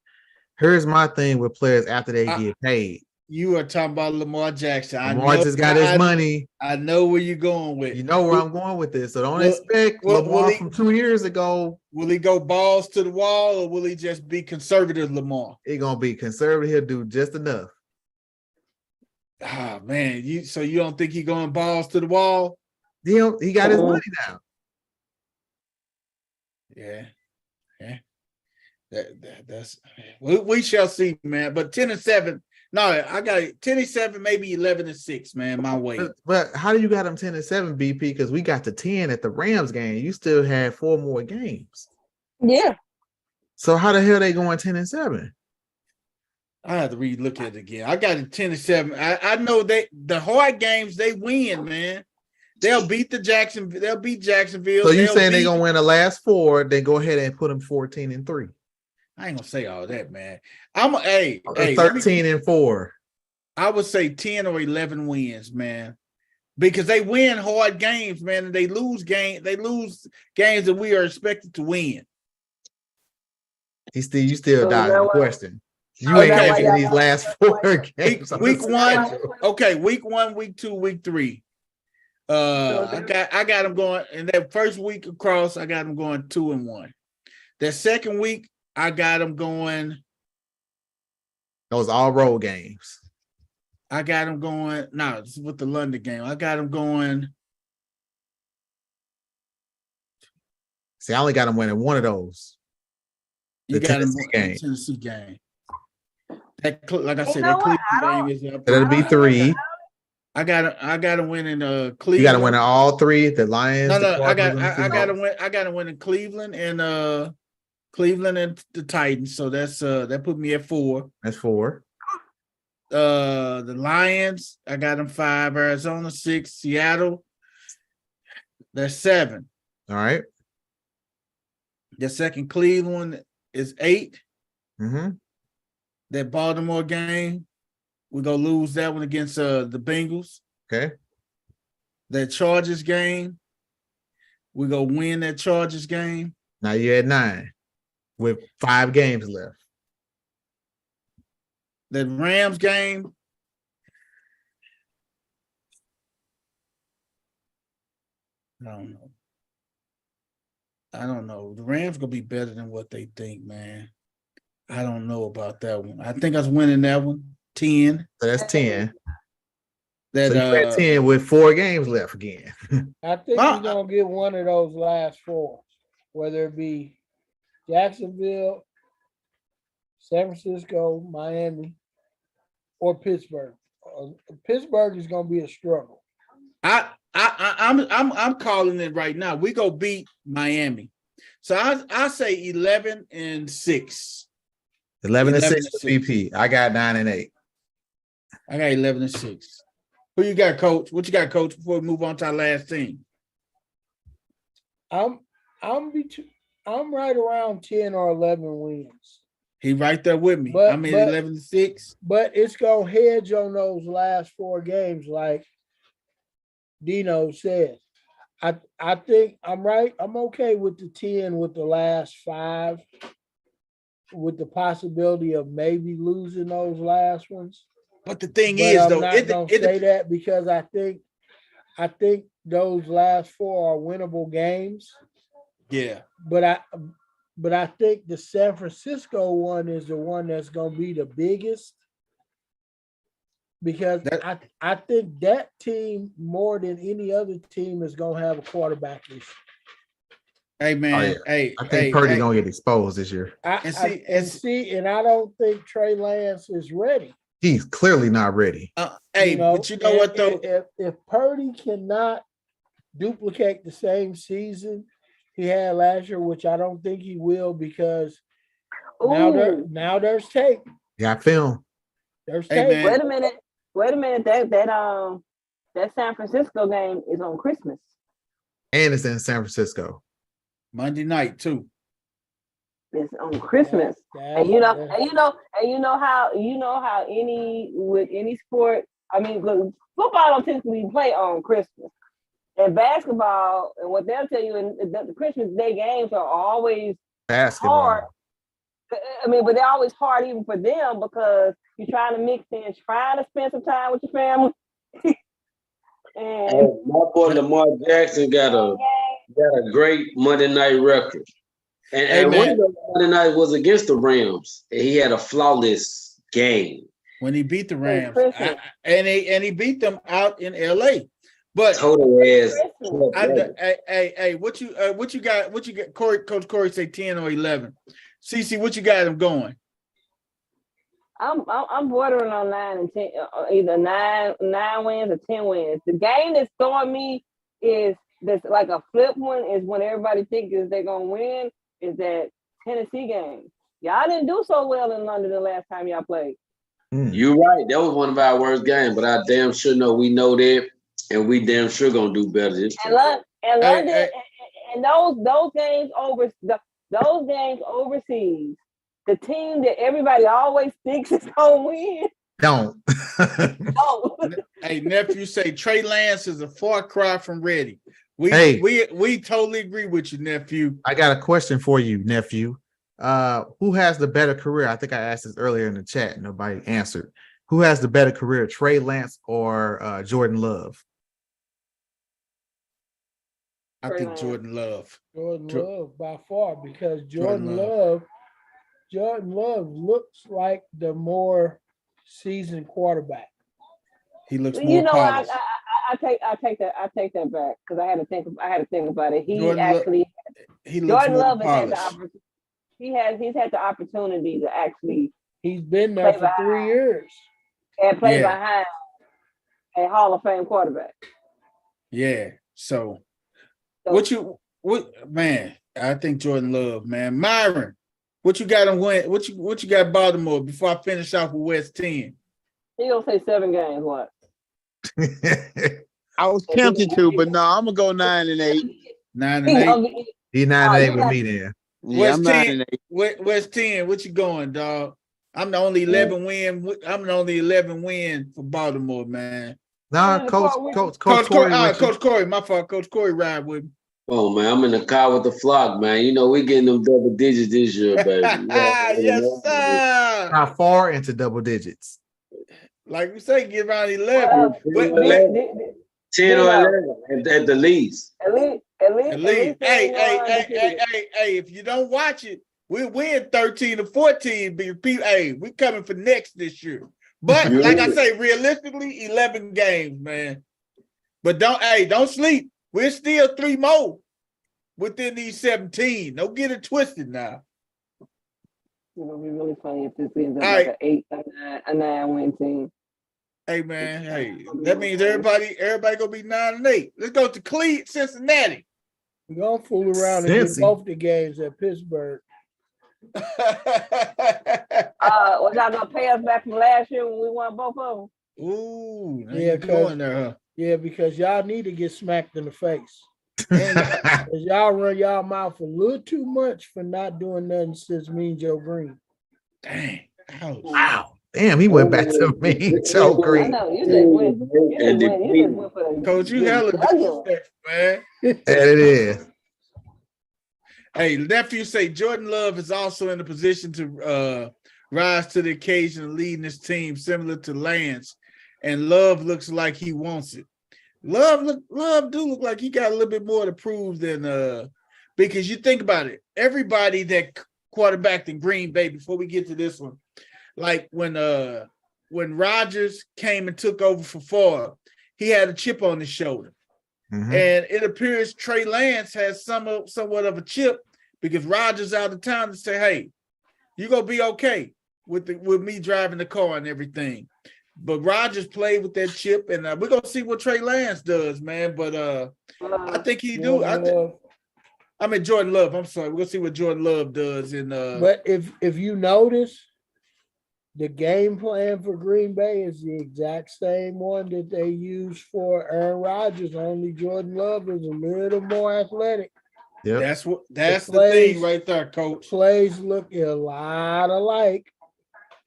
Here's my thing with players after they get paid. You are talking about Lamar Jackson. Lamar just got his money. I know where you're going with. You know where I'm going with this. So don't expect Lamar from 2 years ago. Will he go balls to the wall or will he just be conservative Lamar? He gonna be conservative. He'll do just enough. Ah, man, so you don't think he going balls to the wall? He got his money now. Yeah. That's we shall see, man. But 10-7. No, I got 10-7, maybe 11-6, man. My way. But how do you got them 10-7, BP? Because we got to 10 at the Rams game. You still had 4 more games. Yeah. So how the hell they going 10-7? I have to relook at it again. I got it 10-7. I know the hard games they win, man. They'll beat Jacksonville. So you saying they're gonna win the last 4? Then go ahead and put them 14-3. I ain't gonna say all that, man. I'm 13-4. I would say 10 or 11 wins, man, because they win hard games, man, and they lose games. They lose games that we are expected to win. You still dodging the question. You ain't answering these last 4 games. Week 1, okay. Week 1, week 2, week 3. I got them going in that first week across. I got them going 2-1. That second week, I got them going. Those all road games. I got them going. No, this is with the London game. I got them going. See, I only got them winning one of those. You got them in the Tennessee game. That, like I said, that Cleveland game is up. That'll be 3. I got to win in Cleveland. You got to win in all 3. The Lions. No, I got to win. I got to win in Cleveland and the Titans. So that's that put me at 4. That's 4. The Lions, I got them 5. Arizona 6. Seattle, that's 7. All right. The second Cleveland is 8. Mm-hmm. That Baltimore game, we're gonna lose that one against the Bengals. Okay. That Chargers game, we're gonna win that Chargers game. Now you're at 9 with 5 games left. That Rams game, I don't know. The Rams gonna be better than what they think, man. I don't know about that one. I think I was winning that one. 10. So that's 10. That so you're at 10 with 4 games left again. I think you're gonna get one of those last 4, whether it be Jacksonville, San Francisco, Miami, or Pittsburgh. Pittsburgh is gonna be a struggle. I'm calling it right now. We go beat Miami. So I say 11-6. 11-6 for BP. I got 9-8. I got 11-6. Who you got, Coach? What you got, Coach? Before we move on to our last team, I'm right around 10 or 11 wins. He right there with me. I'm at 11-6. But it's gonna hedge on those last 4 games, like Dino said. I think I'm right. I'm okay with the 10 with the last 5, with the possibility of maybe losing those last ones. But the thing is, though, I'm not gonna say that because I think those last 4 are winnable games. Yeah. But I think the San Francisco one is the one that's gonna be the biggest. Because I think that team more than any other team is gonna have a quarterback issue. Hey man, I think Purdy gonna get exposed this year. And I don't think Trey Lance is ready. He's clearly not ready. But you know what though? If Purdy cannot duplicate the same season he had last year, which I don't think he will, because now there's tape. Got film. There's tape. Wait a minute. That San Francisco game is on Christmas. And it's in San Francisco. Monday night too. It's on Christmas. And you know how any sport, I mean, football don't typically play on Christmas. And basketball, and what they'll tell you, the Christmas Day games are always hard. I mean, but they're always hard even for them because you're trying to mix in, trying to spend some time with your family. And my boy Lamar Jackson got a great Monday night record. And one of the Monday night was against the Rams, and he had a flawless game. When he beat the Rams, and he beat them out in LA. But total ass. Hey, what you got? Coach Corey say 10 or 11. CC, what you got him going? I'm bordering on 9 and 10, either 9 wins or 10 wins. The game that's throwing me is that's like a flip one is when everybody thinks they're gonna win is that Tennessee game. Y'all didn't do so well in London the last time y'all played. You're right. That was one of our worst games, but I damn sure know we know that, and we damn sure gonna do better this time. And London and those games those games overseas, the team that everybody always thinks is gonna win. Don't. Hey, nephew, say Trey Lance is a far cry from ready. We totally agree with you, nephew. I got a question for you, nephew. Who has the better career? I think I asked this earlier in the chat. Nobody answered. Who has the better career, Trey Lance or Jordan Love? I think Jordan Love. Jordan Love by far, because Jordan Love looks like the more seasoned quarterback. He looks more polished. I take that back because I had to think about it. He looks more polished. He's had the opportunity to actually. He's been there for 3 years and play behind a Hall of Fame quarterback. Yeah. So man? I think Jordan Love, man. Myron, what you got him win? What you got Baltimore before I finish off with West 10? He gonna say 7 games. What? I was tempted to, but no, I'm gonna go 9 and 8. 9 and 8. He 9 and 8 with me then. Yeah, I'm 9 and 8. West 10. What you going, dog? I'm the only 11 win. I'm the only 11 win for Baltimore, man. Nah, Coach Corey. Coach Corey, my fault. Coach Corey ride with me. Oh man, I'm in the car with the flock, man. You know we getting them double digits this year, baby. Yes, sir. How far into double digits? Like we say, get around 11. 10 or 11 at the least. At least. Hey, if you don't watch it, we win 13 or 14. Hey, we coming for next this year. But like I say, realistically, 11 games, man. But don't sleep. We're still 3 more within these 17. Don't get it twisted now. It's gonna be really funny if this ends up like an 8 or 9 win team. Hey man, hey, that means everybody gonna be 9-8. Let's go to Cincinnati. We're gonna fool around and get both the games at Pittsburgh. Was y'all gonna pay us back from last year when we won both of them? Ooh, yeah, going there, huh? Yeah, because y'all need to get smacked in the face. Cause y'all run y'all mouth a little too much for not doing nothing since Mean Joe Green. Dang. Wow. Damn, he went back to Mean Joe Green. I know, you just went for the Coach, you hella disrespect, man. That it is. Hey, nephew say Jordan Love is also in a position to rise to the occasion of leading his team, similar to Lance. And Love looks like he wants it. Love do look like he got a little bit more to prove than because you think about it, everybody that quarterbacked in Green Bay before we get to this one, like when Rodgers came and took over for Favre, he had a chip on his shoulder. Mm-hmm. And it appears Trey Lance has somewhat of a chip because Rodgers out of town to say, hey, you're gonna be okay with me driving the car and everything. But Rodgers played with that chip, and we're gonna see what Trey Lance does, man. But I think he do. I mean Jordan Love. I'm sorry. We're gonna see what Jordan Love does. But if you notice, the game plan for Green Bay is the exact same one that they used for Aaron Rodgers. Only Jordan Love is a little more athletic. Yeah, that's the thing right there, Coach. Plays look a lot alike.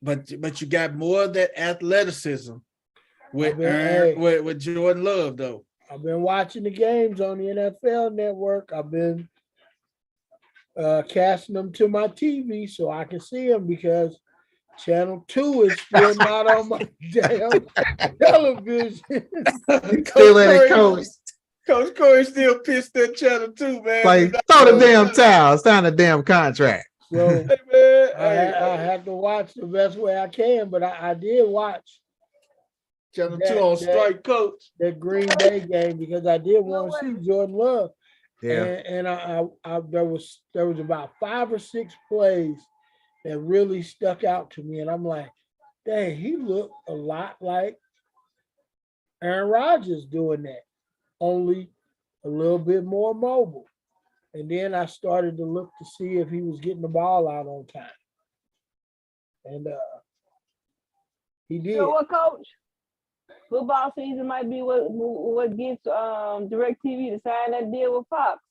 But you got more of that athleticism with Jordan Love, though. I've been watching the games on the NFL Network. I've been casting them to my TV so I can see them because Channel 2 is still not on my damn television. Coach Corey still pissed at Channel 2, man. Like, throw the damn towel. Sign a damn contract. So I have to watch the best way I can, but I did watch Channel 2 on strike, Coach. That Green Bay game because I did want to see Jordan Love. Yeah. And I there was about 5 or 6 plays that really stuck out to me. And I'm like, dang, he looked a lot like Aaron Rodgers doing that, only a little bit more mobile. And then I started to look to see if he was getting the ball out on time. And he did. You know what, Coach? Football season might be what gets DirecTV to sign that deal with Fox.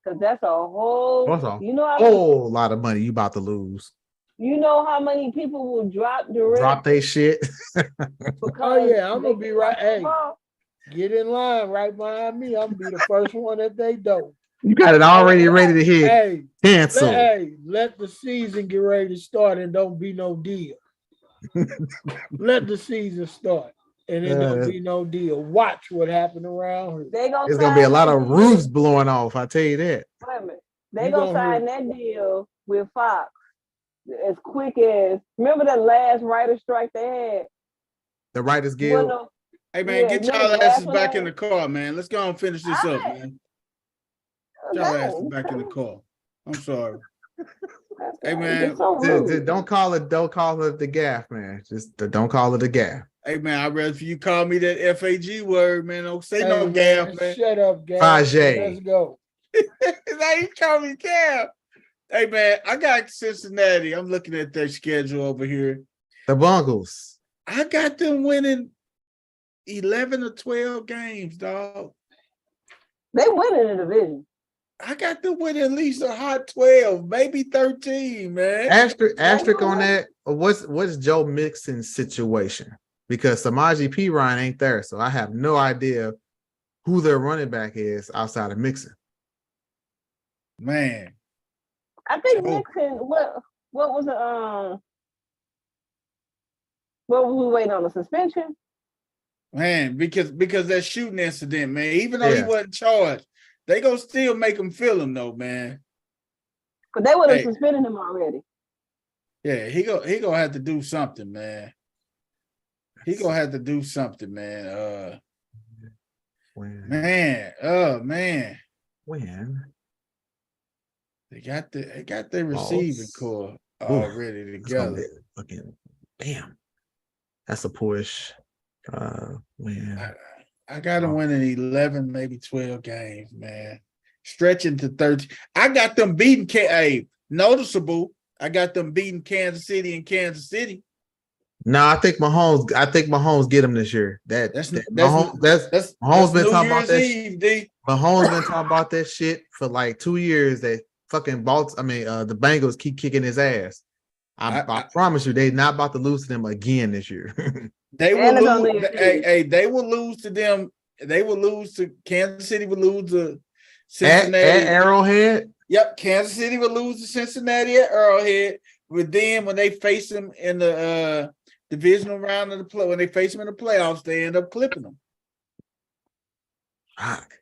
Because that's a whole lot of money you about to lose. You know how many people will drop their shit. Oh yeah, I'm gonna be right. Hey, get in line right behind me. I'm gonna be the first one that they don't. You got it already ready to hit. Hey, cancel. Let the season get ready to start and don't be no deal. Let the season start and then don't be no deal. Watch what happened around here. It's gonna be a lot of roofs blowing off. I tell you that. Wait a minute. They gonna sign that deal with Fox as quick as. Remember that last writer strike they had? The Writers Guild. Hey man, get y'all asses back in the car, man. Let's go and finish this up, man. Y'all asses back in the car. I'm sorry. Hey man, don't call it the gaff, man. Just don't call it a gaff. Hey man, I'd rather for you call me that FAG word, man. Don't say no gaff, man. Shut up, gaff. Let's go. Now you call me gaff. Hey man, I got Cincinnati. I'm looking at their schedule over here. The Bungles. I got them winning 11 or 12 games, dog. They winning the division. I got them winning at least a hot 12, maybe 13, man. Asterisk on that. What's Joe Mixon's situation? Because Samaje Perine ain't there, so I have no idea who their running back is outside of Mixon. Man, I think Mixon. What was it? What was we waiting on, the suspension? Man, because that shooting incident, man. Even though he wasn't charged, they gonna still make him feel him though, man. But they would have suspended him already. Yeah, he gonna have to do something, man. He gonna have to do something, man. When they got their receiving core already together. Damn, that's a push. Man. I got them winning 11, maybe 12 games, man. Stretching to 13. I got them beating noticeable. I got them beating Kansas City and Kansas City. No, I think Mahomes get him this year. Mahomes been talking about that shit. Mahomes been talking about that shit for like 2 years. That fucking the Bengals keep kicking his ass. I promise you, they're not about to lose to them again this year. They will lose. They will lose to them. They will lose to Kansas City. Will lose to Cincinnati at Arrowhead. Yep, Kansas City will lose to Cincinnati at Arrowhead. But then when they face them in the divisional round of the play, when they face them in the playoffs, they end up clipping them. Fuck.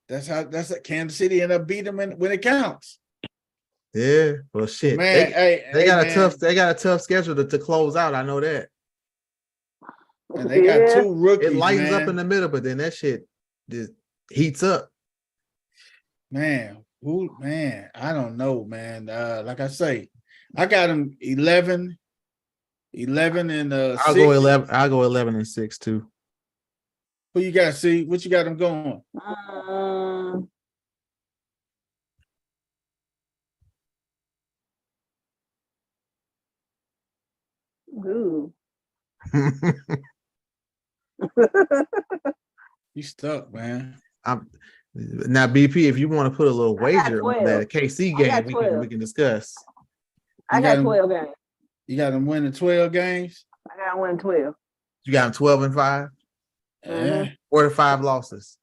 That's how Kansas City end up beating them when it counts. Yeah, well, shit, man. They got a tough schedule to close out. I know that. And they got 2 rookies. It lightens up in the middle, but then that shit just heats up. Man, I don't know, man. Like I say, I got them 11 and I'll 6. go 11. I'll go 11 and 6 too. Who you got? See what you got them going? Ooh. You stuck, man. Now, BP, if you want to put a little wager on that KC game, we can discuss. I got 12 games. You got them winning 12 games? I got them winning 12. You got them 12 and 5? Yeah. 4 to 5 losses.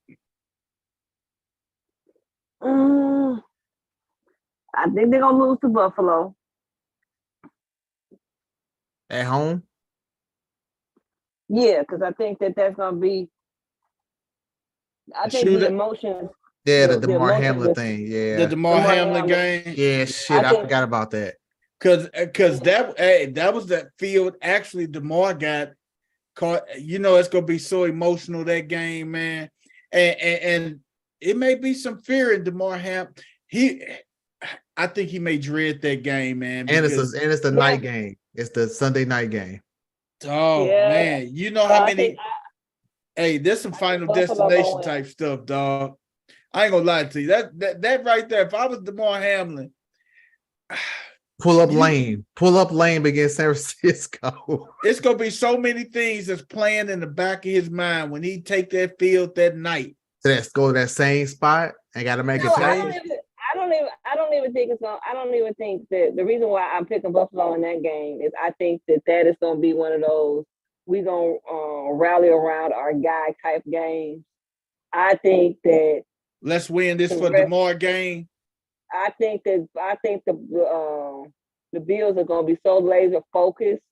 I think they're going to lose to Buffalo. At home? Yeah, because I think that's going to be. I think the emotions. Yeah, the DeMar Hamlin thing. Yeah, the DeMar Hamlin game. Yeah, shit, I forgot about that. Because that was that field. Actually, DeMar got caught. You know, it's gonna be so emotional that game, man. And it may be some fear in DeMar Hamlin. I think he may dread that game, man. And it's the night game. It's the Sunday night game. Oh man, you know how many? There's some Final Destination type stuff, dog. I ain't gonna lie to you. That right there. If I was DeMar Hamlin, pull up lane against San Francisco. It's gonna be so many things that's playing in the back of his mind when he take that field that night. Let's go to that same spot and got to make a change. I don't even think that the reason why I'm picking Buffalo in that game is I think that is going to be one of those we going to rally around our guy type games. I think that let's win this for DeMar game. I think the Bills are going to be so laser focused.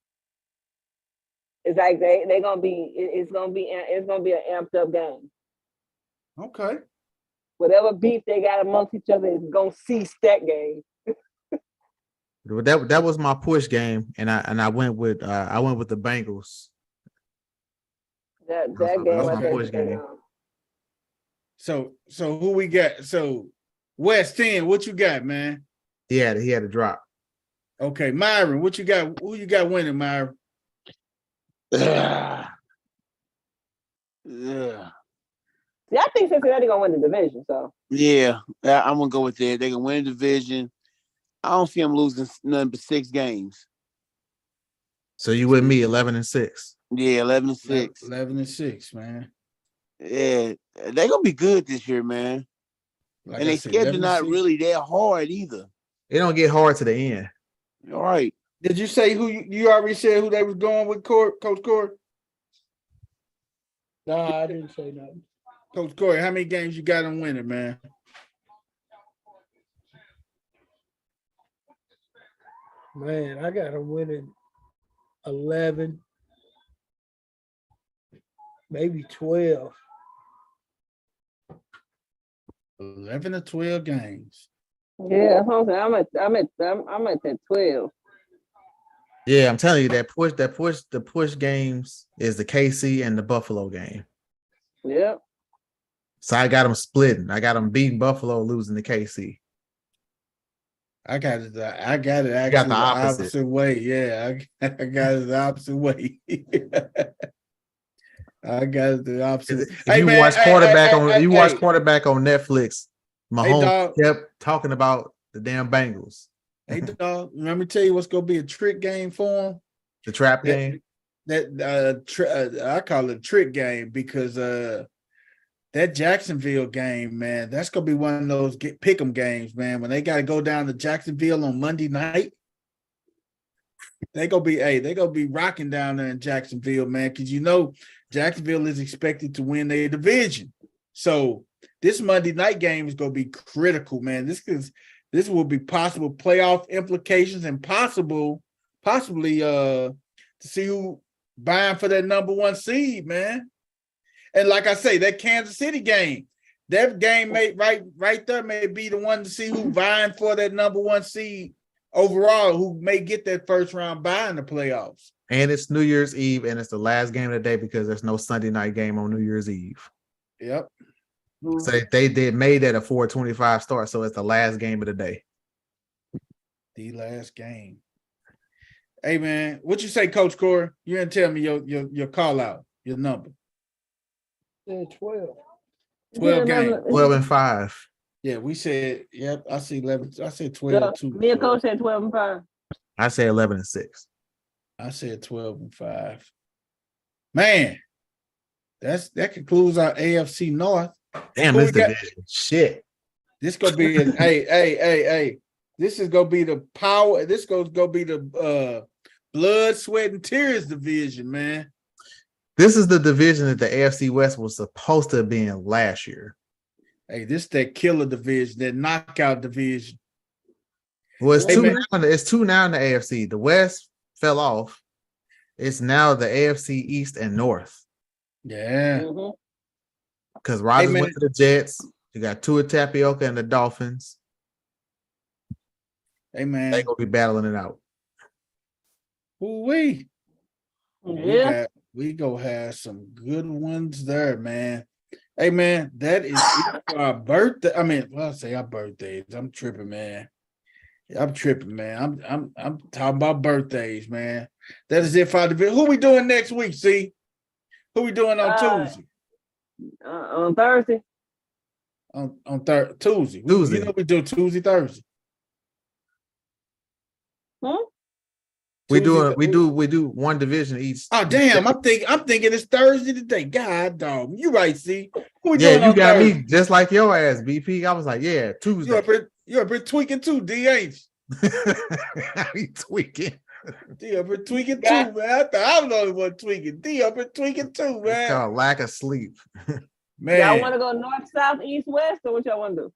It's like they're going to be. It's going to be an amped up game. Okay. Whatever beef they got amongst each other is gonna cease that game. That was my push game, and I went with the Bengals. That game was my push game. So who we got? So West 10, what you got, man? He had a drop. Okay, Myron, what you got? Who you got winning, Myron? Yeah. Yeah, I think Cincinnati gonna win the division. So yeah, I'm gonna go with that. They can win the division. I don't see them losing nothing but 6 games. So you with me, 11 and 6? Yeah, 11 and 6. 11 and 6, man. Yeah, they're gonna be good this year, man. Like and their schedule not really that hard either. It don't get hard to the end. All right. Did you say who you already said who they was going with, Coach Corey? No, I didn't say nothing. Coach Corey, how many games you got them winning, man? Man, I got them winning 11, maybe 12. 11 to 12 games. Yeah, I'm at that 12. Yeah, I'm telling you the push games is the KC and the Buffalo game. Yep. So I got them splitting. I got them beating Buffalo, losing to KC. I got it actually the opposite way. Yeah, I got it the opposite way. I got it the opposite. If you watch quarterback on Netflix, Mahomes kept talking about the damn Bengals. Hey dog, let me tell you what's gonna be a trick game for him. The trap game. I call it a trick game because that Jacksonville game, man, that's gonna be one of those pick 'em games, man. When they got to go down to Jacksonville on Monday night, they gonna be rocking down there in Jacksonville, man, because Jacksonville is expected to win their division. So this Monday night game is gonna be critical, man. This will be possible playoff implications and possibly to see who buying for that number one seed, man. And like I say, that Kansas City game, that game right there may be the one to see who vying for that number one seed overall, who may get that first round bye in the playoffs. And it's New Year's Eve, and it's the last game of the day because there's no Sunday night game on New Year's Eve. Yep. So they made that a 4:25 start, so it's the last game of the day. The last game. Hey man, what you say, Coach Corey? You didn't tell me your call out, your number. 12. 12 games. 12-5. Yeah, we said, yep, I see 11. I said 12 too. Me and Coach said 12-5. I say 11-6. I said 12-5. Man, that concludes our AFC North. Damn, this division. Shit. This gonna be hey. This is gonna be the power. This gonna be the blood, sweat, and tears division, man. This is the division that the AFC West was supposed to have been last year. Hey, this that killer division, that knockout division. Well, it's two now in the AFC. The West fell off. It's now the AFC East and North. Yeah. Because Rodgers went to the Jets. You got Tua Tapioca and the Dolphins. Hey, man. They're going to be battling it out. Ooh-wee. Yeah. We gonna have some good ones there, man. Hey, man, that is our birthday. I mean, well, I say our birthdays. I'm tripping, man. I'm talking about birthdays, man. That is it for our division. Who we doing next week, see? Who we doing on Tuesday? On Thursday. On Tuesday. Tuesday. You know we do Tuesday, Thursday. We do one division each. Oh damn! I'm thinking it's Thursday today. God dog, you right? See, you got Thursday? Me just like your ass, BP. I was like, yeah, Tuesday. You're up here tweaking too, D, ain't you? He tweaking. D up here tweaking too, man. I thought I was the only one tweaking. D up here tweaking too, man. It's called lack of sleep. Man, y'all want to go north, south, east, west, or what y'all want to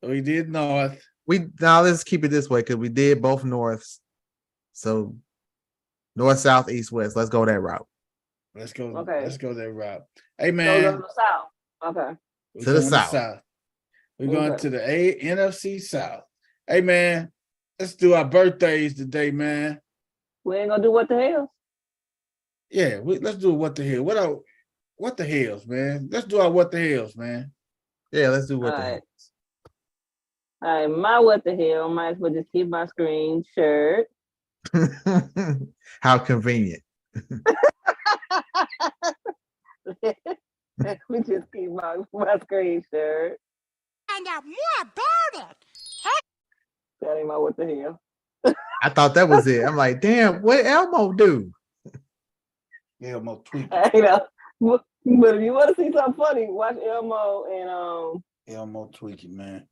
do? We did north. Let's keep it this way because we did both norths. So north, south, east, west. Let's go that route. Let's go. Okay. Let's go that route. Hey man. Go to the south. Okay. To the south. We're going to the NFC South. Hey man, let's do our birthdays today, man. We ain't gonna do what the hell. Yeah, let's do what the hell. What the hells, man? Let's do our what the hells, man. Yeah, let's do what the hells. All right, my what the hell. Might as well just keep my screen shirt. How convenient. We just keep my screen shirt. Find out more about it. That ain't my what the hell. I thought that was it. I'm like, damn, what Elmo do? Elmo tweet. You know, but if you want to see something funny, watch Elmo and Elmo tweaking, man.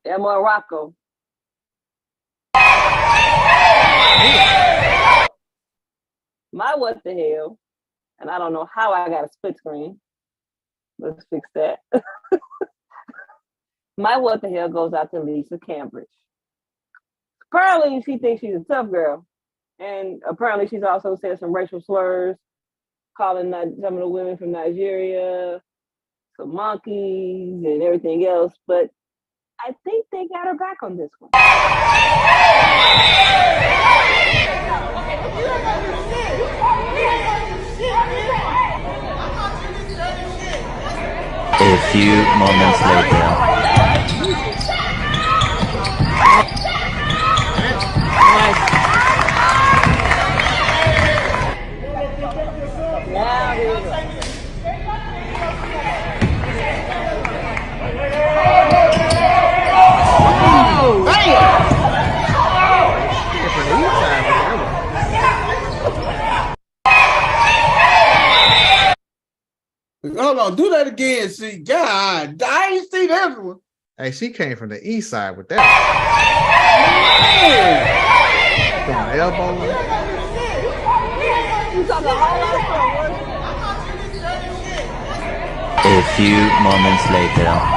Elmo and Rocco. My what the hell, and I don't know how I got a split screen. Let's fix that. My what the hell goes out to Lisa Cambridge. Apparently, she thinks she's a tough girl, and apparently she's also said some racial slurs, calling some of the women from Nigeria some monkeys and everything else. But I think they got her back on this one. A few moments later. that again. See, God, I ain't seen that one. Hey, she came from the east side with that. Throwing elbows. A few moments later.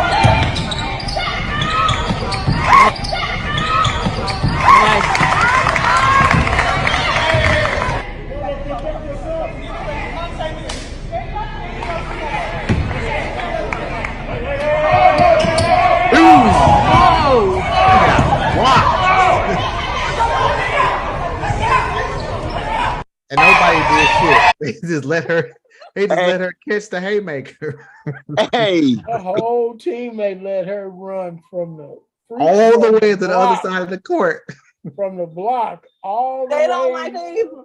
And nobody did shit. They just let her. They just let her catch the haymaker. Hey, the whole teammate let her run from the all the way to the other side of the court. From the block, all the They way. don't like her either.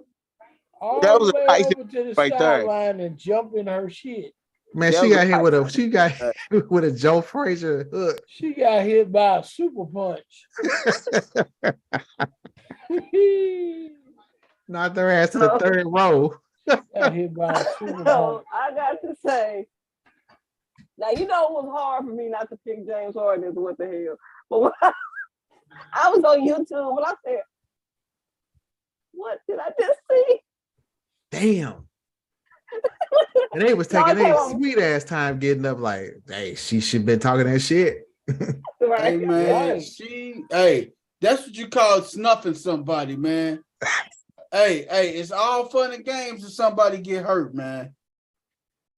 All That was the way a nice over to the right there. sideline and jump in her shit. Man, she got hit with a Joe Frazier hook. She got hit by a super punch. Knocked her ass to the third row. Got hit by a super So punch. I got to say, now you know it was hard for me not to pick James Harden as what the hell. But when I was on YouTube when I said, what did I just see? Damn. And they was taking their sweet ass time getting up like, hey, she should been talking that shit. Right. Hey man, Right. that's what you call snuffing somebody, man. hey, it's all fun and games if somebody get hurt, man.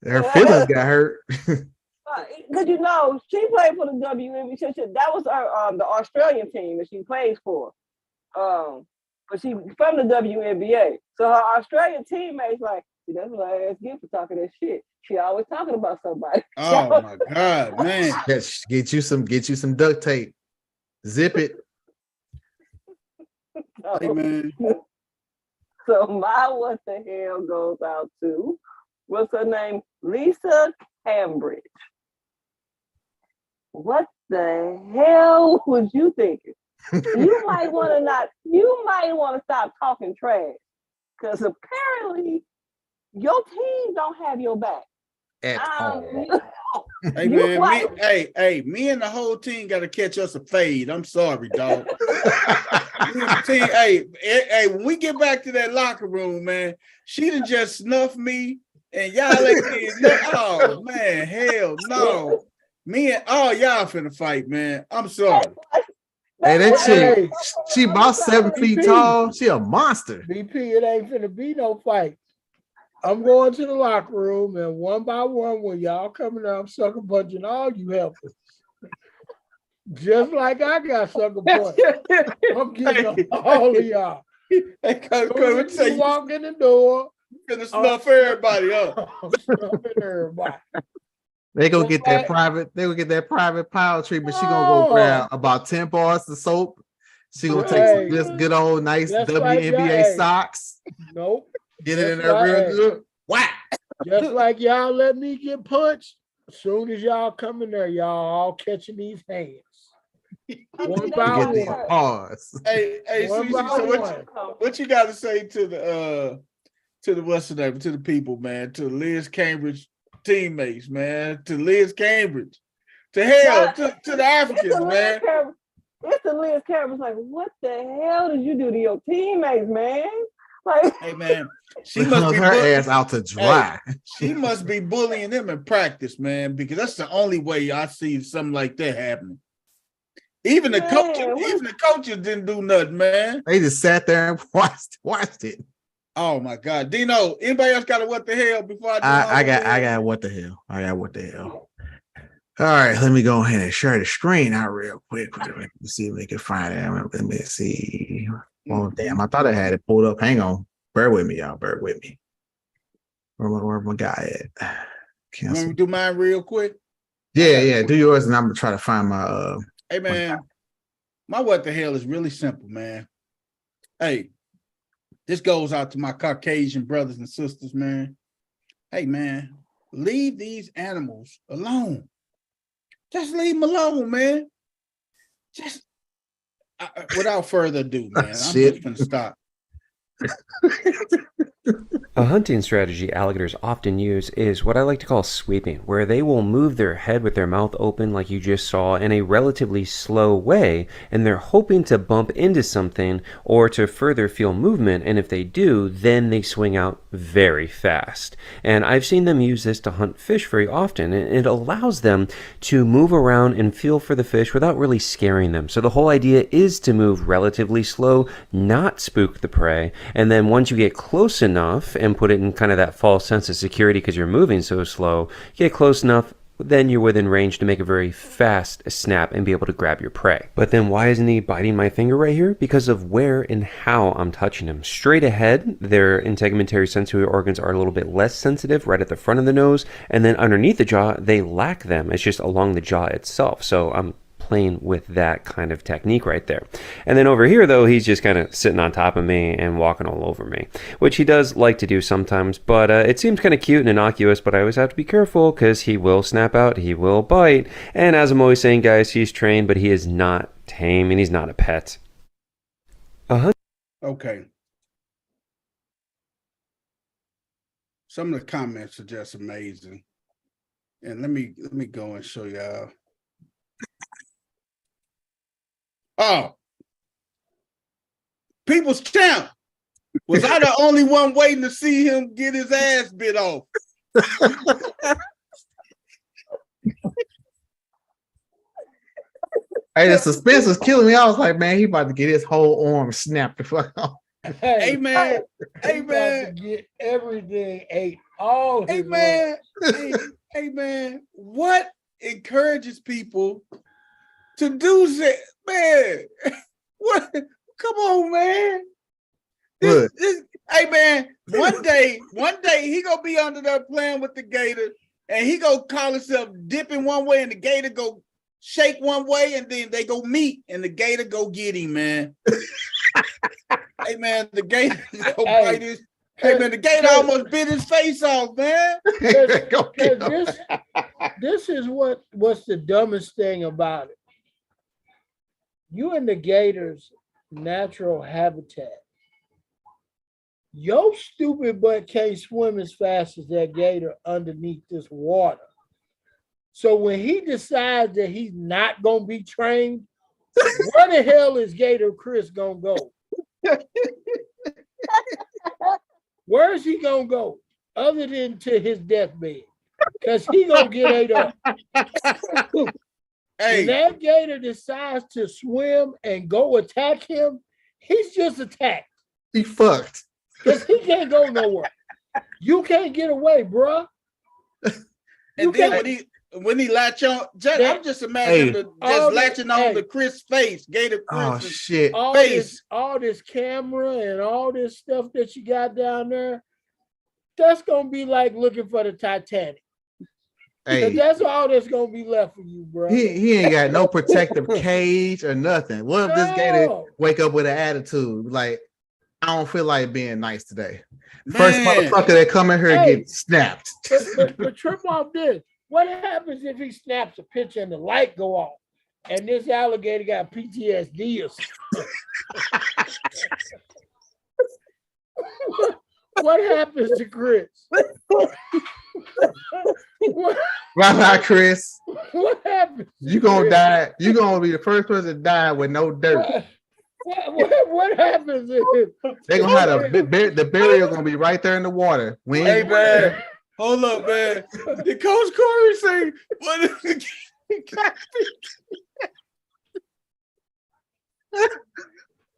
Her feelings got hurt. Because you know, she played for the WNBA. That was her, the Australian team that she plays for. But she from the WNBA. So her Australian teammates like, see, that's what I ass get for talking that shit. She always talking about somebody. Oh my God, man. Yes, get you some duct tape. Zip it. Hey man. So my what the hell goes out to, what's her name? Lisa Cambridge. What the hell was you thinking? You might want to stop talking trash. Because apparently your team don't have your back. At all. Hey man, me and the whole team got to catch us a fade. I'm sorry, dog. When we get back to that locker room, man, she done just snuffed me, and y'all oh man, hell no. Me and y'all finna fight, man. I'm sorry. Hey, that chick, she about 7 feet tall. She a monster. BP, it ain't finna be no fight. I'm going to the locker room, and one by one, when y'all coming out, I'm sucker punching all you helpers. Just like I got sucker punched. I'm getting all of y'all. Hey, you walk in the door, finna snuff everybody up. I'm snuffing everybody. They go get that private. They go get that private power treatment. She gonna go grab about 10 bars of soap. She gonna take some just good old nice WNBA socks. Nope. Get it in there real good. Whack. Just like y'all let me get punched. As soon as y'all come in there, y'all all catching these hands. One by one. Pause. Hey, so what you got to say to the what's the name, to the people, man, to Liz Cambridge teammates, man, to Liz Cambridge, to hell, to the Africans, man. It's the Liz Cambridge. Like, what the hell did you do to your teammates, man? Like, hey man, she must be her ass out to dry. Hey, she must be bullying them in practice, man, because that's the only way I see something like that happening. Even the coaches didn't do nothing, man. They just sat there and watched it. Oh my God, Dino! Anybody else got a what the hell before I got what the hell? I got what the hell? All right, let me go ahead and share the screen out real quick. Let me see if we can find it. Let me see. Oh damn! I thought I had it pulled up. Hang on, bear with me, y'all. Bear with me. Where my guy at? Cancel. Let me do mine real quick. Yeah. Do yours, and I'm gonna try to find my. Hey man, my what the hell is really simple, man. Hey, this goes out to my Caucasian brothers and sisters, man. Hey man, leave these animals alone. Just leave them alone, man. Just without further ado, man. I'm just gonna stop. A hunting strategy alligators often use is what I like to call sweeping, where they will move their head with their mouth open like you just saw in a relatively slow way, and they're hoping to bump into something or to further feel movement, and if they do, then they swing out very fast. And I've seen them use this to hunt fish very often, and it allows them to move around and feel for the fish without really scaring them. So the whole idea is to move relatively slow, not spook the prey, and then once you get close enough and put it in kind of that false sense of security because you're moving so slow, get close enough, then you're within range to make a very fast snap and be able to grab your prey. But then why isn't he biting my finger right here? Because of where and how I'm touching him. Straight ahead, their integumentary sensory organs are a little bit less sensitive right at the front of the nose, and then underneath the jaw, they lack them. It's just along the jaw itself. So I'm playing with that kind of technique right there. And then over here though, he's just kind of sitting on top of me and walking all over me, which he does like to do sometimes, but it seems kind of cute and innocuous, but I always have to be careful because he will snap out, he will bite, and as I'm always saying, guys, he's trained, but he is not tame and he's not a pet. Okay. Some of the comments are just amazing. And let me go and show y'all. Oh, People's Champ. Was I the only one waiting to see him get his ass bit off? Hey, the suspense was killing me. I was like, man, he about to get his whole arm snapped the fuck off. Hey man, hey man, get everything ate all. Hey man, hey man, what encourages people to do that, man? What? Come on, man. This, hey man, one day he gonna be under there playing with the gator, and he gonna call himself dipping one way, and the gator go shake one way, and then they go meet, and the gator go get him, man. Hey man, the gator go bite his. Hey man, the gator almost bit his face off, man. This is what's the dumbest thing about it. You in the gator's natural habitat. Your stupid butt can't swim as fast as that gator underneath this water. So when he decides that he's not gonna be trained, where the hell is Gator Chris gonna go? Where is he gonna go other than to his deathbed? Because he gonna get ate up. Hey. When that gator decides to swim and go attack him, he's just attacked. He fucked. Because he can't go nowhere. You can't get away, bruh. And then when he latch on, I'm just imagining latching on the Chris face, Gator Chris. Oh shit! All this camera and all this stuff that you got down there, that's gonna be like looking for the Titanic. Hey, that's all that's gonna be left for you, bro. He ain't got no protective cage or nothing. What if this gator wake up with an attitude like, I don't feel like being nice today? First motherfucker that come in here get snapped. But trip off this. What happens if he snaps a picture and the light go off and this alligator got PTSD or something? What happens to Chris? Right, Chris. What happens? You gonna die. You gonna be the first person to die with no dirt. What happens if they gonna have the burial gonna be right there in the water? Hey man. Hold up, man. Did Coach Corey say what is the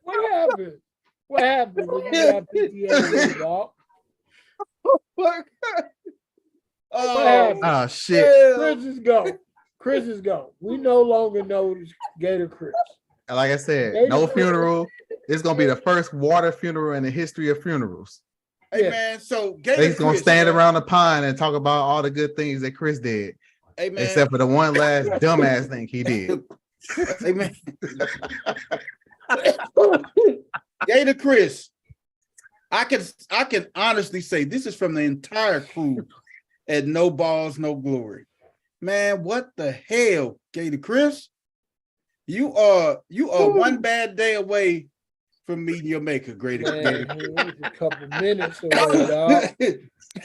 What happened? What happened when you got PTSD, dog? Oh shit. Chris is gone. We no longer know Gator Chris. Like I said, no funeral. It's gonna be the first water funeral in the history of funerals. Hey man, so Gator They's gonna stand around the pond and talk about all the good things that Chris did. Hey man. Except for the one last dumbass thing he did. Hey man. Gator Chris. I can honestly say this is from the entire crew at No Balls, No Glory. Man, what the hell, Gator Chris? You are one bad day away from meeting your maker, greater. Man, it's a couple minutes away, dog.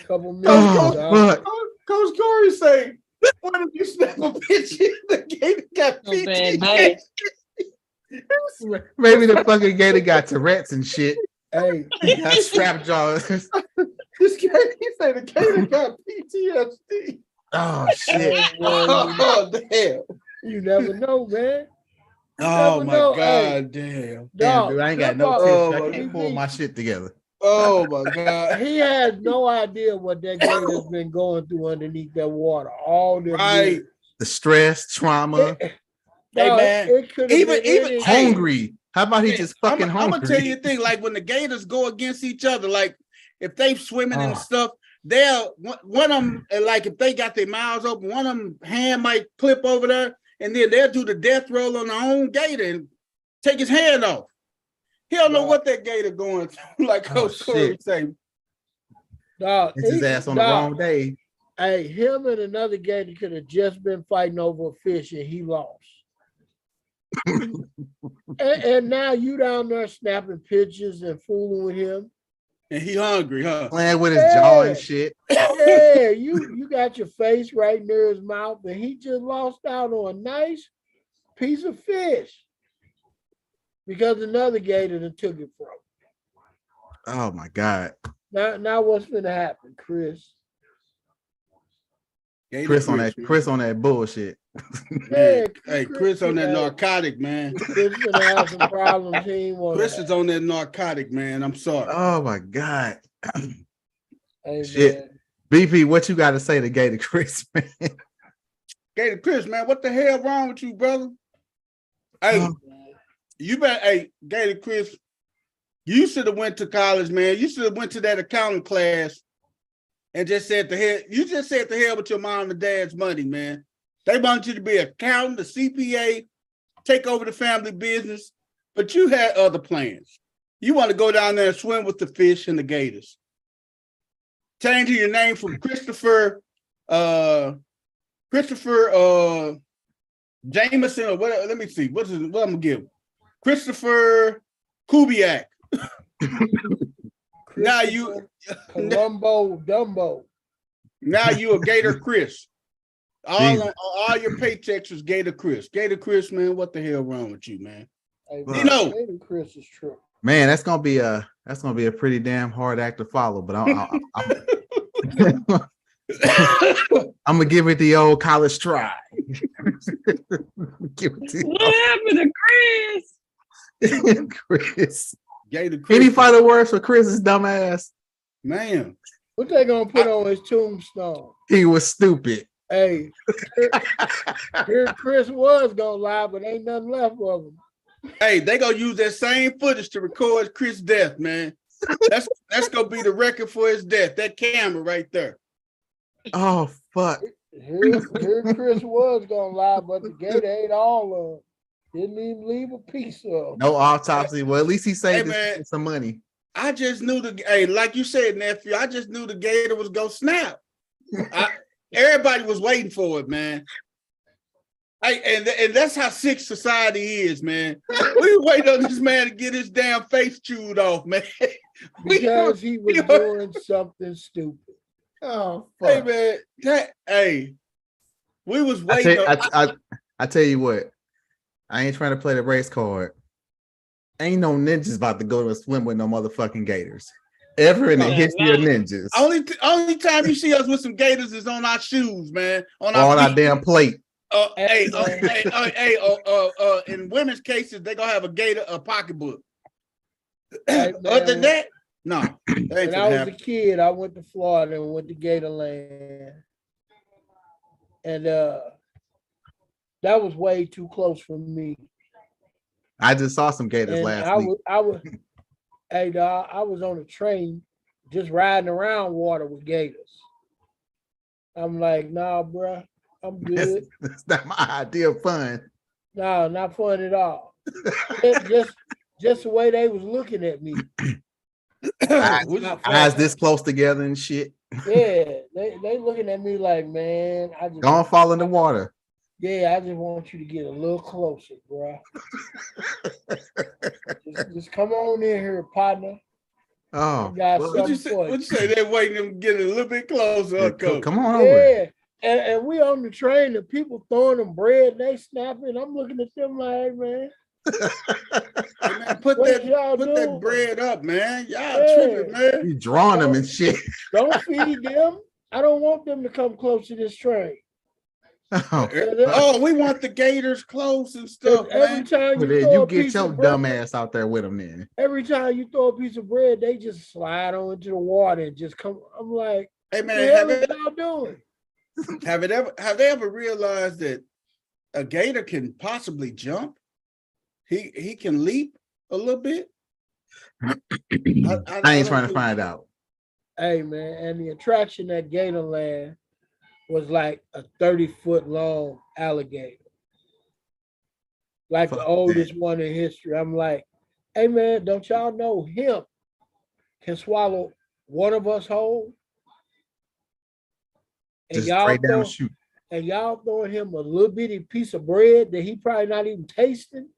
Couple minutes, dog. Coach Corey say, "What if you snap a picture? The gator got PTSD." Maybe the fucking gator got Tourette's and shit. Hey, he got strap jaws. This guy, he said the gator got PTSD. Oh shit! Oh damn! You never know, man. Oh my god, damn! Damn, dude, I ain't got no tips. I can't pull my shit together. Oh my god! He has no idea what that gator's been going through underneath that water. All the right, the stress, trauma. Hey man, even hungry. How about he just fucking hungry? I'm gonna tell you a thing. Like when the gators go against each other, like if they swimming and stuff, they'll one of them, like if they got their mouths open, one of them hand might clip over there, and then they'll do the death roll on their own gator and take his hand off. He don't know what that gator going through. Like Coach Corey say, it's his ass on the wrong day. Hey, him and another gator could have just been fighting over a fish, and he lost. and now you down there snapping pictures and fooling with him. And he hungry, huh? Playing with his jaw and shit. Yeah, you got your face right near his mouth, and he just lost out on a nice piece of fish because another gator that took it from him. Oh my god! Now what's gonna happen, Chris? Chris on that bullshit. Man, hey, Chris on that narcotic, man. Chris gonna have some problems. Chris is on that narcotic, man. I'm sorry. Oh my god. Hey, shit. Man. BP, what you got to say to Gator Chris, man? Gator Chris, man, what the hell wrong with you, brother? Hey, you better, hey, Gator Chris, you should have went to college, man. You should have went to that accounting class and just said the hell. You just said the hell with your mom and dad's money, man. They want you to be an accountant, a CPA, take over the family business, but you had other plans. You want to go down there and swim with the fish and the gators. Changing your name from Christopher Jameson or whatever. Let me see. What I'm gonna give? Christopher Kubiak. Now you Columbo Dumbo. Now you a Gator Chris. All your paychecks was Gator Chris. Gator Chris, man, what the hell wrong with you, man? Hey, you know, Gator Chris is true. Man, that's gonna be a pretty damn hard act to follow. But I'm gonna give it the old college try. What happened to Chris? Chris. Gator Chris. Any final words for Chris's dumb ass? Man. What they gonna put on his tombstone? He was stupid. Hey, here Chris was gonna lie, but ain't nothing left of him. Hey, they gonna use that same footage to record Chris' death, man. That's gonna be the record for his death. That camera right there. Oh fuck. Here Chris was gonna lie, but the gator ate all of them. Didn't even leave a piece of. No autopsy. Well, at least he saved some money. I just knew like you said, nephew, I just knew the gator was gonna snap. Everybody was waiting for it, man. And that's how sick society is, man. We wait on this man to get his damn face chewed off, man. Because he was doing something stupid. Oh, fuck. Hey, man. We was waiting. I tell you what, I ain't trying to play the race card. Ain't no ninjas about to go to a swim with no motherfucking gators. Ever in the history of ninjas. Only time you see us with some gators is on our shoes, man. On our damn plate. In women's cases, they gonna have a gator, a pocketbook. Hey, other than that, no. When I was a kid, I went to Florida and went to Gatorland. And that was way too close for me. I just saw some gators last week. I was on a train just riding around water with gators. I'm like, nah, bro, I'm good. That's not my idea of fun. No, not fun at all. just the way they was looking at me. Eyes this close together and shit. Yeah, they looking at me like, man, I just don't fall in the water. Yeah, I just want you to get a little closer, bro. just come on in here, partner. Oh, what you say? What you say? They're waiting to get a little bit closer. Yeah, Coach. Come on over. Yeah, and we on the train, and people throwing them bread, and they snapping. I'm looking at them like, man. Hey, man, put that bread up, man. Y'all tripping, man. You drawing them and shit. Don't feed them. I don't want them to come close to this train. Oh, we want the Gators close and stuff, every man. time you get your dumb ass out there with them then. Every time you throw a piece of bread, they just slide on into the water and just come. I'm like, hey man, what y'all doing? Have they ever realized that a gator can possibly jump? He can leap a little bit. I ain't trying to find out. Hey man, and the attraction at Gatorland was like a 30-foot long alligator, like the oldest one in history. I'm like, hey man, don't y'all know him can swallow one of us whole? And just straight down the chute. And y'all throwing him a little bitty piece of bread that he probably not even tasting.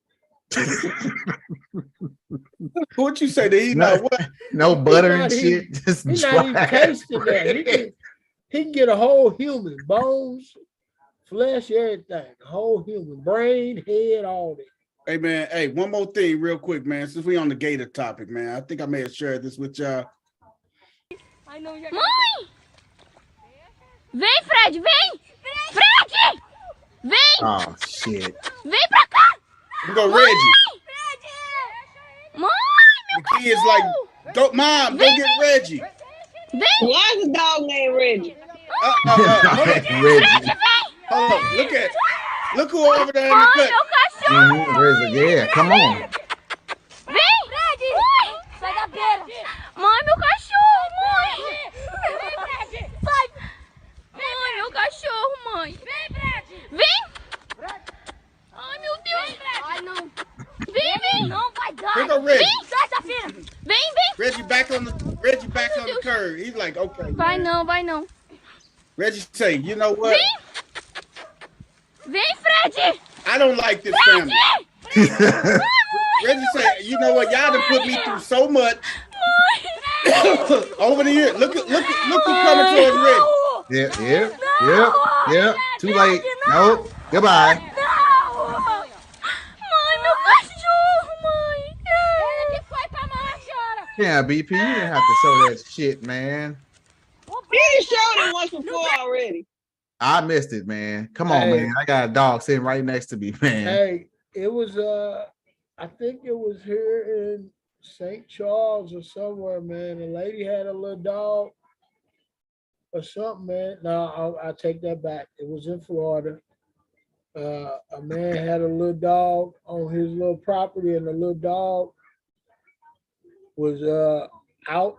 What you say? That he know what? No butter and shit. Just he's not even tasting that. He can get a whole human, bones, flesh, everything. A whole human, brain, head, all that. Hey man, hey, one more thing real quick, man. Since we on the gator topic, man, I think I may have shared this with y'all. Mãe! Vem, Fred, vem! Fred! Vem! Oh, shit. Vem pra cá! We go Reggie. Mãe, the kids like, go, Mom, go get Reggie. Why is the dog named Reggie? Reggie. Hold on, look who over there in the cut. Yeah, come on. Vem! Fred! Sai da beira! Mãe, meu cachorro, mãe! Vem, Fred! Sai! Mãe, meu cachorro, mãe! Vem, Fred! Vem! Ai, meu Deus! Ai, não! Vem! Não vai dar! Here go Reggie. Vem, sai, Safira! Vem! Reggie back on the curve. He's like, okay. Vai man. não! Reggie say, you know what? Vem, Fred! I don't like this family. Reggie say, you know what? Y'all done put me through so much over the years. Look who coming towards Reggie. Yeah. Too late. Nope. Goodbye. Mãe, meu cachorro, mãe! Ele foi pra mãe, senhora! Yeah, BP, you didn't have to show that shit, man. He showed it once before already. I missed it, man. Come on, man. I got a dog sitting right next to me, man. Hey, it was I think it was here in St. Charles or somewhere, man. A lady had a little dog or something, man. No, I take that back. It was in Florida. A man had a little dog on his little property, and the little dog was out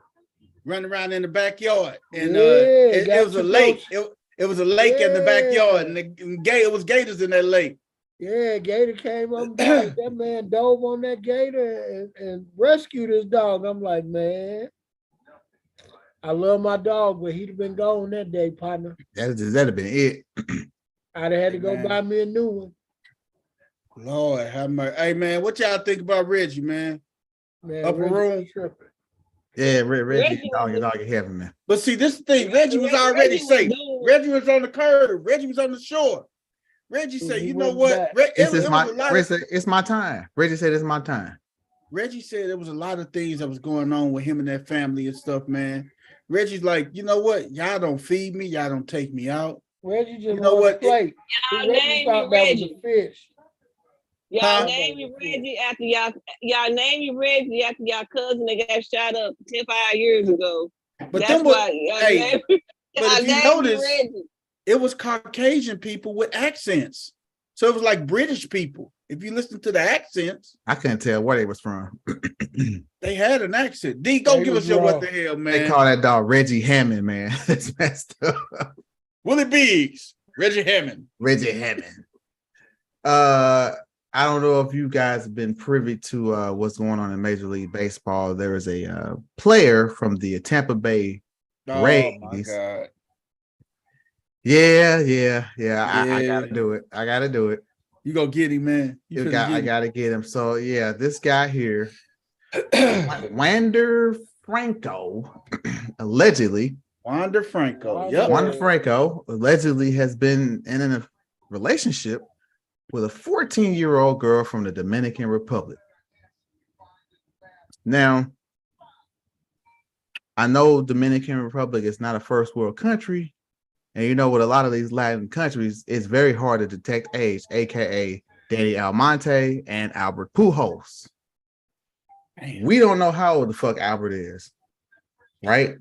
running around in the backyard, and it was a lake. It was a lake in the backyard, and it was gators in that lake. Yeah, gator came up. That man dove on that gator and rescued his dog. I'm like, man, I love my dog, but he'd have been gone that day, partner. That'd have been it. I'd have had to go buy me a new one. Lord have mercy. Hey man, what y'all think about Reggie, man? Upper Reggie room. Tripping. Yeah, Reggie dog in heaven, man. But see, this thing, Reggie was already safe. Reggie was on the curb. Reggie was on the shore. Reggie said, you know what? It's my time. Reggie said it's my time. Reggie said there was a lot of things that was going on with him and that family and stuff, man. Reggie's like, you know what? Y'all don't feed me. Y'all don't take me out. Reggie just you know what? Plate. Y'all name me Reggie. Fish. Y'all name me Reggie after y'all name me Reggie after y'all cousin that got shot up 5 years ago. But that's why but if you notice, it was Caucasian people with accents. So it was like British people. If you listen to the accents, I couldn't tell where they was from. They had an accent. D, go give us your what the hell, man. They call that dog Reggie Hammond, man. That's messed up. Willie Biggs, Reggie Hammond. Reggie Hammond. I don't know if you guys have been privy to what's going on in Major League Baseball. There is a player from the Tampa Bay Rays. My God. Yeah. I gotta do it. You go get him, man. I gotta get him. So yeah, this guy here, Wander Franco, allegedly. Wander Franco. Yep. Wander Franco allegedly has been in a relationship with a 14-year-old girl from the Dominican Republic. Now, I know Dominican Republic is not a first world country. And you know, with a lot of these Latin countries, it's very hard to detect age, aka Danny Almonte and Albert Pujols. Damn. We don't know how old the fuck Albert is, right?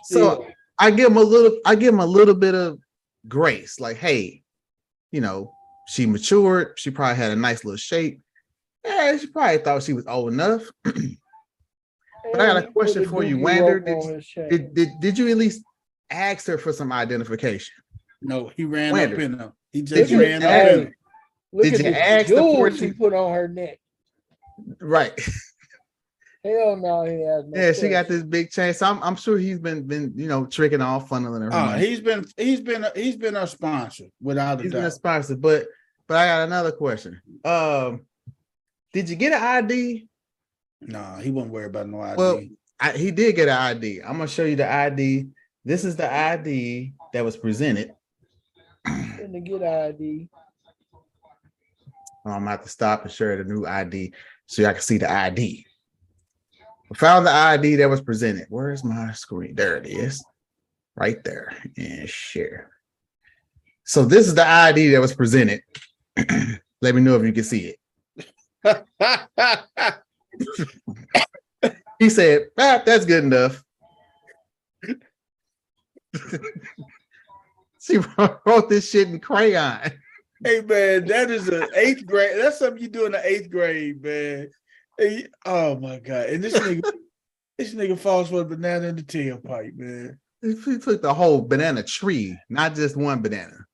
So I give him a little bit of grace. Like, hey, you know, she matured. She probably had a nice little shape. Yeah, she probably thought she was old enough. But I got a question for you, Wander. Did you at least ask her for some identification? No, he ran up in her. He just ran up in her. Did you ask the jewels she put on her neck? Right. Hell no, he has no. Yeah, she got this big chain. So I'm sure he's been you know, tricking off, funneling her money. He's been a sponsor without a doubt. He's been a sponsor, but I got another question. Did you get an ID? No, he wouldn't worry about no ID. Well, he did get an ID. I'm gonna show you the ID. This is the ID that was presented. To get ID. I'm gonna have to stop and share the new ID so y'all can see the ID. I found the ID that was presented. Where's my screen? There it is. Right there. And share. So this is the ID that was presented. Let me know if you can see it. He said, that's good enough. She wrote this shit in crayon. Hey man, that is an 8th grade. That's something you do in the 8th grade, man. Hey, oh my god! And this nigga falls for a banana in the tailpipe, man. He took the whole banana tree, not just one banana.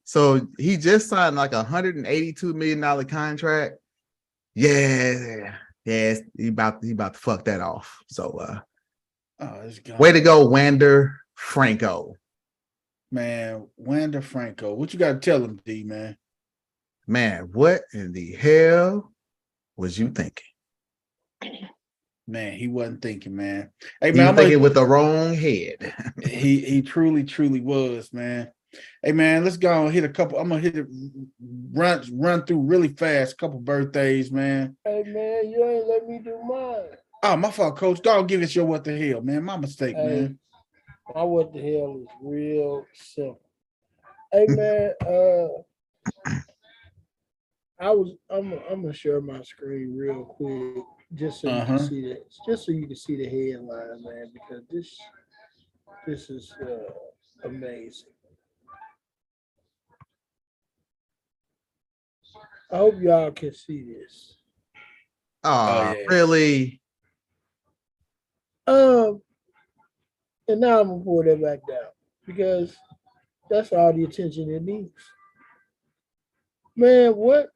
So he just signed like $182 million contract. Yeah, he about to fuck that off. So way to go, Wander Franco. Man, Wander Franco. What you got to tell him, D, man? Man, what in the hell was you thinking? Man, he wasn't thinking, man. Hey, man, I'm thinking with the wrong head. he truly was, man. Hey, man, let's go and hit a couple. I'm gonna hit it, run through really fast. A couple birthdays, man. Hey, man, you ain't let me do mine. Oh, my fault, Coach. Don't give us your what the hell, man. My mistake, man. My what the hell is real simple. Hey, man, I'm gonna share my screen real quick just so you can see that. Just so you can see the headline, man, because this is amazing. I hope y'all can see this. Oh, yeah. Really? And now I'm gonna pull that back down because that's all the attention it needs. Man, what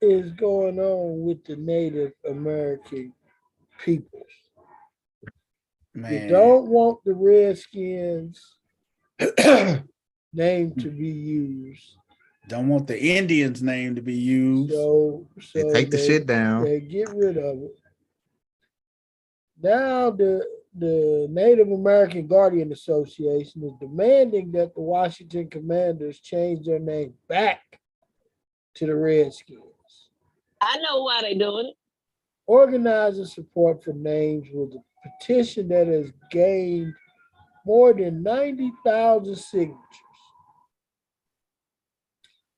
is going on with the Native American peoples? Man. You don't want the Redskins name to be used. Don't want the Indians' name to be used. So they take the shit down. They get rid of it. Now the Native American Guardian Association is demanding that the Washington Commanders change their name back to the Redskins. I know why they're doing it. Organizing support for names with a petition that has gained more than 90,000 signatures.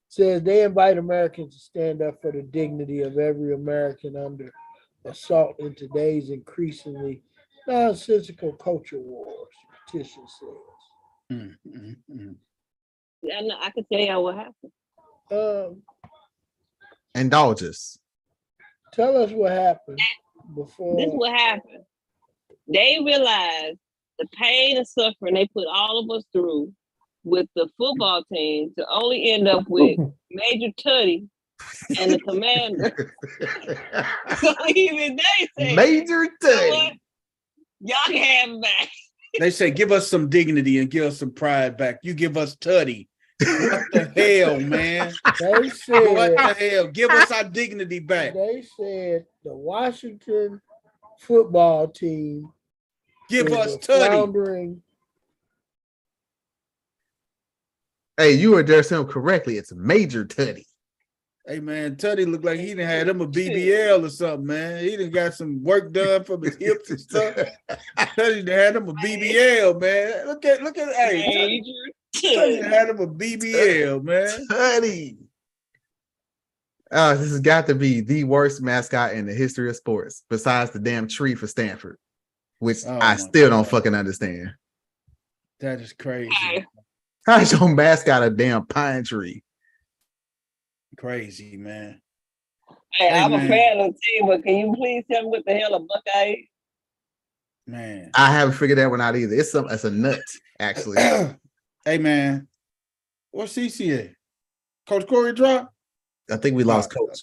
Says they invite Americans to stand up for the dignity of every American under assault in today's increasingly nonsensical culture wars, petition says. Yeah, no, I can tell you what happened. Indulge us. Tell us what happened before. This is what happened. They realized the pain and suffering they put all of us through with the football team to only end up with Major Tutty and the Commander. So even they say, Major Tutty. Y'all can have him back. They say, give us some dignity and give us some pride back. You give us Tutty. What the hell, man? They said, what the hell? Give us our dignity back. They said the Washington football team give us Tutty. Floundering. Hey, you addressed him correctly. It's Major Tutty. Hey man, Tutty looked like he done had him a BBL or something, man. He done got some work done from his hips and stuff. Tutty done had him a BBL, man. Look at hey, Tutty done had him a BBL, man. Tutty. This has got to be the worst mascot in the history of sports, besides the damn tree for Stanford, which I still don't fucking understand. That is crazy. How's your mascot a damn pine tree? Crazy, man. Hey, I'm a fan of the team, but can you please tell me what the hell a Buckeye is? Man. I haven't figured that one out either. It's a nut, actually. Hey, man. What's CCA? Coach Corey drop? I think we lost Coach.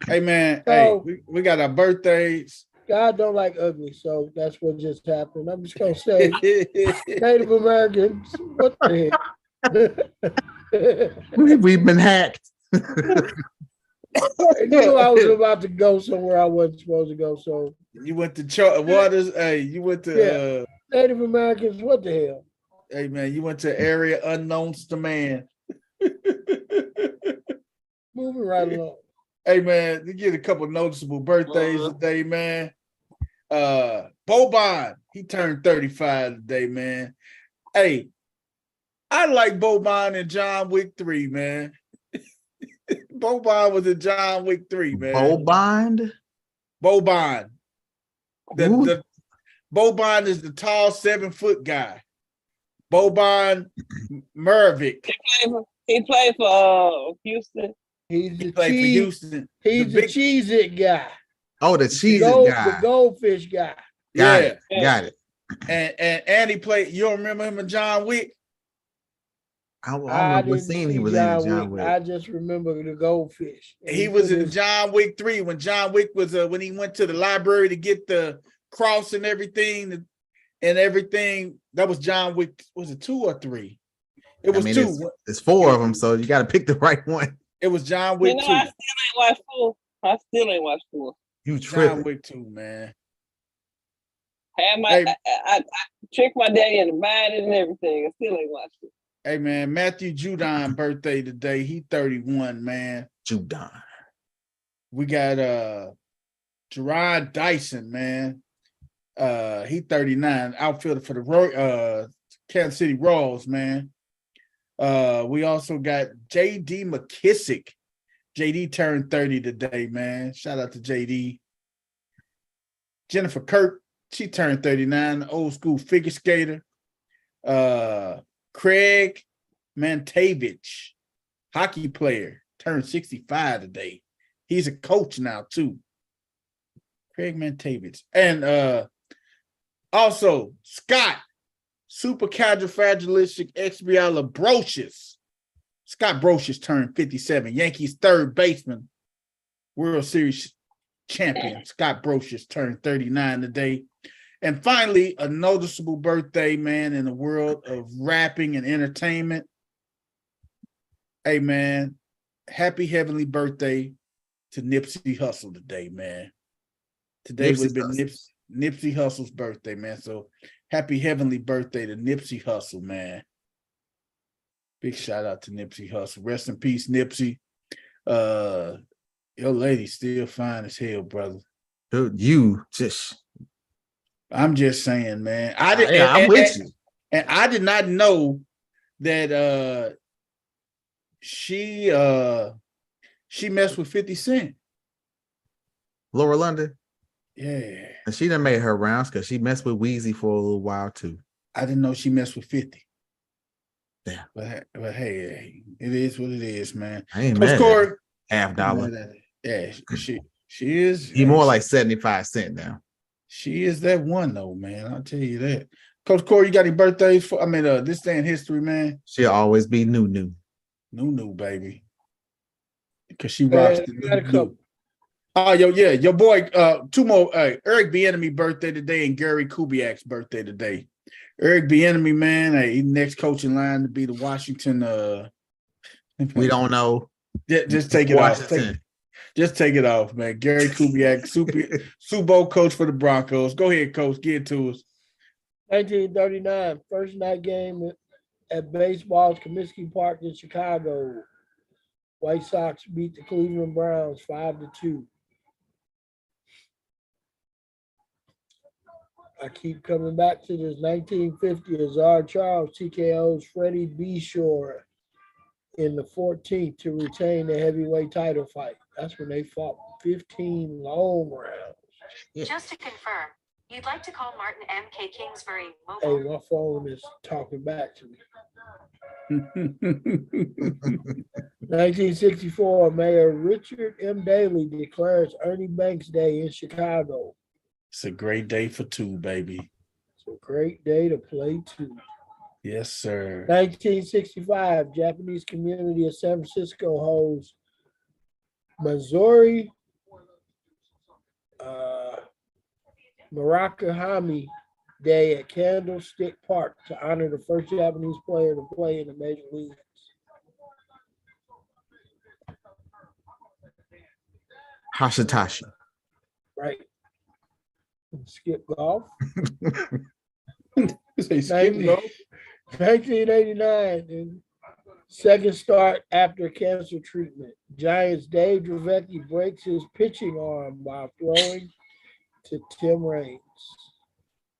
Hey, man. So, hey, we got our birthdays. God don't like ugly, so that's what just happened. I'm just going to say Native Americans, what the heck? We've been hacked. I knew I was about to go somewhere I wasn't supposed to go. So you went to Waters. Hey, you went to Native Americans. What the hell? Hey man, you went to area unknowns to man. Moving right along. Hey man, you get a couple noticeable birthdays today, man. Boban, he turned 35 today, man. Hey, I like Boban and John Wick 3, man. Boban was in John Wick 3, man. Boban? Boban. The Boban is the tall 7-foot guy. Boban Mervick. He played for Houston. He played for Houston. He's the Cheez-It guy. Oh, the Cheez-It guy. The goldfish guy. Got it. And he played, you don't remember him in John Wick? I don't remember what scene he was in John Wick. I just remember the goldfish. He was in John Wick 3 when John Wick was when he went to the library to get the cross and everything. That was John Wick. Was it 2 or 3? It was 2. It's 4 of them, so you got to pick the right one. It was John Wick 2. I still ain't watched 4. You tripping. John Wick 2, man. I tricked my daddy into buying it and everything. I still ain't watched it. Hey man, Matthew Judon birthday today. He 31, man. Judon. We got Jerron Dyson, man. He 39, outfielder for the Kansas City Royals, man. We also got JD McKissick. JD turned 30 today, man. Shout out to JD. Jennifer Kirk, she turned 39, old school figure skater. Craig Mantavich, hockey player, turned 65 today. He's a coach now, too. Craig Mantavich. And also, Scott, supercalifragilisticexpialidocious. Scott Brocious turned 57. Yankees third baseman, World Series champion. Scott Brocious turned 39 today. And finally, a noticeable birthday, man, in the world of rapping and entertainment. Hey, man, happy heavenly birthday to Nipsey Hussle today, man. Today would have been Nipsey Hussle's birthday, man. So happy heavenly birthday to Nipsey Hussle, man. Big shout out to Nipsey Hussle. Rest in peace, Nipsey. Your lady's still fine as hell, brother. Dude, I'm just saying, man. I'm with you. And I did not know that she messed with 50 Cent. Laura London? Yeah. And she done made her rounds because she messed with Weezy for a little while too. I didn't know she messed with 50. Yeah. But hey, it is what it is, man. I ain't mad. Corey, $50. Yeah, she is. He more like 75 cents now. She is that one though, man. I'll tell you that. Coach Corey, you got any birthdays for? This day in history, man. She'll always be new, baby. Because she rocks the new. Oh, your boy. 2 more. Eric Bieniemy birthday today and Gary Kubiak's birthday today. Eric Bieniemy, man, he next coach in line to be the Washington. We don't know. Just take it off. Just take it off, man. Gary Kubiak, Super Bowl coach for the Broncos. Go ahead, coach. Get to us. 1939, first night game at baseball's Comiskey Park in Chicago. White Sox beat the Cleveland Browns 5-2. I keep coming back to this 1950 Azar Charles TKO's Freddie Beshore in the 14th to retain the heavyweight title fight. That's when they fought 15 long rounds. Just to confirm, you'd like to call Martin M.K. Kingsbury mobile? Hey, my phone is talking back to me. 1964, Mayor Richard M. Daley declares Ernie Banks Day in Chicago. It's a great day for two, baby. It's a great day to play two. Yes, sir. 1965, Japanese community of San Francisco holds Missouri Murakami Day at Candlestick Park to honor the first Japanese player to play in the major leagues. Hashitashi. Right. Skip golf. 1989, and second start after cancer treatment. Giants Dave Dravecky breaks his pitching arm while throwing to Tim Raines.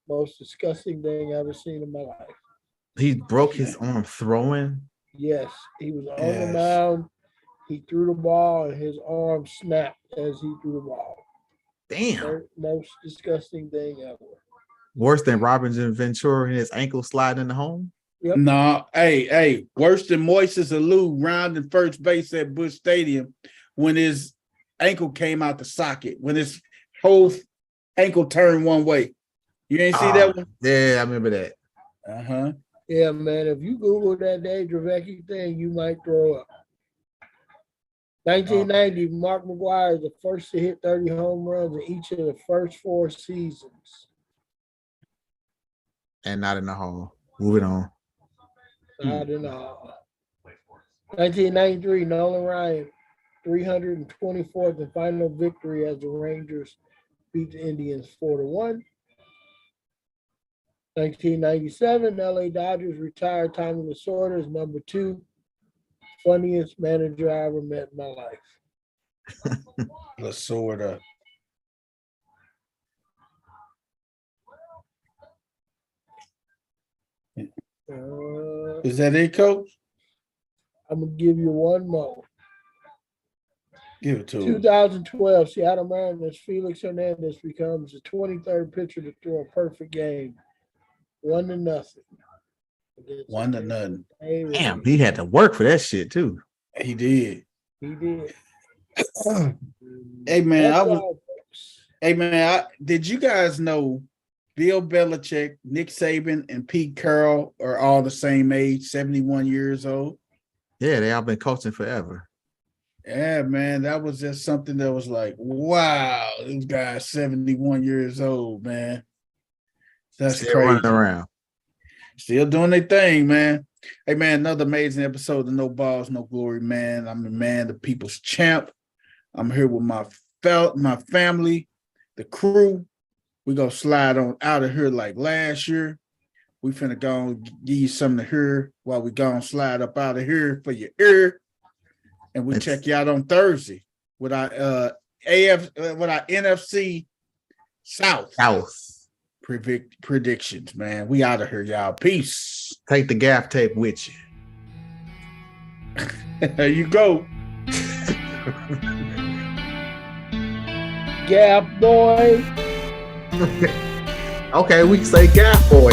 Most disgusting thing I've ever seen in my life. He broke his arm throwing? Yes, he was on the mound. He threw the ball and his arm snapped as he threw the ball. Damn. Most disgusting thing ever. Worse than Robinson Ventura and his ankle sliding in the home? Yep. No, hey, worse than Moises Alou rounding first base at Busch Stadium when his ankle came out the socket, when his whole ankle turned one way. You ain't see that one? Yeah, I remember that. Uh-huh. Yeah, man, if you Google that Dave Dravecky thing, you might throw up. 1990, Mark McGwire is the first to hit 30 home runs in each of the first 4 seasons. And not in the hall. Moving on. Not in the hall. 1993, Nolan Ryan, 324th and final victory as the Rangers beat the Indians 4-1. 1997, LA Dodgers retired Tommy Lasorda as number 2. Funniest manager I ever met in my life. Lasorda. Is that it, Coach? I'm going to give you one more. Give it to 2012, Seattle Mariners Felix Hernandez becomes the 23rd pitcher to throw a perfect game. 1-0. 1-0. Damn, he had to work for that shit too. He did. He did. Hey man, did you guys know Bill Belichick, Nick Saban, and Pete Carroll are all the same age, 71 years old? Yeah, they all been coaching forever. Yeah, man, that was just something that was like, wow, this guy's 71 years old, man. That's still crazy. Running around. Still doing their thing, man. Hey, man, another amazing episode of No Balls, No Glory, man. I'm the man, the people's champ. I'm here with my family, the crew. We're going to slide on out of here like last year. We finna go and give you something to hear while we go and slide up out of here for your ear. And we check you out on Thursday with our NFC South predictions, man. We out of here, y'all. Peace. Take the gaff tape with you. There you go. Gap boy. Okay, we can say gaff boy.